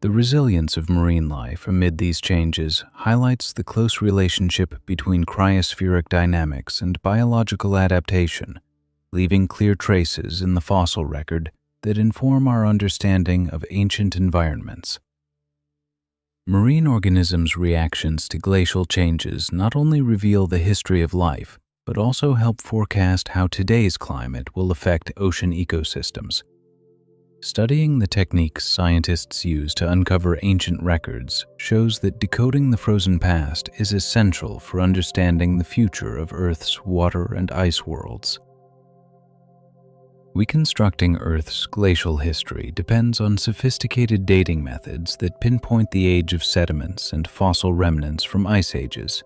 The resilience of marine life amid these changes highlights the close relationship between cryospheric dynamics and biological adaptation, leaving clear traces in the fossil record that inform our understanding of ancient environments. Marine organisms' reactions to glacial changes not only reveal the history of life, but also help forecast how today's climate will affect ocean ecosystems. Studying the techniques scientists use to uncover ancient records shows that decoding the frozen past is essential for understanding the future of Earth's water and ice worlds. Reconstructing Earth's glacial history depends on sophisticated dating methods that pinpoint the age of sediments and fossil remnants from ice ages.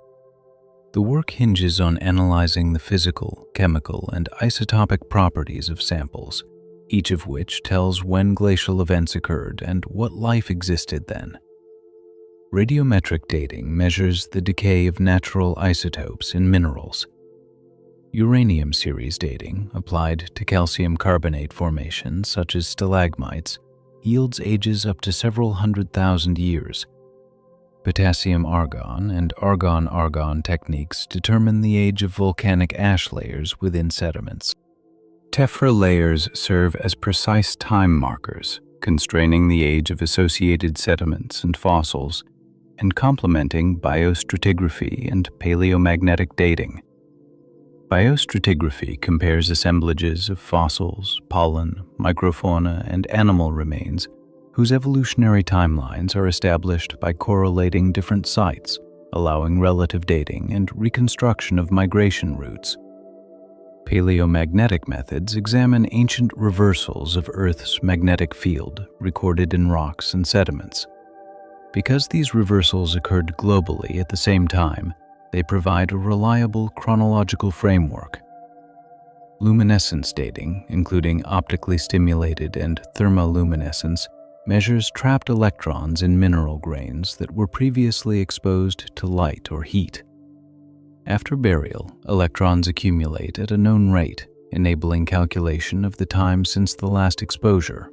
The work hinges on analyzing the physical, chemical, and isotopic properties of samples, each of which tells when glacial events occurred and what life existed then. Radiometric dating measures the decay of natural isotopes in minerals. Uranium series dating, applied to calcium carbonate formations such as stalagmites, yields ages up to several 100,000 years. Potassium-argon and argon-argon techniques determine the age of volcanic ash layers within sediments. Tephra layers serve as precise time markers, constraining the age of associated sediments and fossils, and complementing biostratigraphy and paleomagnetic dating. Biostratigraphy compares assemblages of fossils, pollen, microfauna, and animal remains whose evolutionary timelines are established by correlating different sites, allowing relative dating and reconstruction of migration routes. Paleomagnetic methods examine ancient reversals of Earth's magnetic field recorded in rocks and sediments. Because these reversals occurred globally at the same time, they provide a reliable chronological framework. Luminescence dating, including optically stimulated and thermoluminescence, measures trapped electrons in mineral grains that were previously exposed to light or heat. After burial, electrons accumulate at a known rate, enabling calculation of the time since the last exposure.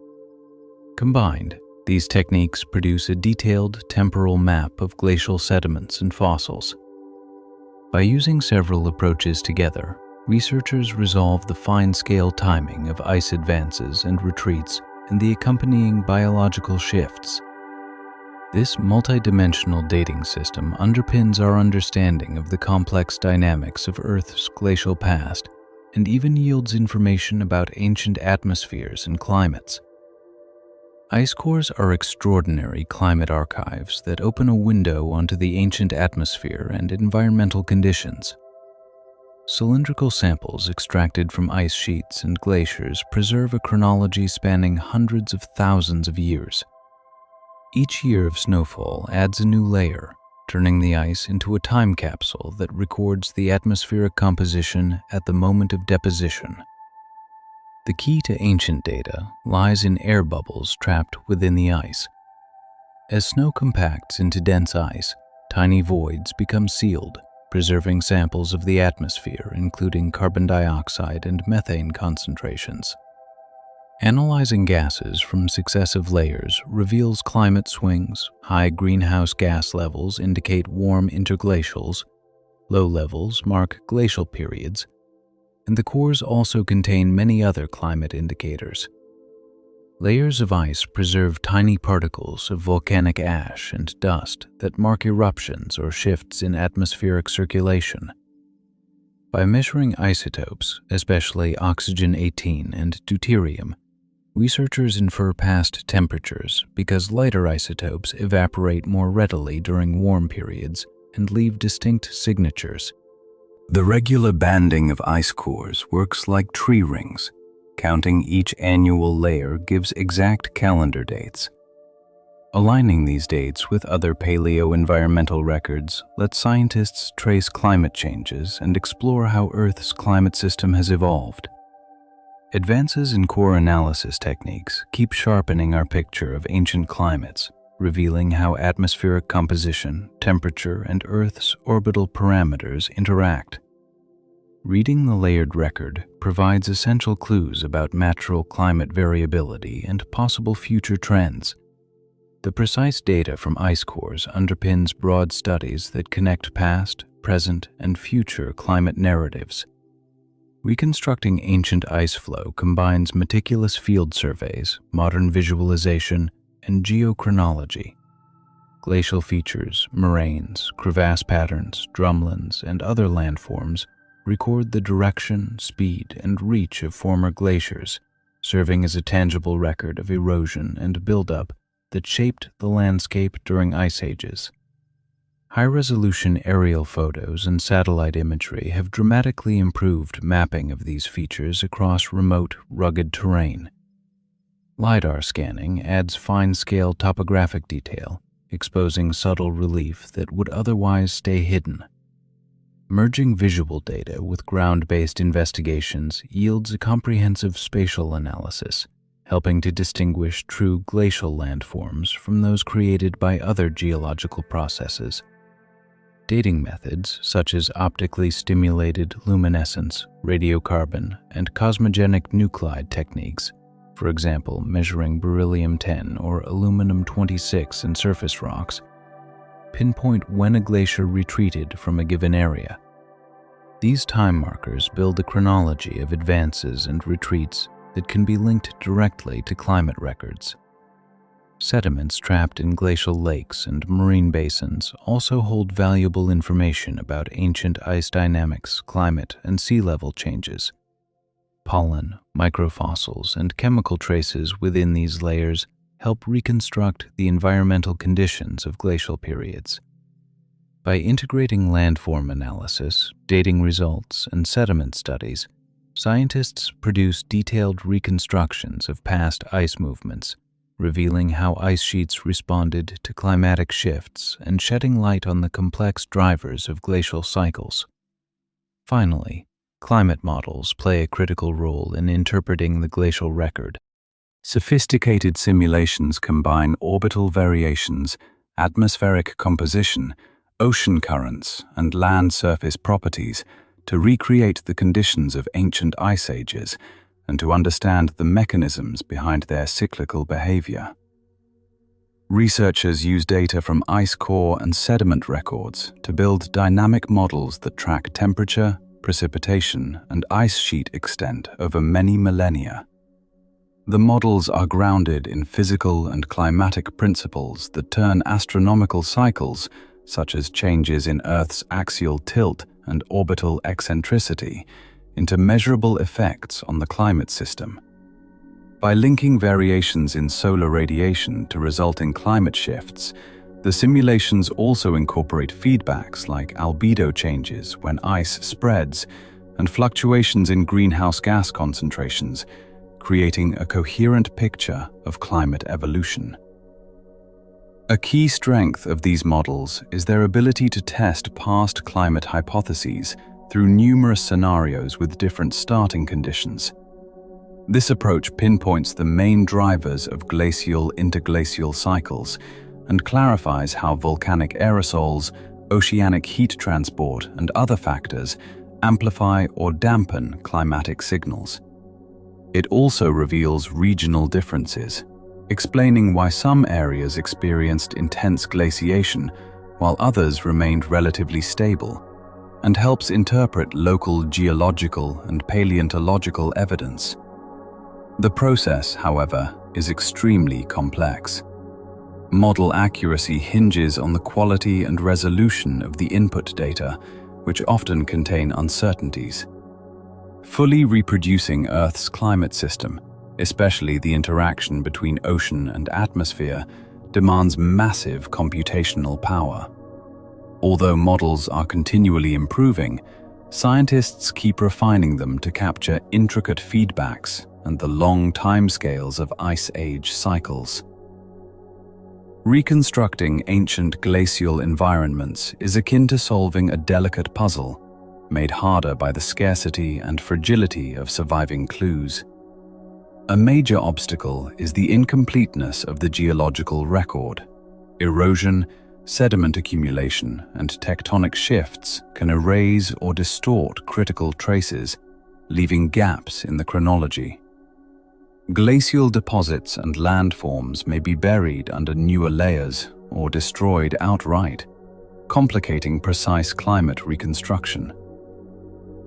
Combined, these techniques produce a detailed temporal map of glacial sediments and fossils. By using several approaches together, researchers resolve the fine-scale timing of ice advances and retreats and the accompanying biological shifts. This multidimensional dating system underpins our understanding of the complex dynamics of Earth's glacial past and even yields information about ancient atmospheres and climates. Ice cores are extraordinary climate archives that open a window onto the ancient atmosphere and environmental conditions. Cylindrical samples extracted from ice sheets and glaciers preserve a chronology spanning hundreds of thousands of years. Each year of snowfall adds a new layer,
turning the ice into a time capsule that records the atmospheric composition at the moment of deposition. The key to ancient data lies in air bubbles trapped within the ice. As snow compacts into dense ice, tiny voids become sealed, preserving samples of the atmosphere, including carbon dioxide and methane concentrations. Analyzing gases from successive layers reveals climate swings. High greenhouse gas levels indicate warm interglacials, low levels mark glacial periods, and the cores also contain many other climate indicators. Layers of ice preserve tiny particles of volcanic ash and dust that mark eruptions or shifts in atmospheric circulation. By measuring isotopes, especially oxygen-18 and deuterium, researchers infer past temperatures because lighter isotopes evaporate more readily during warm periods and leave distinct signatures.
The regular banding of ice cores works like tree rings. Counting each annual layer gives exact calendar dates. Aligning these dates with other paleo-environmental records lets scientists trace climate changes and explore how Earth's climate system has evolved. Advances in core analysis techniques keep sharpening our picture of ancient climates, revealing how atmospheric composition, temperature, and Earth's orbital parameters interact. Reading the layered record provides essential clues about natural climate variability and possible future trends. The precise data from ice cores underpins broad studies that connect past, present, and future climate narratives. Reconstructing ancient ice flow combines meticulous field surveys, modern visualization, and geochronology. Glacial features, moraines, crevasse patterns, drumlins, and other landforms record the direction, speed, and reach of former glaciers, serving as a tangible record of erosion and buildup that shaped the landscape during ice ages. High-resolution aerial photos and satellite imagery have dramatically improved mapping of these features across remote, rugged terrain. LiDAR scanning adds fine-scale topographic detail, exposing subtle relief that would otherwise stay hidden. Merging visual data with ground-based investigations yields a comprehensive spatial analysis, helping to distinguish true glacial landforms from those created by other geological processes. Dating methods such as optically stimulated luminescence, radiocarbon, and cosmogenic nuclide techniques, for example measuring beryllium-10 or aluminum-26 in surface rocks, pinpoint when a glacier retreated from a given area. These time markers build a chronology of advances and retreats that can be linked directly to climate records. Sediments trapped in glacial lakes and marine basins also hold valuable information about ancient ice dynamics, climate, and sea level changes. Pollen, microfossils, and chemical traces within these layers help reconstruct the environmental conditions of glacial periods. By integrating landform analysis, dating results, and sediment studies, scientists produce detailed reconstructions of past ice movements, revealing how ice sheets responded to climatic shifts and shedding light on the complex drivers of glacial cycles. Finally, climate models play a critical role in interpreting the glacial record. Sophisticated simulations combine orbital variations, atmospheric composition, ocean currents, and land surface properties to recreate the conditions of ancient ice ages and to understand the mechanisms behind their cyclical behavior. Researchers use data from ice core and sediment records to build dynamic models that track temperature, precipitation, and ice sheet extent over many millennia. The models are grounded in physical and climatic principles that turn astronomical cycles, such as changes in Earth's axial tilt and orbital eccentricity, into measurable effects on the climate system. By linking variations in solar radiation to resulting climate shifts, the simulations also incorporate feedbacks like albedo changes when ice spreads and fluctuations in greenhouse gas concentrations, creating a coherent picture of climate evolution. A key strength of these models is their ability to test past climate hypotheses through numerous scenarios with different starting conditions. This approach pinpoints the main drivers of glacial-interglacial cycles and clarifies how volcanic aerosols, oceanic heat transport, and other factors amplify or dampen climatic signals. It also reveals regional differences, explaining why some areas experienced intense glaciation while others remained relatively stable, and helps interpret local geological and paleontological evidence. The process, however, is extremely complex. Model accuracy hinges on the quality and resolution of the input data, which often contain uncertainties. Fully reproducing Earth's climate system, especially the interaction between ocean and atmosphere, demands massive computational power. Although models are continually improving, scientists keep refining them to capture intricate feedbacks and the long timescales of ice age cycles. Reconstructing ancient glacial environments is akin to solving a delicate puzzle, made harder by the scarcity and fragility of surviving clues. A major obstacle is the incompleteness of the geological record. Erosion, sediment accumulation, and tectonic shifts can erase or distort critical traces, leaving gaps in the chronology. Glacial deposits and landforms may be buried under newer layers or destroyed outright, complicating precise climate reconstruction.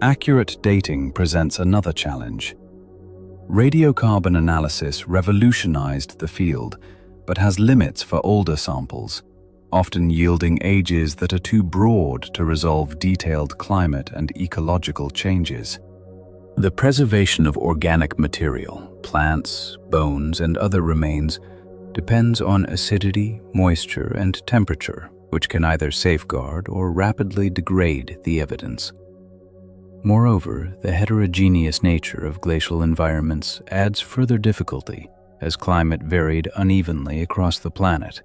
Accurate dating presents another challenge. Radiocarbon analysis revolutionized the field, but has limits for older samples, often yielding ages that are too broad to resolve detailed climate and ecological changes. The preservation of organic material, plants, bones, and other remains depends on acidity, moisture, and temperature, which can either safeguard or rapidly degrade the evidence. Moreover, the heterogeneous nature of glacial environments adds further difficulty as climate varied unevenly across the planet.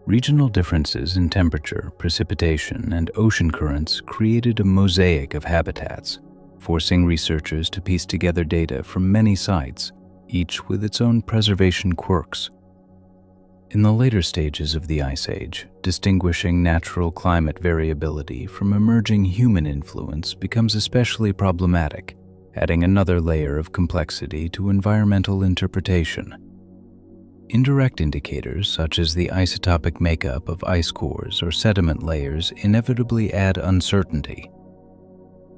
Regional differences in temperature, precipitation, and ocean currents created a mosaic of habitats, forcing researchers to piece together data from many sites, each with its own preservation quirks. In the later stages of the Ice Age, distinguishing natural climate variability from emerging human influence becomes especially problematic, adding another layer of complexity to environmental interpretation. Indirect indicators such as the isotopic makeup of ice cores or sediment layers inevitably add uncertainty.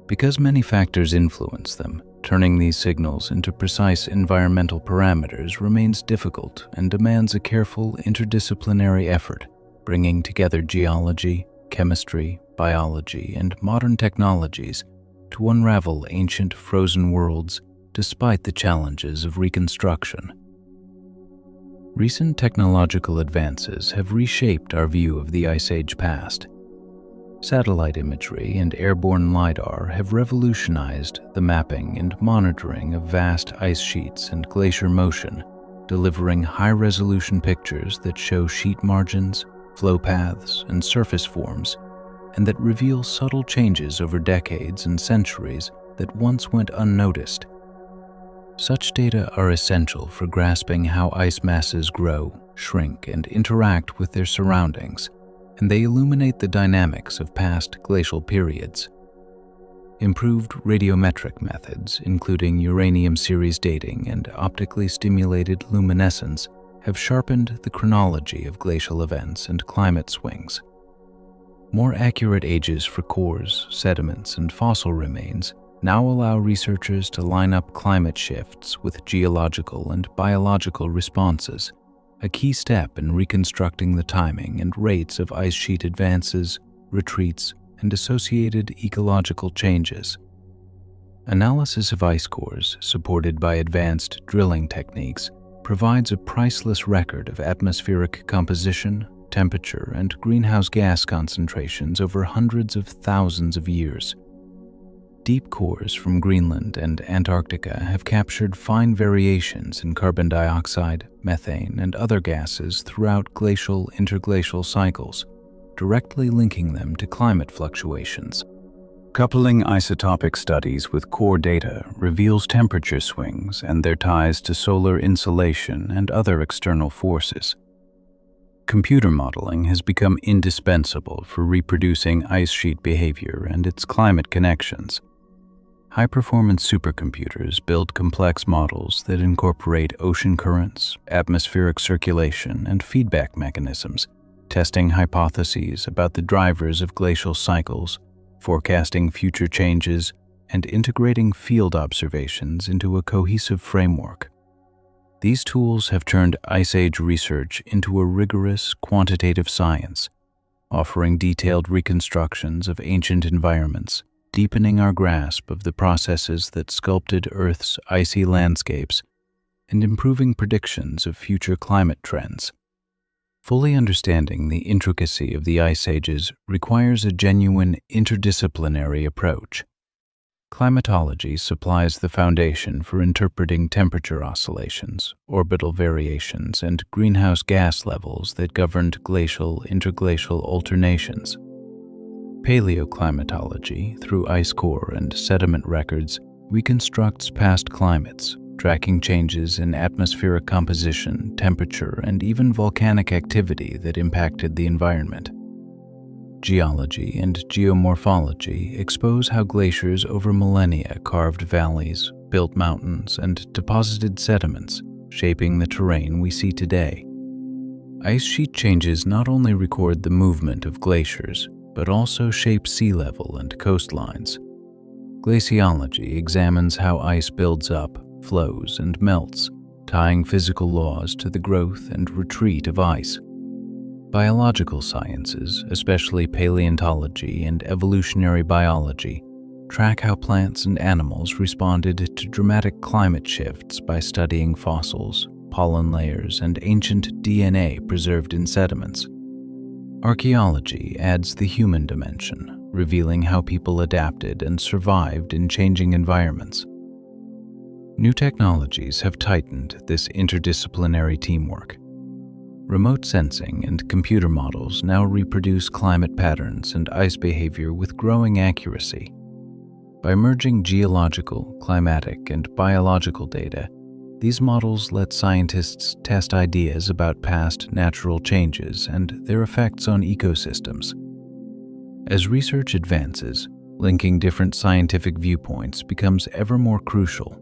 Because many factors influence them, turning these signals into precise environmental parameters remains difficult and demands a careful interdisciplinary effort, bringing together geology, chemistry, biology, and modern technologies to unravel ancient frozen worlds despite the challenges of reconstruction. Recent technological advances have reshaped our view of the Ice Age past. Satellite imagery and airborne LiDAR have revolutionized the mapping and monitoring of vast ice sheets and glacier motion, delivering high-resolution pictures that show sheet margins, flow paths, and surface forms, and that reveal subtle changes over decades and centuries that once went unnoticed. Such data are essential for grasping how ice masses grow, shrink, and interact with their surroundings, and they illuminate the dynamics of past glacial periods. Improved radiometric methods, including uranium series dating and optically stimulated luminescence, have sharpened the chronology of glacial events and climate swings. More accurate ages for cores, sediments, and fossil remains now allow researchers to line up climate shifts with geological and biological responses, a key step in reconstructing the timing and rates of ice sheet advances, retreats, and associated ecological changes. Analysis of ice cores, supported by advanced drilling techniques, provides a priceless record of atmospheric composition, temperature, and greenhouse gas concentrations over hundreds of thousands of years. Deep cores from Greenland and Antarctica have captured fine variations in carbon dioxide, methane, and other gases throughout glacial interglacial cycles, directly linking them to climate fluctuations.
Coupling isotopic studies with core data reveals temperature swings and their ties to solar insolation and other external forces. Computer modeling has become indispensable for reproducing ice sheet behavior and its climate connections. High-performance supercomputers build complex models that incorporate ocean currents, atmospheric circulation, and feedback mechanisms, testing hypotheses about the drivers of glacial cycles, forecasting future changes, and integrating field observations into a cohesive framework. These tools have turned Ice Age research into a rigorous, quantitative science, offering detailed reconstructions of ancient environments, deepening our grasp of the processes that sculpted Earth's icy landscapes, and improving predictions of future climate trends. Fully understanding the intricacy of the Ice Ages requires a genuine interdisciplinary approach. Climatology supplies the foundation for interpreting temperature oscillations, orbital variations, and greenhouse gas levels that governed glacial-interglacial alternations. Paleoclimatology, through ice core and sediment records, reconstructs past climates, tracking changes in atmospheric composition, temperature, and even volcanic activity that impacted the environment. Geology and geomorphology expose how glaciers over millennia carved valleys, built mountains, and deposited sediments, shaping the terrain we see today. Ice sheet changes not only record the movement of glaciers, but also shape sea level and coastlines. Glaciology examines how ice builds up, flows, and melts, tying physical laws to the growth and retreat of ice. Biological sciences, especially paleontology and evolutionary biology, track how plants and animals responded to dramatic climate shifts by studying fossils, pollen layers, and ancient DNA preserved in sediments. Archaeology adds the human dimension, revealing how people adapted and survived in changing environments. New technologies have tightened this interdisciplinary teamwork. Remote sensing and computer models now reproduce climate patterns and ice behavior with growing accuracy. By merging geological, climatic, and biological data, these models let scientists test ideas about past natural changes and their effects on ecosystems. As research advances, linking different scientific viewpoints becomes ever more crucial.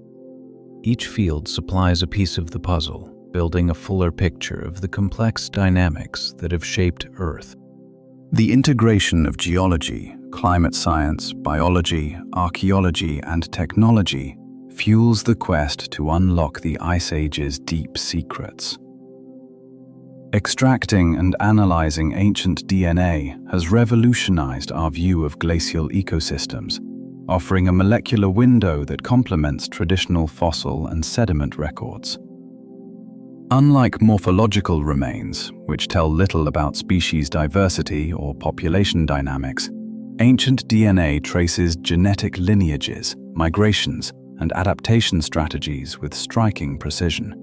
Each field supplies a piece of the puzzle, building a fuller picture of the complex dynamics that have shaped Earth. The integration of geology, climate science, biology, archaeology, and technology fuels the quest to unlock the Ice Age's deep secrets. Extracting and analyzing ancient DNA has revolutionized our view of glacial ecosystems, offering a molecular window that complements traditional fossil and sediment records. Unlike morphological remains, which tell little about species diversity or population dynamics, ancient DNA traces genetic lineages, migrations, and adaptation strategies with striking precision.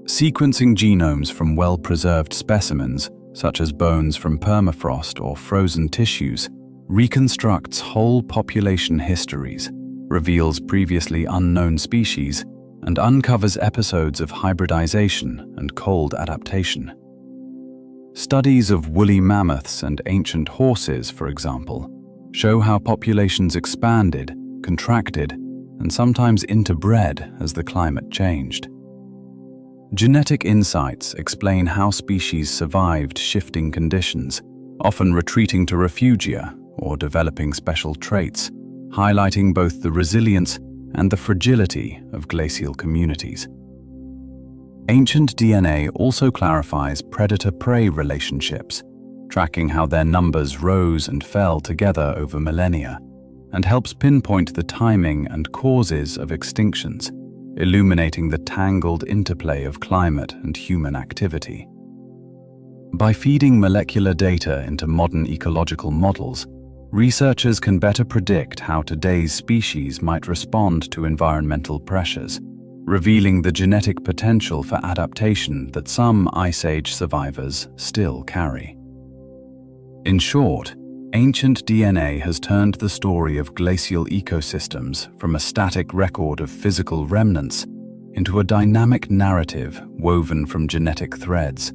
Sequencing genomes from well-preserved specimens, such as bones from permafrost or frozen tissues, reconstructs whole population histories, reveals previously unknown species, and uncovers episodes of hybridization and cold adaptation. Studies of woolly mammoths and ancient horses, for example, show how populations expanded, contracted, and sometimes interbred as the climate changed. Genetic insights explain how species survived shifting conditions, often retreating to refugia or developing special traits, highlighting both the resilience and the fragility of glacial communities. Ancient DNA also clarifies predator-prey relationships, tracking how their numbers rose and fell together over millennia, and helps pinpoint the timing and causes of extinctions, illuminating the tangled interplay of climate and human activity. By feeding molecular data into modern ecological models, researchers can better predict how today's species might respond to environmental pressures, revealing the genetic potential for adaptation that some Ice Age survivors still carry. In short, ancient DNA has turned the story of glacial ecosystems from a static record of physical remnants into a dynamic narrative woven from genetic threads,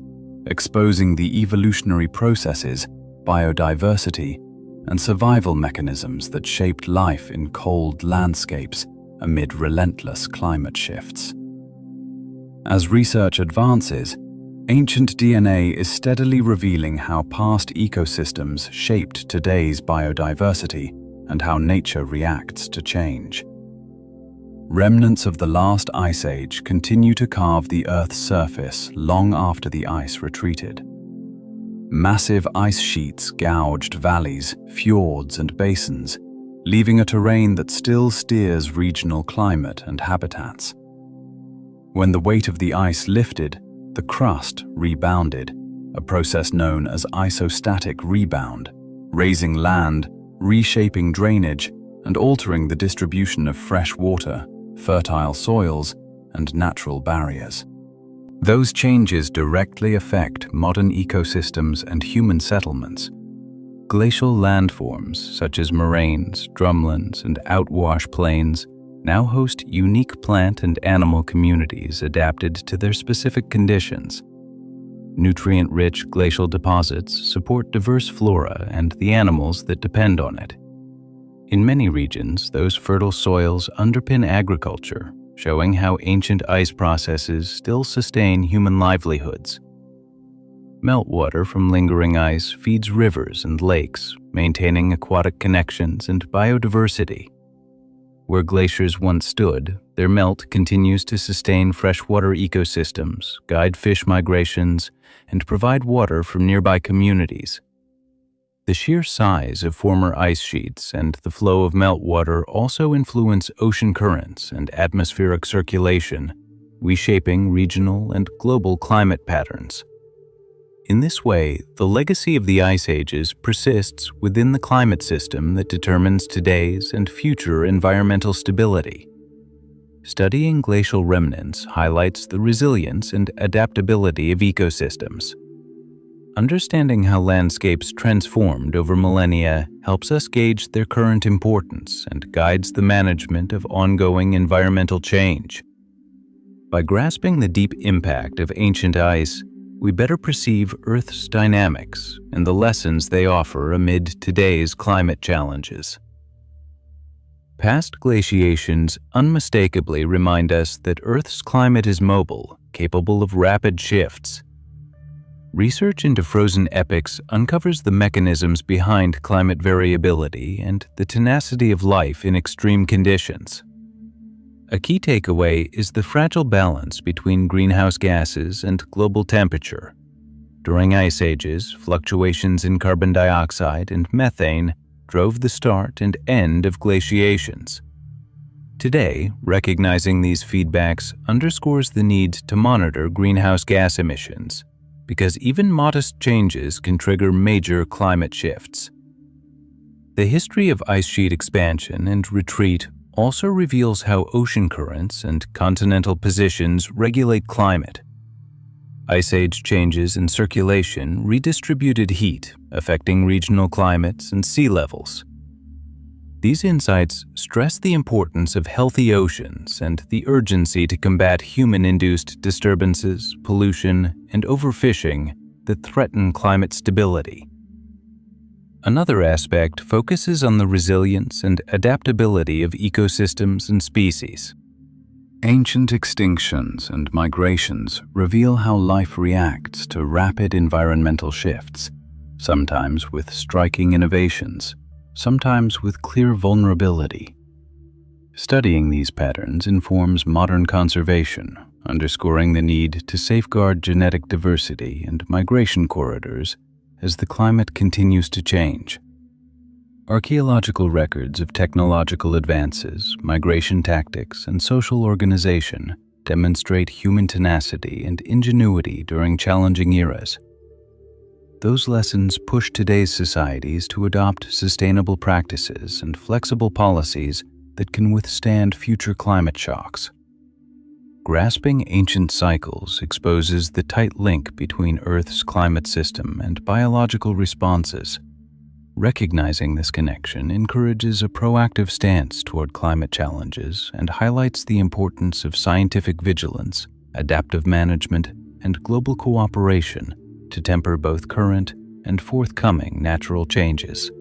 exposing the evolutionary processes, biodiversity, and survival mechanisms that shaped life in cold landscapes amid relentless climate shifts. As research advances, ancient DNA is steadily revealing how past ecosystems shaped today's biodiversity and how nature reacts to change. Remnants of the last ice age continue to carve the Earth's surface long after the ice retreated. Massive ice sheets gouged valleys, fjords, and basins, leaving a terrain that still steers regional climate and habitats. When the weight of the ice lifted, the crust rebounded, a process known as isostatic rebound, raising land, reshaping drainage, and altering the distribution of fresh water, fertile soils, and natural barriers. Those changes directly affect modern ecosystems and human settlements. Glacial landforms such as moraines, drumlins, and outwash plains now host unique plant and animal communities adapted to their specific conditions. Nutrient-rich glacial deposits support diverse flora and the animals that depend on it. In many regions, those fertile soils underpin agriculture, showing how ancient ice processes still sustain human livelihoods. Meltwater from lingering ice feeds rivers and lakes, maintaining aquatic connections and biodiversity. Where glaciers once stood, their melt continues to sustain freshwater ecosystems, guide fish migrations, and provide water for nearby communities. The sheer size of former ice sheets and the flow of meltwater also influence ocean currents and atmospheric circulation, reshaping regional and global climate patterns. In this way, the legacy of the ice ages persists within the climate system that determines today's and future environmental stability. Studying glacial remnants highlights the resilience and adaptability of ecosystems. Understanding how landscapes transformed over millennia helps us gauge their current importance and guides the management of ongoing environmental change. By grasping the deep impact of ancient ice, we better perceive Earth's dynamics and the lessons they offer amid today's climate challenges. Past glaciations unmistakably remind us that Earth's climate is mobile, capable of rapid shifts. Research into frozen epochs uncovers the mechanisms behind climate variability and the tenacity of life in extreme conditions. A key takeaway is the fragile balance between greenhouse gases and global temperature. During ice ages, fluctuations in carbon dioxide and methane drove the start and end of glaciations. Today, recognizing these feedbacks underscores the need to monitor greenhouse gas emissions, because even modest changes can trigger major climate shifts. The history of ice sheet expansion and retreat also reveals how ocean currents and continental positions regulate climate. Ice age changes in circulation redistributed heat, affecting regional climates and sea levels. These insights stress the importance of healthy oceans and the urgency to combat human-induced disturbances, pollution, and overfishing that threaten climate stability. Another aspect focuses on the resilience and adaptability of ecosystems and species. Ancient extinctions and migrations reveal how life reacts to rapid environmental shifts, sometimes with striking innovations, sometimes with clear vulnerability. Studying these patterns informs modern conservation, underscoring the need to safeguard genetic diversity and migration corridors as the climate continues to change. Archaeological records of technological advances, migration tactics, and social organization demonstrate human tenacity and ingenuity during challenging eras.
Those lessons push today's societies to adopt sustainable practices and flexible policies that can withstand future climate shocks. Grasping ancient cycles exposes the tight link between Earth's climate system and biological responses. Recognizing this connection encourages a proactive stance toward climate challenges and highlights the importance of scientific vigilance, adaptive management, and global cooperation to temper both current and forthcoming natural changes.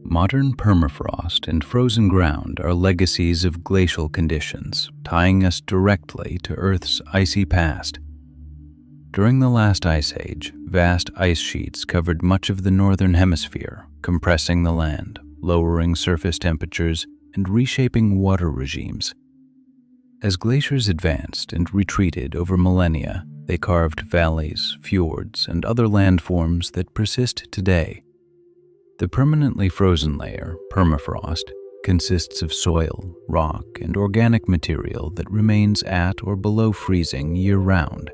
Modern permafrost and frozen ground are legacies of glacial conditions, tying us directly to Earth's icy past. During the last ice age, vast ice sheets covered much of the northern hemisphere, compressing the land, lowering surface temperatures, and reshaping water regimes. As glaciers advanced and retreated over millennia, they carved valleys, fjords, and other landforms that persist today. The permanently frozen layer, permafrost, consists of soil, rock, and organic material that remains at or below freezing year-round.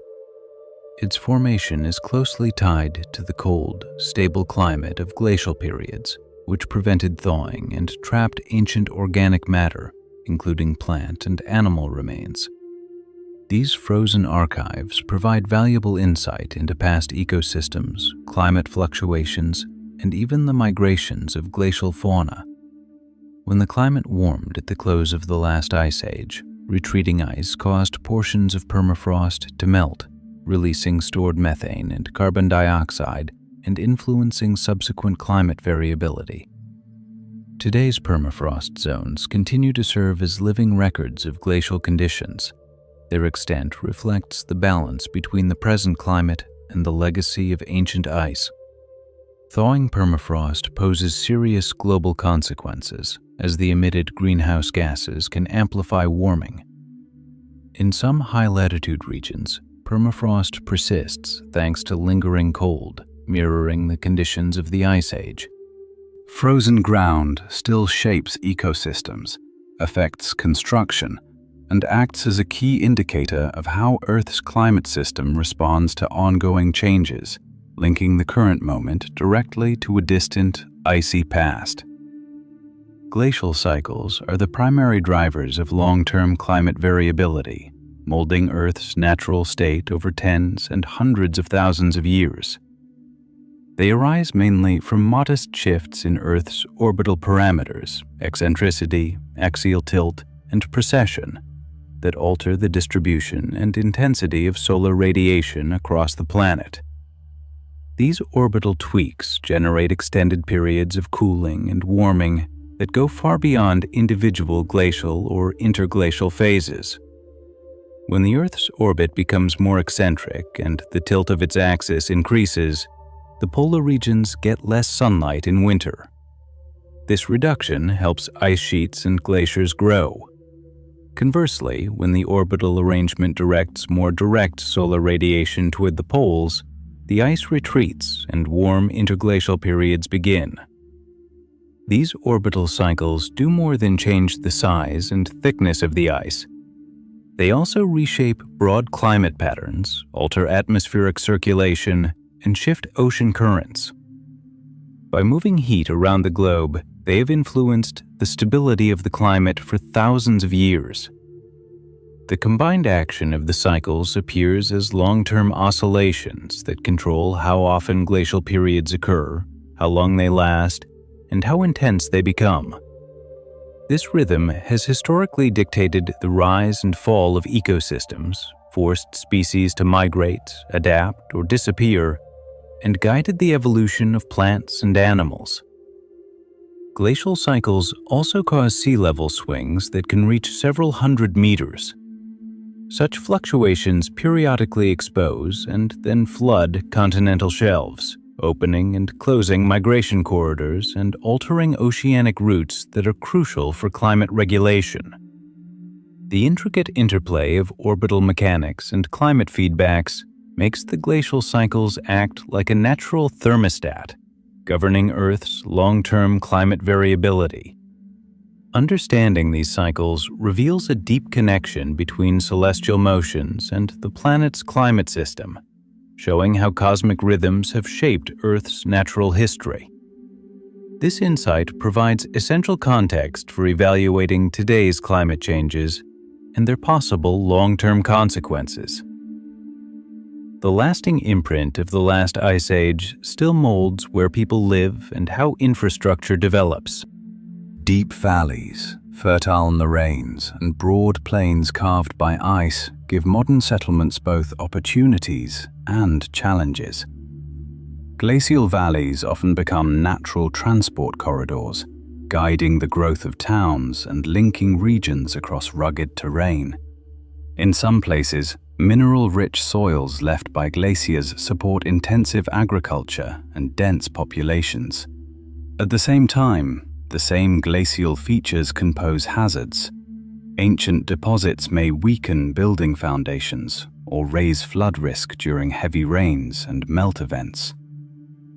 Its formation is closely tied to the cold, stable climate of glacial periods, which prevented thawing and trapped ancient organic matter, including plant and animal remains. These frozen archives provide valuable insight into past ecosystems, climate fluctuations, and even the migrations of glacial fauna. When the climate warmed at the close of the last ice age, retreating ice caused portions of permafrost to melt, releasing stored methane and carbon dioxide and influencing subsequent climate variability. Today's permafrost zones continue to serve as living records of glacial conditions. Their extent reflects the balance between the present climate and the legacy of ancient ice. Thawing permafrost poses serious global consequences, as the emitted greenhouse gases can amplify warming. In some high-latitude regions, permafrost persists thanks to lingering cold, mirroring the conditions of the Ice Age. Frozen ground still shapes ecosystems, affects construction, and acts as a key indicator of how Earth's climate system responds to ongoing changes, linking the current moment directly to a distant, icy past. Glacial cycles are the primary drivers of long-term climate variability, molding Earth's natural state over tens and hundreds of thousands of years. They arise mainly from modest shifts in Earth's orbital parameters, eccentricity, axial tilt, and precession, that alter the distribution and intensity of solar radiation across the planet. These orbital tweaks generate extended periods of cooling and warming that go far beyond individual glacial or interglacial phases. When the Earth's orbit becomes more eccentric and the tilt of its axis increases, the polar regions get less sunlight in winter. This reduction helps ice sheets and glaciers grow. Conversely, when the orbital arrangement directs more direct solar radiation toward the poles, the ice retreats and warm interglacial periods begin. These orbital cycles do more than change the size and thickness of the ice. They also reshape broad climate patterns, alter atmospheric circulation, and shift ocean currents. By moving heat around the globe, they have influenced the stability of the climate for thousands of years. The combined action of the cycles appears as long-term oscillations that control how often glacial periods occur, how long they last, and how intense they become. This rhythm has historically dictated the rise and fall of ecosystems, forced species to migrate, adapt, or disappear, and guided the evolution of plants and animals. Glacial cycles also cause sea level swings that can reach several hundred meters. Such fluctuations periodically expose and then flood continental shelves, opening and closing migration corridors and altering oceanic routes that are crucial for climate regulation. The intricate interplay of orbital mechanics and climate feedbacks makes the glacial cycles act like a natural thermostat, governing Earth's long-term climate variability. Understanding these cycles reveals a deep connection between celestial motions and the planet's climate system,
showing how cosmic rhythms have shaped Earth's natural history. This insight provides essential context for evaluating today's climate changes and their possible long-term consequences. The lasting imprint of the last ice age still molds where people live and how infrastructure develops.
Deep valleys, fertile moraines, and broad plains carved by ice give modern settlements both opportunities and challenges. Glacial valleys often become natural transport corridors, guiding the growth of towns and linking regions across rugged terrain. In some places, mineral-rich soils left by glaciers support intensive agriculture and dense populations. At the same time, the same glacial features can pose hazards. Ancient deposits may weaken building foundations or raise flood risk during heavy rains and melt events.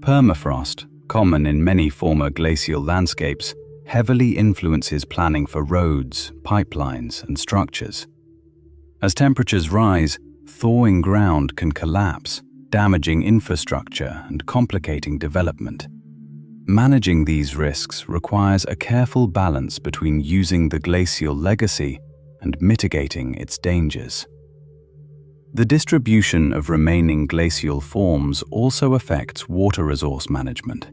Permafrost, common in many former glacial landscapes, heavily influences planning for roads, pipelines, and structures. As temperatures rise, thawing ground can collapse, damaging infrastructure and complicating development. Managing these risks requires a careful balance between using the glacial legacy and mitigating its dangers. The distribution of remaining glacial forms also affects water resource management.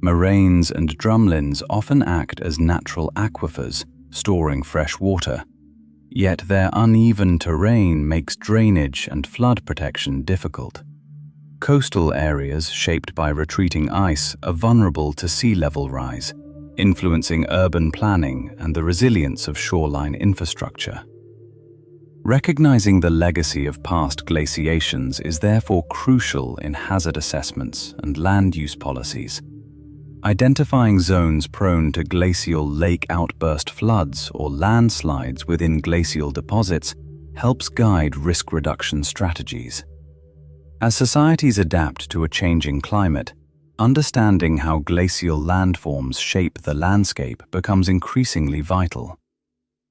Moraines and drumlins often act as natural aquifers, storing fresh water, yet their uneven terrain makes drainage and flood protection difficult. Coastal areas shaped by retreating ice are vulnerable to sea level rise, influencing urban planning and the resilience of shoreline infrastructure. Recognizing the legacy of past glaciations is therefore crucial in hazard assessments and land use policies. Identifying zones prone to glacial lake outburst floods or landslides within glacial deposits helps guide risk reduction strategies. As societies adapt to a changing climate, understanding how glacial landforms shape the landscape becomes increasingly vital.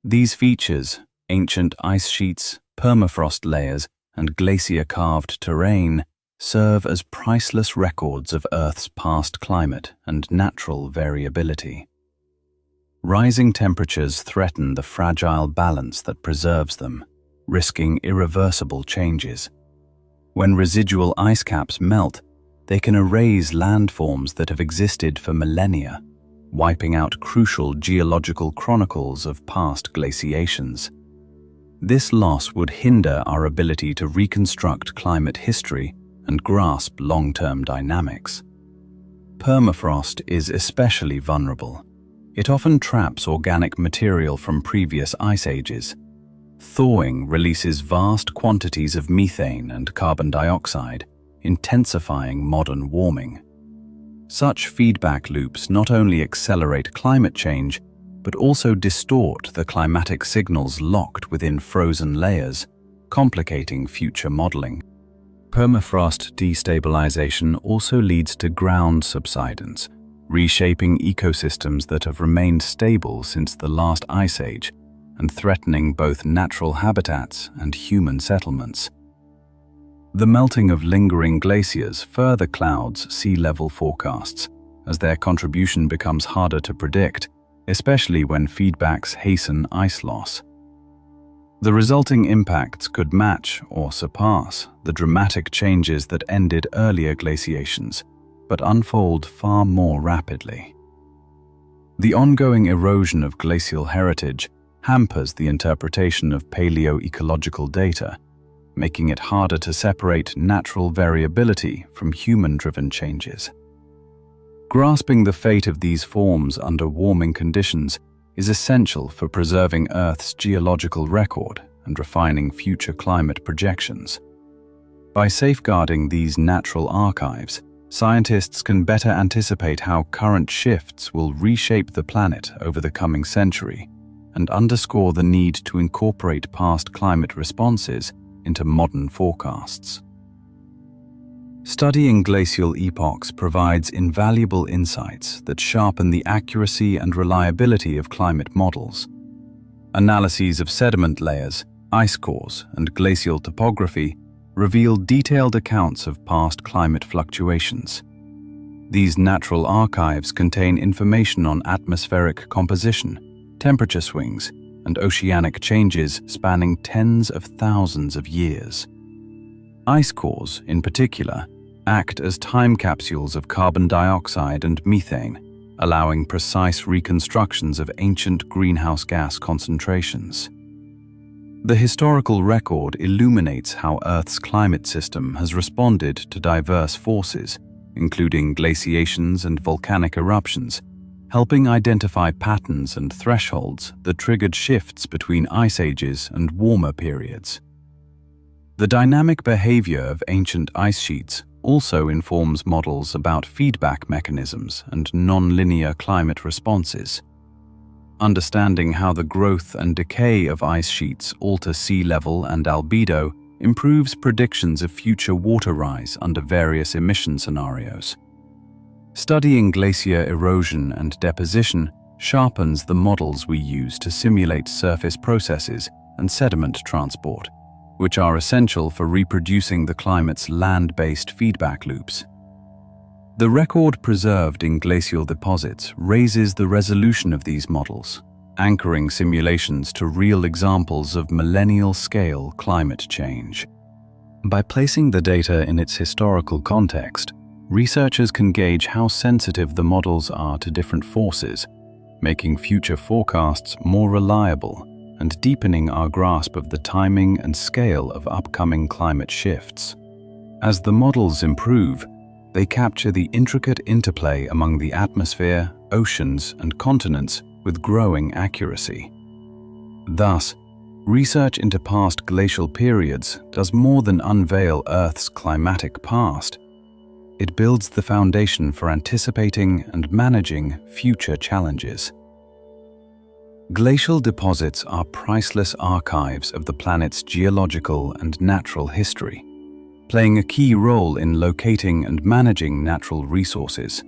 These features, ancient ice sheets, permafrost layers, and glacier-carved terrain, serve as priceless records of Earth's past climate and natural variability. Rising temperatures threaten the fragile balance that preserves them, risking irreversible changes. When residual ice caps melt, they can erase landforms that have existed for millennia, wiping out crucial geological chronicles of past glaciations. This loss would hinder our ability to reconstruct climate history and grasp long-term dynamics. Permafrost is especially vulnerable. It often traps organic material from previous ice ages. Thawing releases vast quantities of methane and carbon dioxide, intensifying modern warming. Such feedback loops not only accelerate climate change, but also distort the climatic signals locked within frozen layers, complicating future modeling. Permafrost destabilization also leads to ground subsidence, reshaping ecosystems that have remained stable since the last ice age and threatening both natural habitats and human settlements. The melting of lingering glaciers further clouds sea level forecasts as their contribution becomes harder to predict, especially when feedbacks hasten ice loss. The resulting impacts could match or surpass the dramatic changes that ended earlier glaciations, but unfold far more rapidly. The ongoing erosion of glacial heritage hampers the interpretation of paleoecological data, making it harder to separate natural variability from human-driven changes. Grasping the fate of these forms under warming conditions is essential for preserving Earth's geological record and refining future climate projections. By safeguarding these natural archives, scientists can better anticipate how current shifts will reshape the planet over the coming century and underscore the need to incorporate past climate responses into modern forecasts. Studying glacial epochs provides invaluable insights that sharpen the accuracy and reliability of climate models. Analyses of sediment layers, ice cores, and glacial topography
reveal detailed accounts of past climate fluctuations. These natural archives contain information on atmospheric composition, temperature swings, and oceanic changes spanning tens of thousands of years. Ice cores, in particular, act as time capsules of carbon dioxide and methane, allowing precise reconstructions of ancient greenhouse gas concentrations. The historical record illuminates how Earth's climate system has responded to diverse forces, including glaciations and volcanic eruptions, helping identify patterns and thresholds that triggered shifts between ice ages and warmer periods. The dynamic behavior of ancient ice sheets also informs models about feedback mechanisms and non-linear climate responses. Understanding how the growth and decay of ice sheets alter sea level and albedo improves predictions of future water rise under various emission scenarios. Studying glacier erosion and deposition sharpens the models we use to simulate surface processes and sediment transport, which are essential for reproducing the climate's land-based feedback loops. The record preserved in glacial deposits raises the resolution of these models, anchoring simulations to real examples of millennial-scale climate change. By placing the data in its historical context, researchers can gauge how sensitive the models are to different forces, making future forecasts more reliable and deepening our grasp of the timing and scale of upcoming climate shifts. As the models improve, they capture the intricate interplay among the atmosphere, oceans, and continents with growing accuracy. Thus, research into past glacial periods does more than unveil Earth's climatic past. It builds the foundation for anticipating and managing future challenges. Glacial deposits are priceless archives of the planet's geological and natural history, playing a key role in locating and managing natural resources.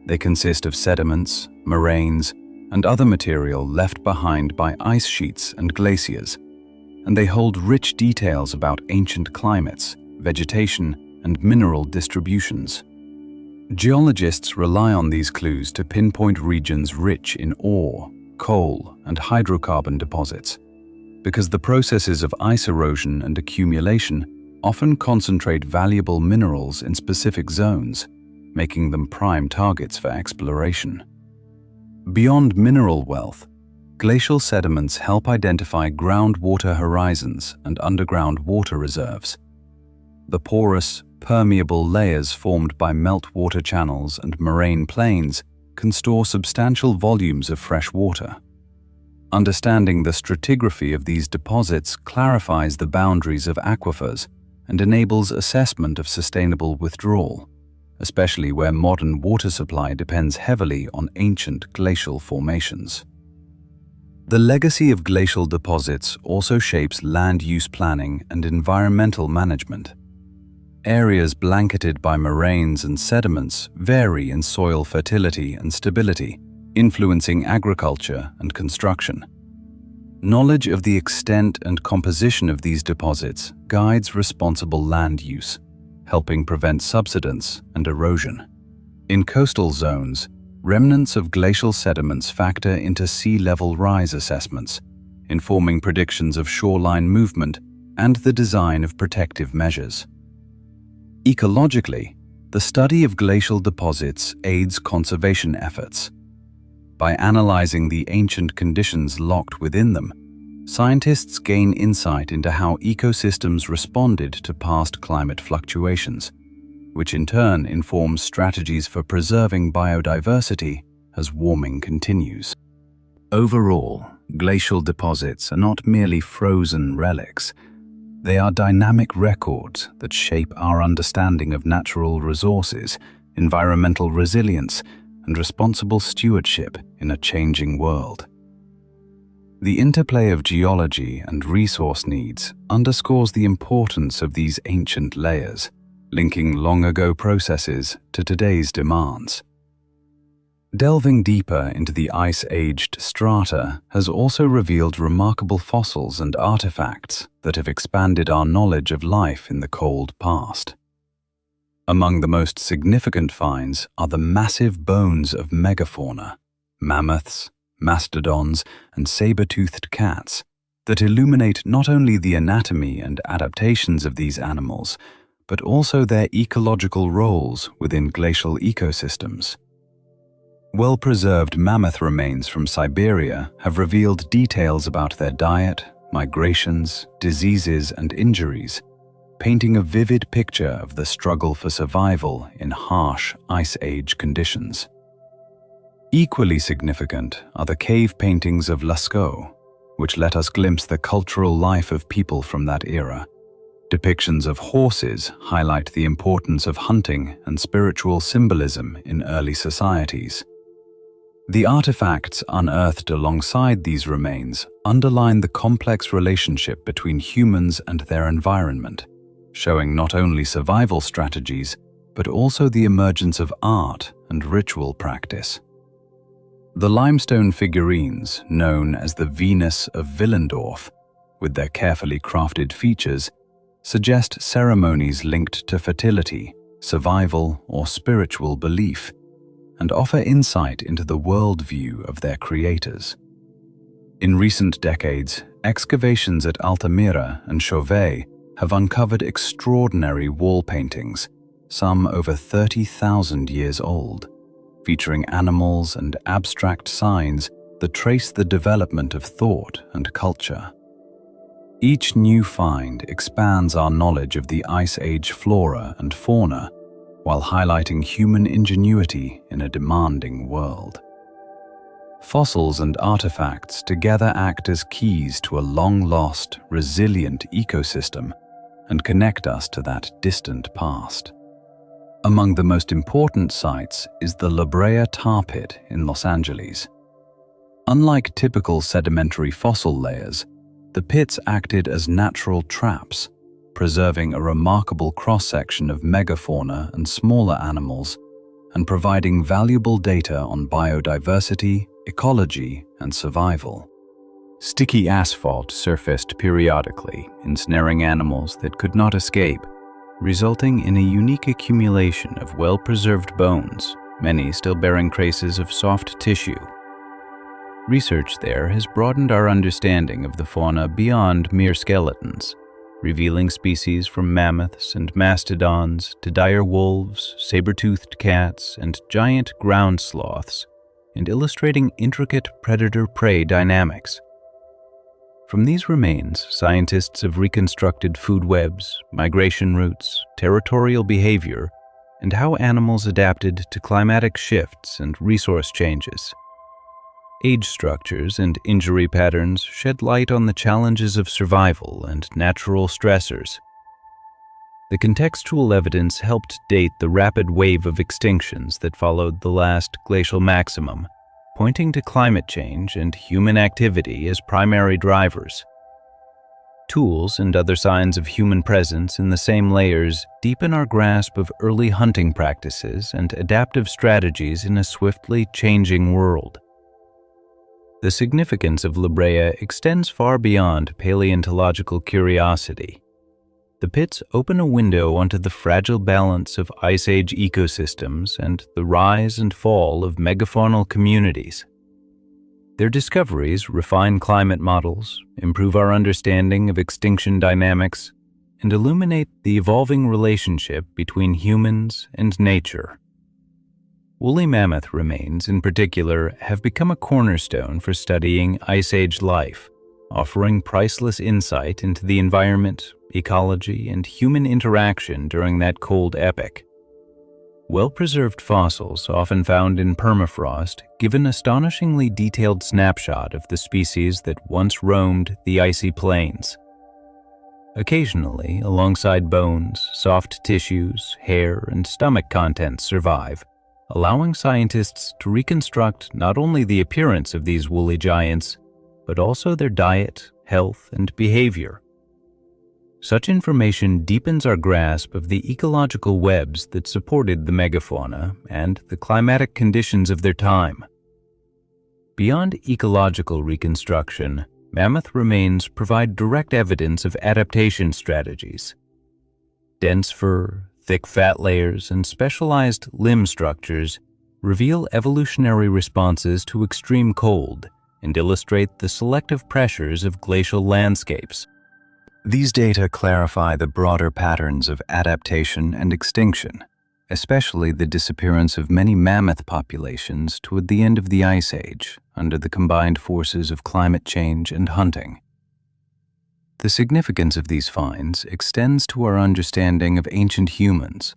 They consist of sediments, moraines, and other material left behind by ice sheets and glaciers, and they hold rich details about ancient climates, vegetation, and mineral distributions. Geologists rely on these clues to pinpoint regions rich in ore, coal, and hydrocarbon deposits, because the processes of ice erosion and accumulation often concentrate valuable minerals in specific zones, making them prime targets for exploration. Beyond mineral wealth, glacial sediments help identify groundwater horizons and underground water reserves. The porous, permeable layers formed by meltwater channels and moraine plains can store substantial volumes of fresh water. Understanding the stratigraphy of these deposits clarifies the boundaries of aquifers and enables assessment of sustainable withdrawal, especially where modern water supply depends heavily on ancient glacial formations. The legacy of glacial deposits also shapes land use planning and environmental management. Areas blanketed by moraines and sediments vary in soil fertility and stability, influencing agriculture and construction. Knowledge of the extent and composition of these deposits guides responsible land use, helping prevent subsidence and erosion. In coastal zones, remnants of glacial sediments factor into sea level rise assessments, informing predictions of shoreline movement and the design of protective measures. Ecologically, the study of glacial deposits aids conservation efforts. By analyzing the ancient conditions locked within them, scientists gain insight into how ecosystems responded to past climate fluctuations, which in turn informs strategies for preserving biodiversity as warming continues. Overall, glacial deposits are not merely frozen relics. They are dynamic records that shape our understanding of natural resources, environmental resilience, and responsible stewardship in a changing world. The interplay of geology and resource needs underscores the importance of these ancient layers, linking long-ago processes to today's demands.
Delving deeper into the ice-aged strata has also revealed remarkable fossils and artifacts that have expanded our knowledge of life in the cold past. Among the most significant finds are the massive bones of megafauna, mammoths, mastodons, and saber-toothed cats that illuminate not only the anatomy and adaptations of these animals, but also their ecological roles within glacial ecosystems. Well-preserved mammoth remains from Siberia have revealed details about their diet, migrations, diseases, and injuries, painting a vivid picture of the struggle for survival in harsh Ice Age conditions. Equally significant are the cave paintings of Lascaux, which let us glimpse the cultural life of people from that era. Depictions of horses highlight the importance of hunting and spiritual symbolism in early societies. The artifacts unearthed alongside these remains underline the complex relationship between humans and their environment, showing not only survival strategies, but also the emergence of art and ritual practice. The limestone figurines, known as the Venus of Willendorf, with their carefully crafted features, suggest ceremonies linked to fertility, survival, or spiritual belief, and offer insight into the worldview of their creators. In recent decades, excavations at Altamira and Chauvet have uncovered extraordinary wall paintings, some over 30,000 years old, featuring animals and abstract signs that trace the development of thought and culture. Each new find expands our knowledge of the Ice Age flora and fauna, while highlighting human ingenuity in a demanding world. Fossils and artifacts together act as keys to a long-lost, resilient ecosystem and connect us to that distant past. Among the most important sites is the La Brea tar pit in Los Angeles. Unlike typical sedimentary fossil layers, the pits acted as natural traps, preserving a remarkable cross-section of megafauna and smaller animals, and providing valuable data on biodiversity, ecology, and survival. Sticky asphalt surfaced periodically, ensnaring animals that could not escape, resulting in a unique accumulation of well-preserved bones, many still bearing traces of soft tissue. Research there has broadened our understanding of the fauna beyond mere skeletons, revealing species from mammoths and mastodons to dire wolves, saber-toothed cats, and giant ground sloths, and illustrating intricate predator-prey dynamics. From these remains, scientists have reconstructed food webs, migration routes, territorial behavior, and how animals adapted to climatic shifts and resource changes. Age structures and injury patterns shed light on the challenges of survival and natural stressors. The contextual evidence helped date the rapid wave of extinctions that followed the last glacial maximum, pointing to climate change and human activity as primary drivers. Tools and other signs of human presence in the same layers deepen our grasp of early hunting practices and adaptive strategies in a swiftly changing world. The significance of La Brea extends far beyond paleontological curiosity. The pits open a window onto the fragile balance of Ice Age ecosystems and the rise and fall of megafaunal communities. Their discoveries refine climate models, improve our understanding of extinction dynamics, and illuminate the evolving relationship between humans and nature. Woolly mammoth remains, in particular, have become a cornerstone for studying Ice Age life, offering priceless insight into the environment, ecology, and human interaction during that cold epoch. Well-preserved fossils, often found in permafrost, give an astonishingly detailed snapshot of the species that once roamed the icy plains. Occasionally, alongside bones, soft tissues, hair, and stomach contents survive, allowing scientists to reconstruct not only the appearance of these woolly giants, but also their diet, health, and behavior.
Such information deepens our grasp of the ecological webs that supported the megafauna and the climatic conditions of their time. Beyond ecological reconstruction, mammoth remains provide direct evidence of adaptation strategies. Dense fur, thick fat layers, and specialized limb structures reveal evolutionary responses to extreme cold and illustrate the selective pressures of glacial landscapes.
These data clarify the broader patterns of adaptation and extinction, especially the disappearance of many mammoth populations toward the end of the Ice Age under the combined forces of climate change and hunting. The significance of these finds extends to our understanding of ancient humans.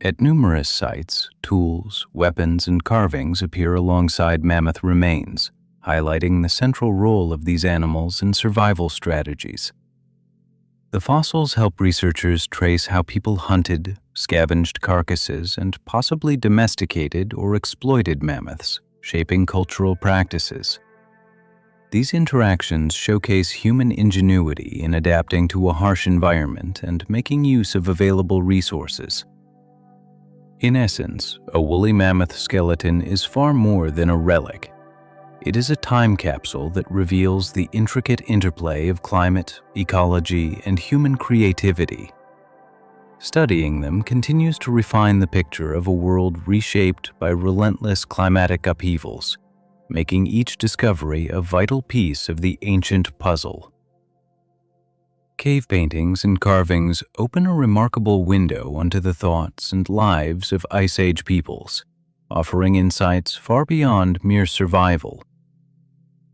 At numerous sites, tools, weapons, and carvings appear alongside mammoth remains, highlighting the central role of these animals in survival strategies. The fossils help researchers trace how people hunted, scavenged carcasses, and possibly domesticated or exploited mammoths, shaping cultural practices. These interactions showcase human ingenuity in adapting to a harsh environment and making use of available resources. In essence, a woolly mammoth skeleton is far more than a relic. It is a time capsule that reveals the intricate interplay of climate, ecology, and human creativity. Studying them continues to refine the picture of a world reshaped by relentless climatic upheavals, making each discovery a vital piece of the ancient puzzle. Cave paintings and carvings open a remarkable window onto the thoughts and lives of Ice Age peoples, offering insights far beyond mere survival.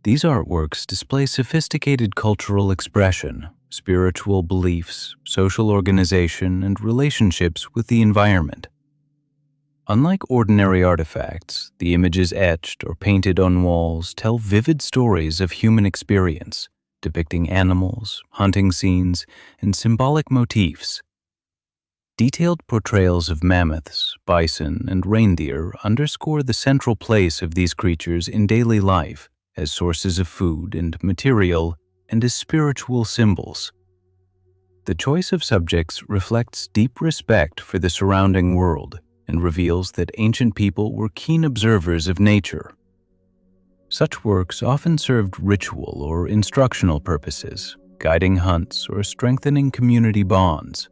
These artworks display sophisticated cultural expression, spiritual beliefs, social organization, and relationships with the environment. Unlike ordinary artifacts, the images etched or painted on walls tell vivid stories of human experience, depicting animals, hunting scenes, and symbolic motifs. Detailed portrayals of mammoths, bison, and reindeer underscore the central place of these creatures in daily life as sources of food and material and as spiritual symbols. The choice of subjects reflects deep respect for the surrounding world and reveals that ancient people were keen observers of nature. Such works often served ritual or instructional purposes, guiding hunts or strengthening community bonds.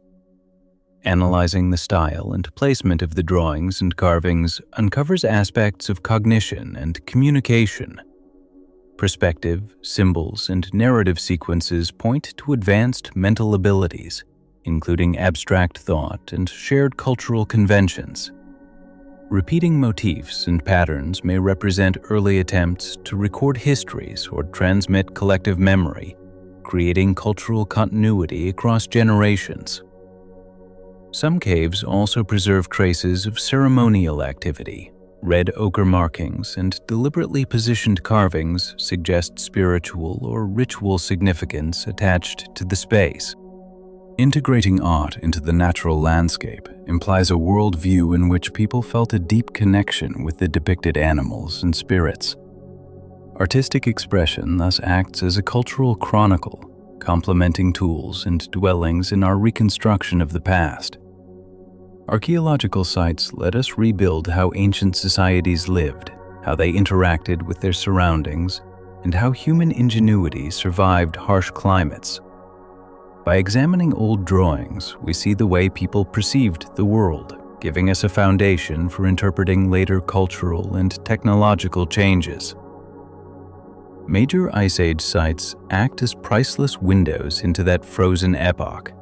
Analyzing the style and placement of the drawings and carvings uncovers aspects of cognition and communication. Perspective, symbols, and narrative sequences point to advanced mental abilities, including abstract thought and shared cultural conventions. Repeating motifs and patterns may represent early attempts to record histories or transmit collective memory, creating cultural continuity across generations. Some caves also preserve traces of ceremonial activity. Red ochre markings and deliberately positioned carvings suggest spiritual or ritual significance attached to the space. Integrating art into the natural landscape implies a worldview in which people felt a deep connection with the depicted animals and spirits. Artistic expression thus acts as a cultural chronicle, complementing tools and dwellings in our reconstruction of the past. Archaeological sites let us rebuild how ancient societies lived, how they interacted with their surroundings, and how human ingenuity survived harsh climates. By examining old drawings, we see the way people perceived the world, giving us a foundation for interpreting later cultural and technological changes. Major Ice Age sites act as priceless windows into that frozen epoch.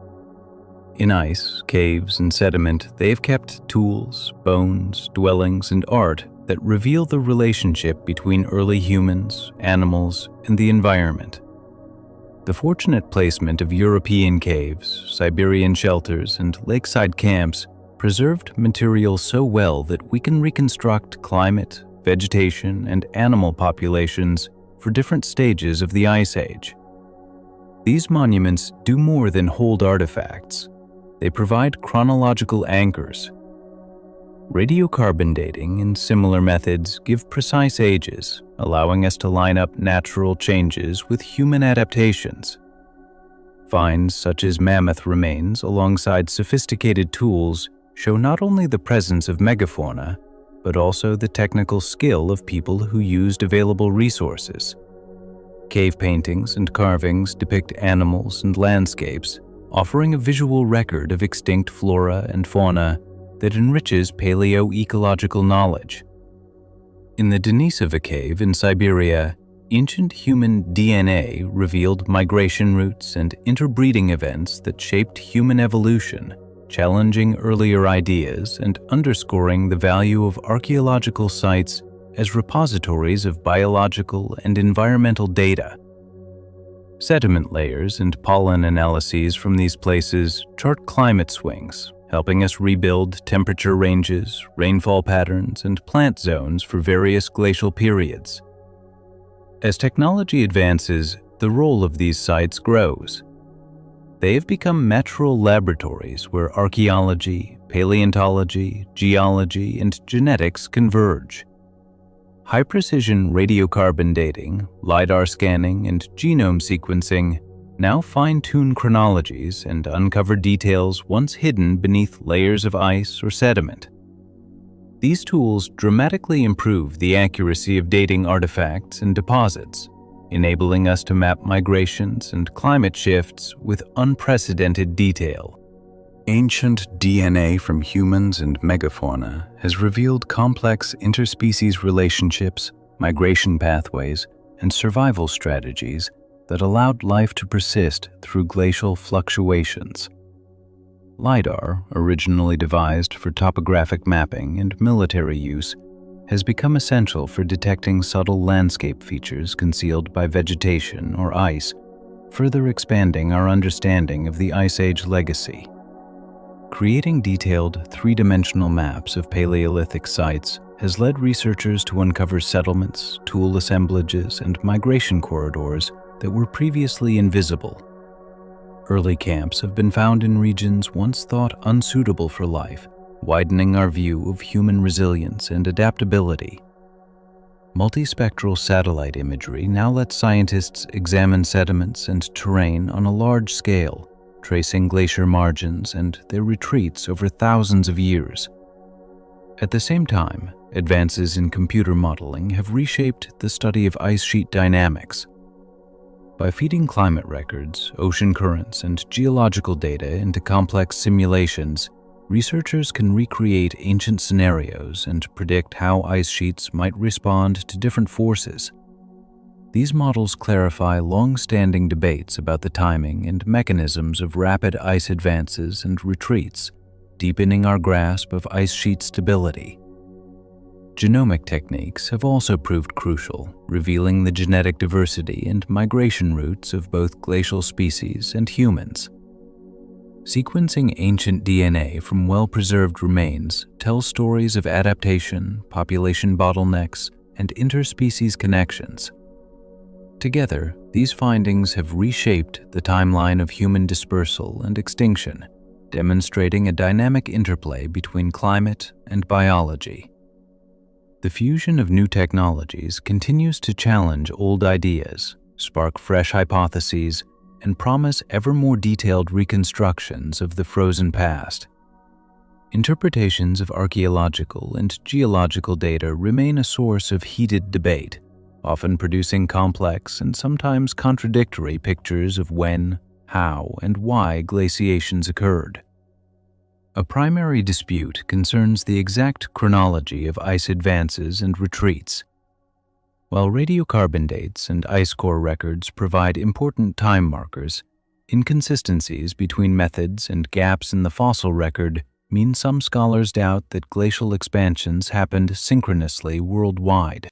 In ice, caves, and sediment, they have kept tools, bones, dwellings, and art that reveal the relationship between early humans, animals, and the environment. The fortunate placement of European caves, Siberian shelters, and lakeside camps preserved material so well that we can reconstruct climate, vegetation, and animal populations for different stages of the Ice Age. These monuments do more than hold artifacts. They provide chronological anchors. Radiocarbon dating and similar methods give precise ages, allowing us to line up natural changes with human adaptations.
Finds such as mammoth remains alongside sophisticated tools show not only the presence of megafauna, but also the technical skill of people who used available resources. Cave paintings and carvings depict animals and landscapes, offering a visual record of extinct flora and fauna that enriches paleoecological knowledge. In the Denisova cave in Siberia, ancient human DNA revealed migration routes and interbreeding events that shaped human evolution, challenging earlier ideas and underscoring the value of archaeological sites as repositories of biological and environmental data. Sediment layers and pollen analyses from these places chart climate swings, helping us rebuild temperature ranges, rainfall patterns, and plant zones for various glacial periods. As technology advances, the role of these sites grows. They have become natural laboratories where archaeology, paleontology, geology, and genetics converge. High-precision radiocarbon dating, LiDAR scanning, and genome sequencing now fine-tune chronologies and uncover details once hidden beneath layers of ice or sediment. These tools dramatically improve the accuracy of dating artifacts and deposits, enabling us to map migrations and climate shifts with unprecedented detail.
Ancient DNA from humans and megafauna has revealed complex interspecies relationships, migration pathways, and survival strategies that allowed life to persist through glacial fluctuations. LiDAR, originally devised for topographic mapping and military use, has become essential for detecting subtle landscape features concealed by vegetation or ice, further expanding our understanding of the Ice Age legacy. Creating detailed, three-dimensional maps of Paleolithic sites has led researchers to uncover settlements, tool assemblages, and migration corridors that were previously invisible. Early camps have been found in regions once thought unsuitable for life, widening our view of human resilience and adaptability. Multispectral satellite imagery now lets scientists examine sediments and terrain on a large scale, tracing glacier margins and their retreats over thousands of years. At the same time, advances in computer modeling have reshaped the study of ice sheet dynamics. By feeding climate records, ocean currents, and geological data into complex simulations, researchers can recreate ancient scenarios and predict how ice sheets might respond to different forces. These models clarify long-standing debates about the timing and mechanisms of rapid ice advances and retreats, deepening our grasp of ice sheet stability. Genomic techniques have also proved crucial, revealing the genetic diversity and migration routes of both glacial species and humans. Sequencing ancient DNA from well-preserved remains tells stories of adaptation, population bottlenecks, and interspecies connections. Together, these findings have reshaped the timeline of human dispersal and extinction, demonstrating a dynamic interplay between climate and biology. The fusion of new technologies continues to challenge old ideas, spark fresh hypotheses, and promise ever more detailed reconstructions of the frozen past. Interpretations of archaeological and geological data remain a source of heated debate, often producing complex and sometimes contradictory pictures of when, how, and why glaciations occurred. A primary dispute concerns the exact chronology of ice advances and retreats. While radiocarbon dates and ice core records provide important time markers, inconsistencies between methods and gaps in the fossil record mean some scholars doubt that glacial expansions happened synchronously worldwide.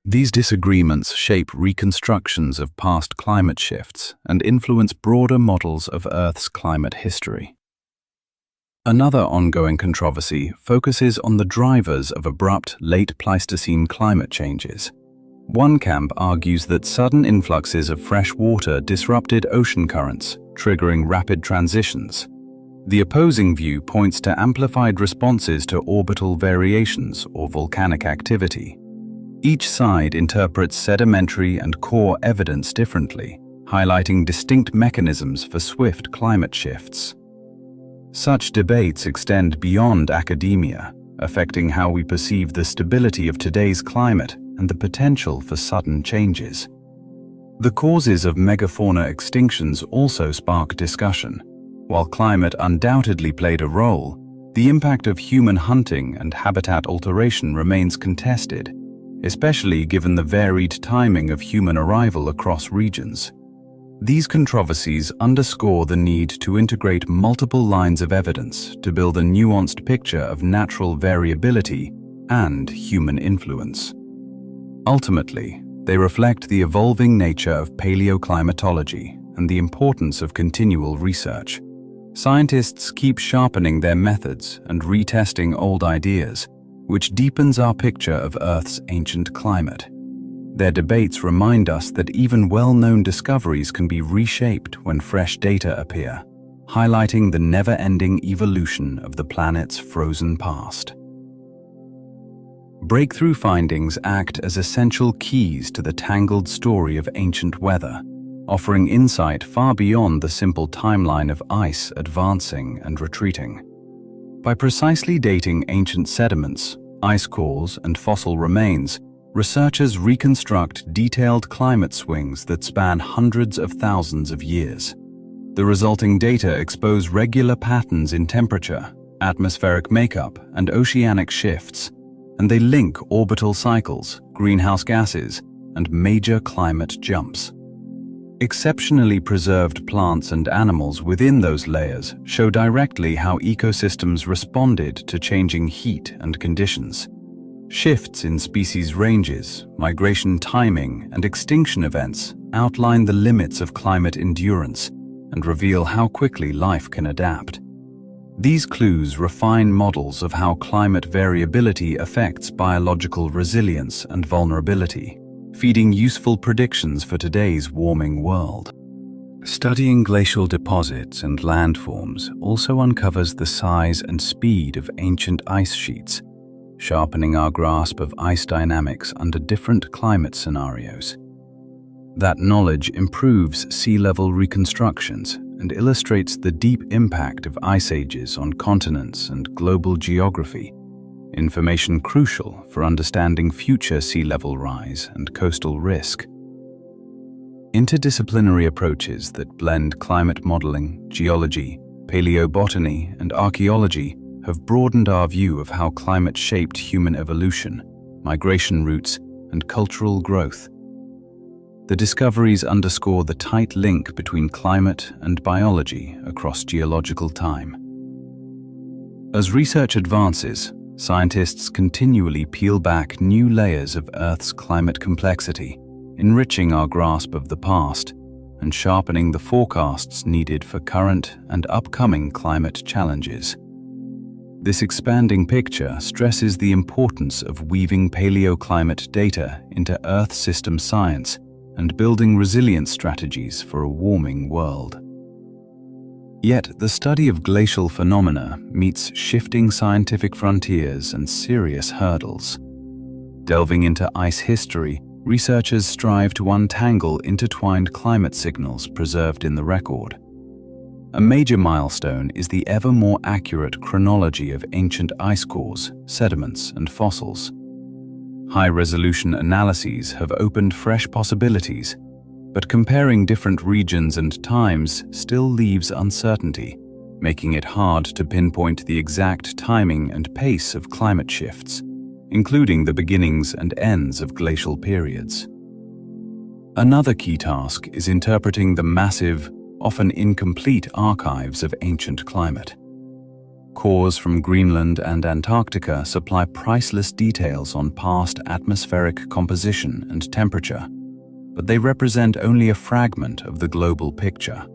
These disagreements shape reconstructions of past climate shifts and influence broader models of Earth's climate history. Another ongoing controversy focuses on the drivers of abrupt late Pleistocene climate changes. One camp argues that sudden influxes of fresh water disrupted ocean currents, triggering rapid transitions. The opposing view points to amplified responses to orbital variations or volcanic activity. Each side interprets sedimentary and core evidence differently,
highlighting distinct mechanisms for swift climate shifts. Such debates extend beyond academia, affecting how we perceive the stability of today's climate and the potential for sudden changes. The causes of megafauna extinctions also spark discussion. While climate undoubtedly played a role, the impact of human hunting and habitat alteration remains contested, especially given the varied timing of human arrival across regions. These controversies underscore the need to integrate multiple lines of evidence to build a nuanced picture of natural variability and human influence. Ultimately, they reflect the evolving nature of paleoclimatology and the importance of continual research. Scientists keep sharpening their methods and retesting old ideas, which deepens our picture of Earth's ancient climate. Their debates remind us that even well-known discoveries can be reshaped when fresh data appear, highlighting the never-ending evolution of the planet's frozen past. Breakthrough findings act as essential keys to the tangled story of ancient weather, offering insight far beyond the simple timeline of ice advancing and retreating. By precisely dating ancient sediments, ice cores, and fossil remains, researchers reconstruct detailed climate swings that span hundreds of thousands of years. The resulting data expose regular patterns in temperature, atmospheric makeup, and oceanic shifts, and they link orbital cycles, greenhouse gases, and major climate jumps. Exceptionally preserved plants and animals within those layers show directly how ecosystems responded to changing heat and conditions. Shifts in species ranges, migration timing, and extinction events outline the limits of climate endurance and reveal how quickly life can adapt. These clues refine models of how climate variability affects biological resilience and vulnerability, feeding useful predictions for today's warming world.
Studying glacial deposits and landforms also uncovers the size and speed of ancient ice sheets, sharpening our grasp of ice dynamics under different climate scenarios. That knowledge improves sea level reconstructions and illustrates the deep impact of ice ages on continents and global geography, information crucial for understanding future sea level rise and coastal risk. Interdisciplinary approaches that blend climate modeling, geology, paleobotany, and archaeology have broadened our view of how climate shaped human evolution, migration routes, and cultural growth. The discoveries underscore the tight link between climate and biology across geological time. As research advances, scientists continually peel back new layers of Earth's climate complexity, enriching our grasp of the past and sharpening the forecasts needed for current and upcoming climate challenges. This expanding picture stresses the importance of weaving paleoclimate data into Earth system science and building resilience strategies for a warming world. Yet, the study of glacial phenomena meets shifting scientific frontiers and serious hurdles. Delving into ice history, researchers strive to untangle intertwined climate signals preserved in the record. A major milestone is the ever more accurate chronology of ancient ice cores, sediments, and fossils. High-resolution analyses have opened fresh possibilities, but comparing different regions and times still leaves uncertainty, making it hard to pinpoint the exact timing and pace of climate shifts, including the beginnings and ends of glacial periods. Another key task is interpreting the massive, often incomplete archives of ancient climate. Cores from Greenland and Antarctica supply priceless details on past atmospheric composition and temperature, but they represent only a fragment of the global picture.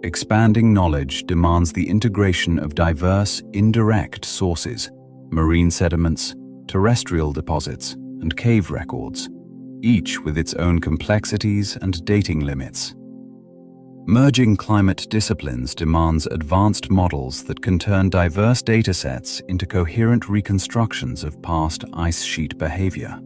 Expanding knowledge demands the integration of diverse, indirect sources, marine sediments, terrestrial deposits, and cave records, each with its own complexities and dating limits. Merging climate disciplines demands advanced models that can turn diverse datasets into coherent reconstructions of past ice sheet behavior.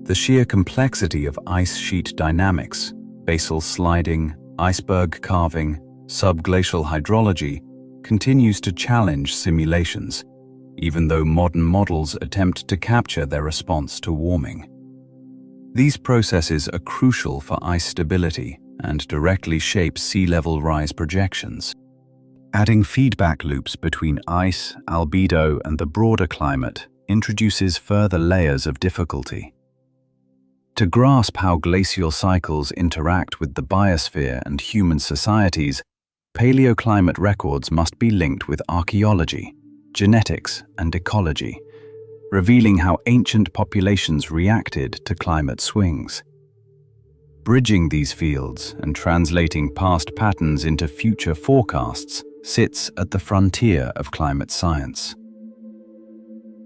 The sheer complexity of ice sheet dynamics,
basal sliding, iceberg carving, subglacial hydrology continues to challenge simulations, even though modern models attempt to capture their response to warming. These processes are crucial for ice stability and directly shape sea level rise projections.
Adding feedback loops between ice, albedo, and the broader climate introduces further layers of difficulty. To grasp how glacial cycles interact with the biosphere and human societies, paleoclimate records must be linked with archaeology, genetics, and ecology, revealing how ancient populations reacted to climate swings. Bridging these fields and translating past patterns into future forecasts sits at the frontier of climate science.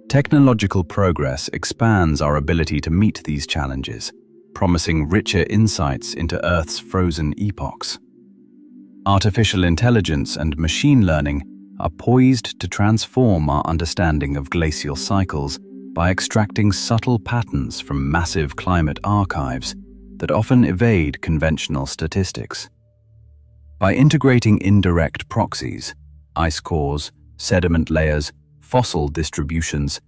Technological progress expands our ability to meet these challenges, promising richer insights into Earth's frozen epochs. Artificial intelligence and machine learning are poised to transform our understanding of glacial cycles by extracting subtle patterns from massive climate archives that often evade conventional statistics. By integrating indirect proxies, ice cores, sediment layers, fossil distributions,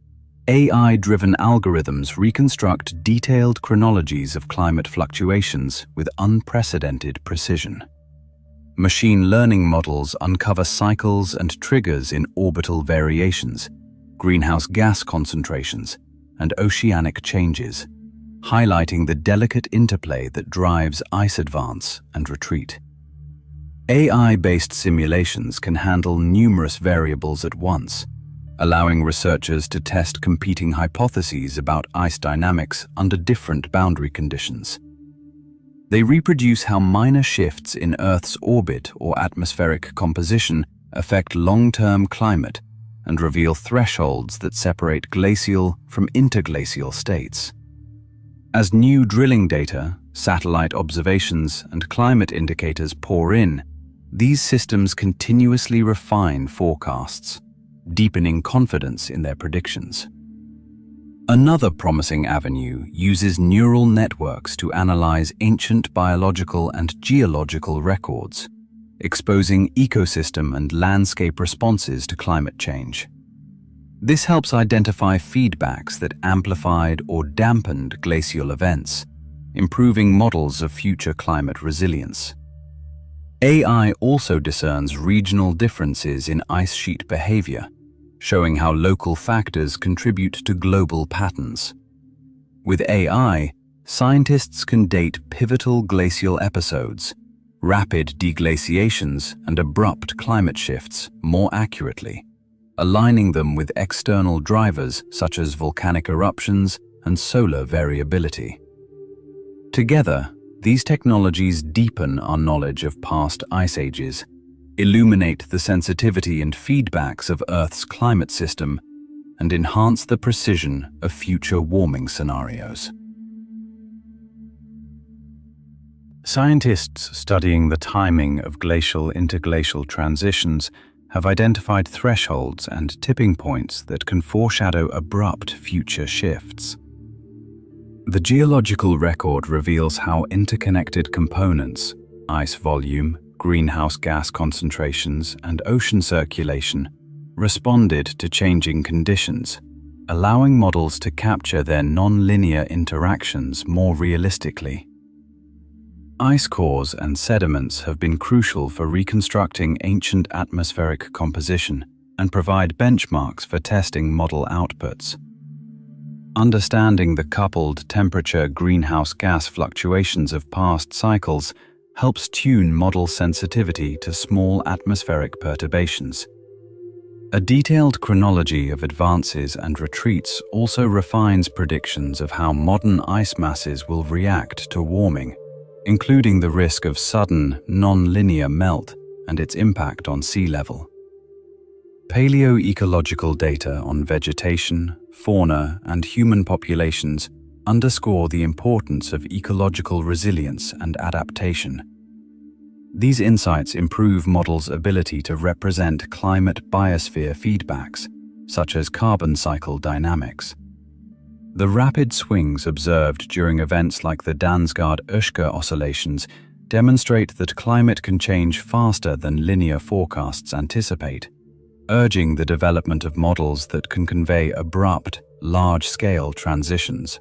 AI-driven algorithms reconstruct detailed chronologies of climate fluctuations with unprecedented precision. Machine learning models uncover cycles and triggers in orbital variations, greenhouse gas concentrations, and oceanic changes, highlighting the delicate interplay that drives ice advance and retreat. AI-based simulations can handle numerous variables at once, allowing researchers to test competing hypotheses about ice dynamics under different boundary conditions. They reproduce how minor shifts in Earth's orbit or atmospheric composition affect long-term climate and reveal thresholds that separate glacial from interglacial states. As new drilling data, satellite observations, and climate indicators pour in, these systems continuously refine forecasts, deepening confidence in their predictions. Another promising avenue uses neural networks to analyze ancient biological and geological records, exposing ecosystem and landscape responses to climate change. This helps identify feedbacks that amplified or dampened glacial events, improving models of future climate resilience. AI also discerns regional differences in ice sheet behavior, showing how local factors contribute to global patterns. With AI, scientists can date pivotal glacial episodes, rapid deglaciations, and abrupt climate shifts more accurately, aligning them with external drivers such as volcanic eruptions and solar variability. Together, these technologies deepen our knowledge of past ice ages, illuminate the sensitivity and feedbacks of Earth's climate system, and enhance the precision of future warming scenarios. Scientists studying the timing of glacial-interglacial transitions have identified thresholds and tipping points that can foreshadow abrupt future shifts. The geological record reveals how interconnected components, ice volume, greenhouse gas concentrations, and ocean circulation, responded to changing conditions, allowing models to capture their non-linear interactions more realistically. Ice cores and sediments have been crucial for reconstructing ancient atmospheric composition and provide benchmarks for testing model outputs. Understanding the coupled temperature greenhouse gas fluctuations of past cycles helps tune model sensitivity to small atmospheric perturbations. A detailed chronology of advances and retreats also refines predictions of how modern ice masses will react to warming, including the risk of sudden, non-linear melt and its impact on sea level. Paleoecological data on vegetation, fauna, and human populations underscore the importance of ecological resilience and adaptation. These insights improve models' ability to represent climate biosphere feedbacks, such as carbon cycle dynamics.
The rapid swings observed during events like the Dansgaard-Oeschger oscillations demonstrate that climate can change faster than linear forecasts anticipate, urging the development of models that can convey abrupt, large-scale transitions.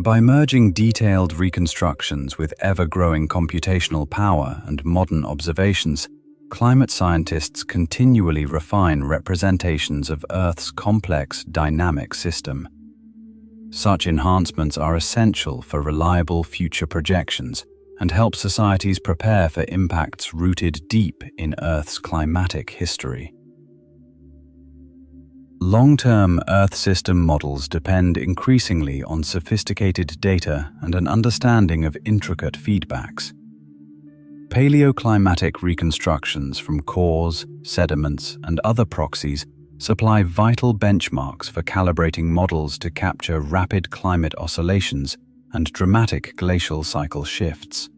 By merging detailed reconstructions with ever-growing computational power and modern observations, climate scientists continually refine representations of Earth's complex, dynamic system. Such enhancements are essential for reliable future projections and help societies prepare for impacts rooted deep in Earth's climatic history. Long-term Earth system models depend increasingly on sophisticated data and an understanding of intricate feedbacks. Paleoclimatic reconstructions from cores, sediments, and other proxies supply vital benchmarks for calibrating models to capture rapid climate oscillations and dramatic glacial cycle shifts.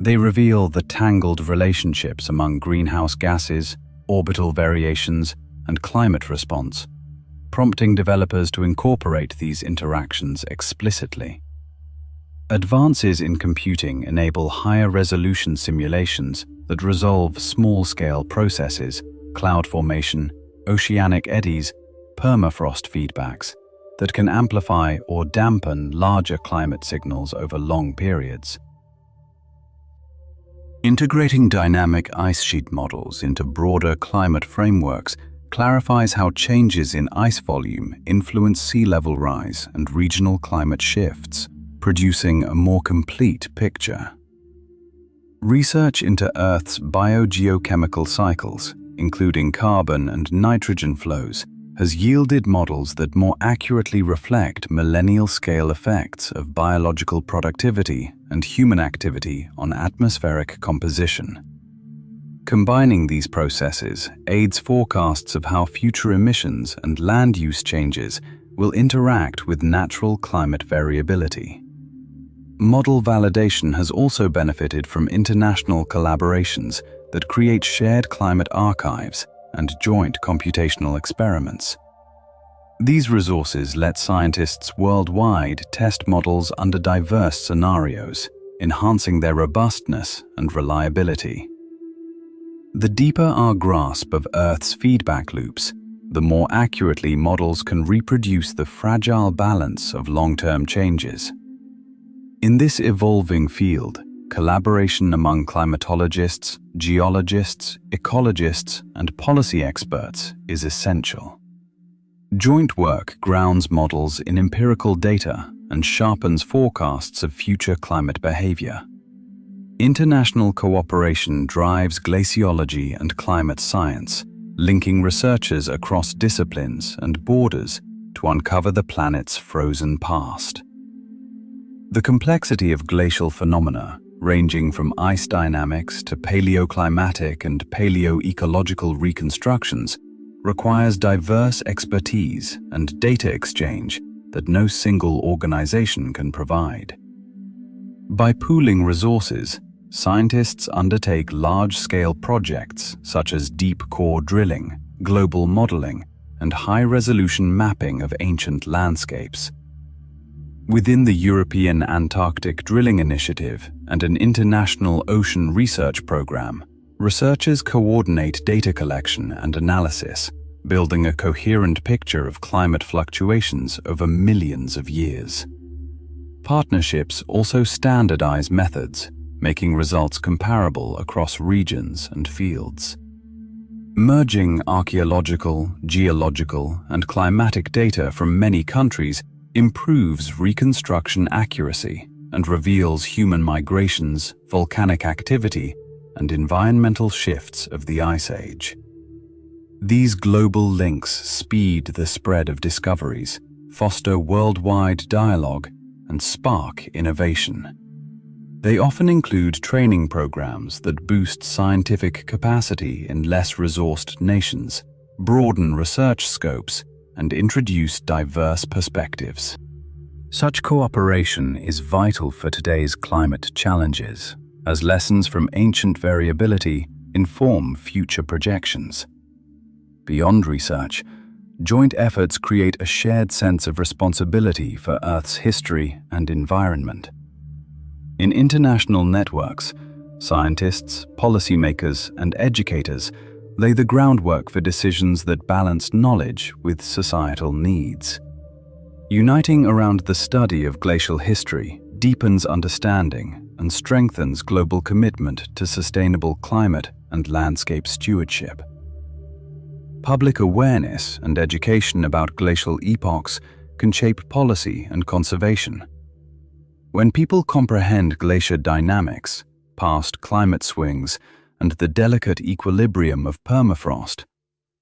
They reveal the tangled relationships among greenhouse gases, orbital variations, and climate response, prompting developers to incorporate these interactions explicitly. Advances in computing enable higher-resolution simulations that resolve small-scale processes, cloud formation, oceanic eddies, permafrost feedbacks, that can amplify or dampen larger climate signals over long periods. Integrating dynamic ice sheet models into broader climate frameworks clarifies how changes in ice volume influence sea level rise and regional climate shifts, producing a more complete picture. Research into Earth's biogeochemical cycles, including carbon and nitrogen flows, has yielded models that more accurately reflect millennial-scale effects of biological productivity and human activity on atmospheric composition. Combining these processes aids forecasts of how future emissions and land use changes will interact with natural climate variability. Model validation has also benefited from international collaborations that create shared climate archives and joint computational experiments. These resources let scientists worldwide test models under diverse scenarios, enhancing their robustness and reliability. The deeper our grasp of Earth's feedback loops, the more accurately models can reproduce the fragile balance of long-term changes. In this evolving field, collaboration among climatologists, geologists, ecologists, and policy experts is essential. Joint work grounds models in empirical data and sharpens forecasts of future climate behavior. International cooperation drives glaciology and climate science, linking researchers across disciplines and borders to uncover the planet's frozen past. The complexity of glacial phenomena, ranging from ice dynamics to paleoclimatic and paleoecological reconstructions, requires diverse expertise and data exchange that no single organization can provide. By pooling resources, scientists undertake large-scale projects such as deep core drilling, global modeling, and high-resolution mapping of ancient landscapes. Within the European Antarctic Drilling Initiative and an international ocean research program, researchers coordinate data collection and analysis, building a coherent picture of climate fluctuations over millions of years. Partnerships also standardize methods, making results comparable across regions and fields. Merging archaeological, geological, and climatic data from many countries improves reconstruction accuracy and reveals human migrations, volcanic activity, and environmental shifts of the Ice Age. These global links speed the spread of discoveries, foster worldwide dialogue, and spark innovation. They often include training programs that boost scientific capacity in less resourced nations, broaden research scopes, and introduce diverse perspectives. Such cooperation is vital for today's climate challenges, as lessons from ancient variability inform future projections. Beyond research,
Joint efforts create a shared sense of responsibility for Earth's history and environment. In international networks, scientists, policymakers, and educators lay the groundwork for decisions that balance knowledge with societal needs. Uniting around the study of glacial history deepens understanding and strengthens global commitment to sustainable climate and landscape stewardship. Public awareness and education about glacial epochs can shape policy and conservation. When people comprehend glacier dynamics, past climate swings, and the delicate equilibrium of permafrost,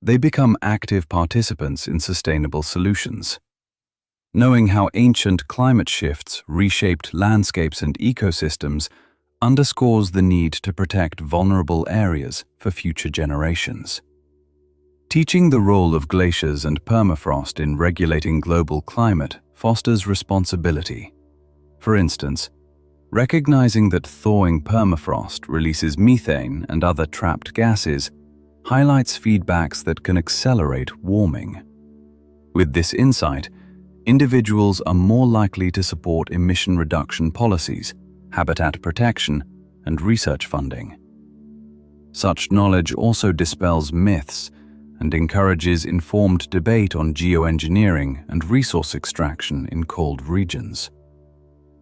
they become active participants in sustainable solutions. Knowing how ancient climate shifts reshaped landscapes and ecosystems underscores the need to protect vulnerable areas for future generations. Teaching the role of glaciers and permafrost in regulating global climate fosters responsibility. For instance, recognizing that thawing permafrost releases methane and other trapped gases highlights feedbacks that can accelerate warming. With this insight, individuals are more likely to support emission reduction policies, habitat protection, and research funding. Such knowledge also dispels myths and encourages informed debate on geoengineering and resource extraction in cold regions.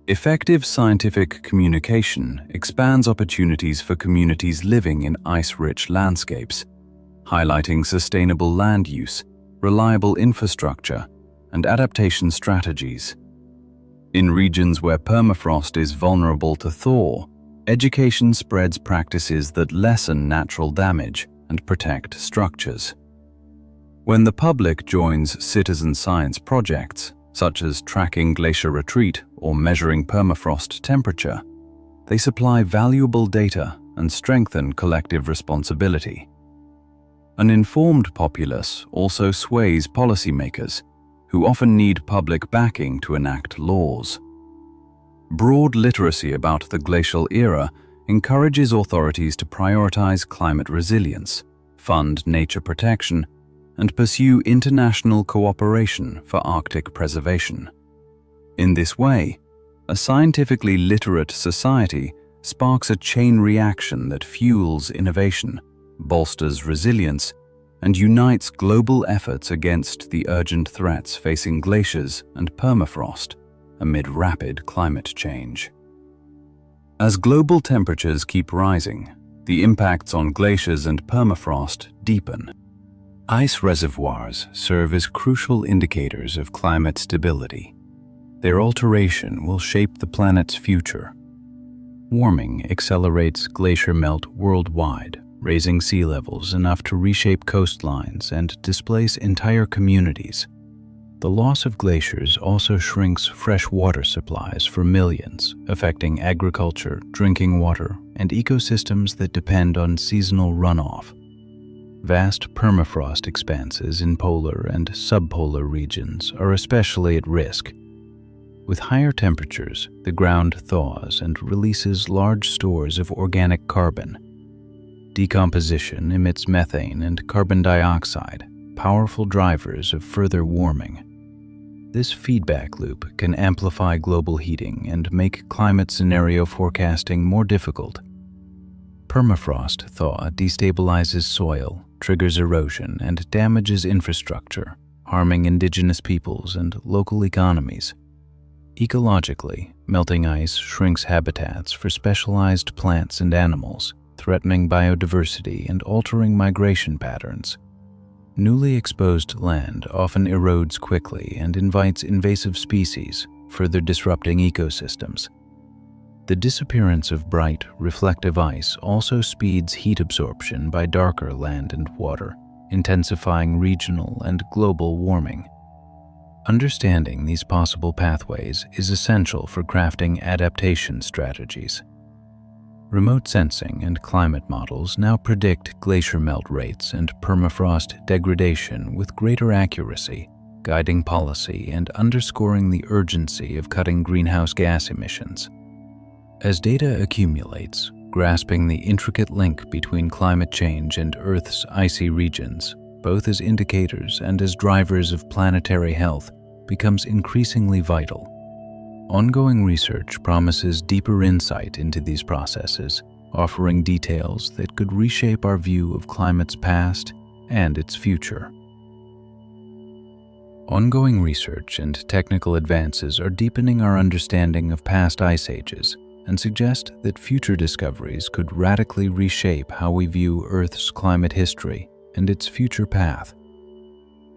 Effective scientific communication expands opportunities for communities living in ice-rich landscapes, highlighting sustainable land use, reliable infrastructure, and adaptation strategies. In regions where permafrost is vulnerable to thaw, education spreads practices that lessen natural damage and protect structures. When the public joins citizen science projects, such as tracking glacier retreat or measuring permafrost temperature, they supply valuable data and strengthen collective responsibility. An informed populace also sways policymakers, who often need public backing to enact laws. Broad literacy about the glacial era encourages authorities to prioritize climate resilience, fund nature protection, and pursue international cooperation for Arctic preservation. In this way, a scientifically literate society sparks a chain reaction that fuels innovation, bolsters resilience, and unites global efforts against the urgent threats facing glaciers and permafrost amid rapid climate change. As global temperatures keep rising, the impacts on glaciers and permafrost deepen. Ice reservoirs serve as crucial indicators of climate stability. Their alteration will shape the planet's future. Warming accelerates glacier melt worldwide, raising sea levels enough to reshape coastlines and displace entire communities. The loss of glaciers also shrinks fresh water supplies for millions, affecting agriculture, drinking water, and ecosystems that depend on seasonal runoff. Vast permafrost expanses in polar and subpolar regions are especially at risk. With higher temperatures, the ground thaws and releases large stores of organic carbon. Decomposition emits methane and carbon dioxide, powerful drivers of further warming. This feedback loop can amplify global heating and make climate scenario forecasting more difficult. Permafrost thaw destabilizes soil, triggers erosion, and damages infrastructure, harming indigenous peoples and local economies. Ecologically, melting ice shrinks habitats for specialized plants and animals, threatening biodiversity and altering migration patterns. Newly exposed land often erodes quickly and invites invasive species, further disrupting ecosystems. The disappearance of bright, reflective ice also speeds heat absorption by darker land and water, intensifying regional and global warming. Understanding these possible pathways is essential for crafting adaptation strategies. Remote sensing and climate models now predict glacier melt rates and permafrost degradation with greater accuracy, guiding policy and underscoring the urgency of cutting greenhouse gas emissions. As data accumulates, grasping the intricate link between climate change and Earth's icy regions both as indicators and as drivers of planetary health, becomes increasingly vital. Ongoing research promises deeper insight into these processes, offering details that could reshape our view of climate's past and its future. Ongoing research and technical advances are deepening our understanding of past ice ages and suggest that future discoveries could radically reshape how we view Earth's climate history and its future path.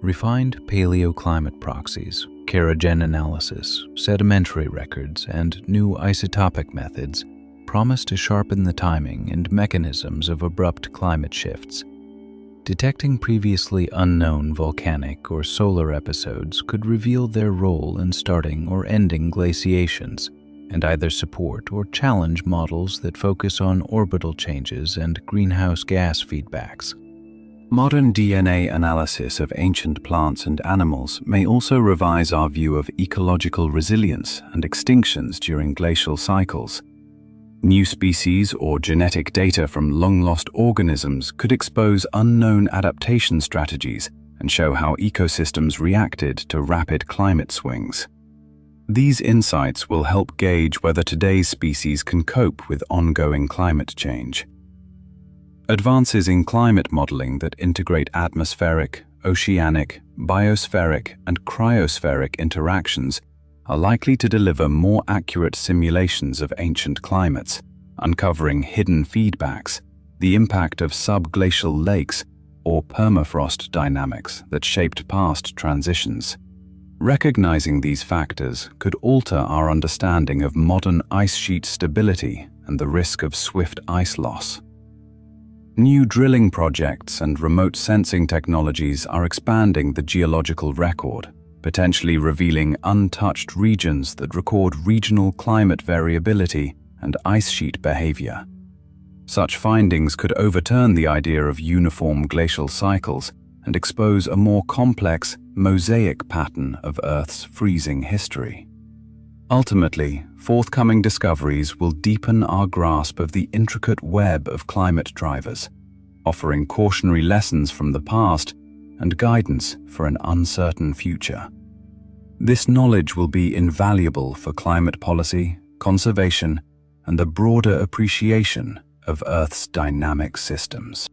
Refined paleoclimate proxies, kerogen analysis, sedimentary records, and new isotopic methods promise to sharpen the timing and mechanisms of abrupt climate shifts. Detecting previously unknown volcanic or solar episodes could reveal their role in starting or ending glaciations, and either support or challenge models that focus on orbital changes and greenhouse gas feedbacks.
Modern DNA analysis of ancient plants and animals may also revise our view of ecological resilience and extinctions during glacial cycles. New species or genetic data from long-lost organisms could expose unknown adaptation strategies and show how ecosystems reacted to rapid climate swings. These insights will help gauge whether today's species can cope with ongoing climate change. Advances in climate modeling that integrate atmospheric, oceanic, biospheric, and cryospheric interactions are likely to deliver more accurate simulations of ancient climates, uncovering hidden feedbacks, the impact of subglacial lakes, or permafrost dynamics that shaped past transitions. Recognizing these factors could alter our understanding of modern ice sheet stability and the risk of swift ice loss. New drilling projects and remote sensing technologies are expanding the geological record, potentially revealing untouched regions that record regional climate variability and ice sheet behavior. Such findings could overturn the idea of uniform glacial cycles and expose a more complex, mosaic pattern of Earth's freezing history. Ultimately, forthcoming discoveries will deepen our grasp of the intricate web of climate drivers, offering cautionary lessons from the past and guidance for an uncertain future. This knowledge will be invaluable for climate policy, conservation, and a broader appreciation of Earth's dynamic systems.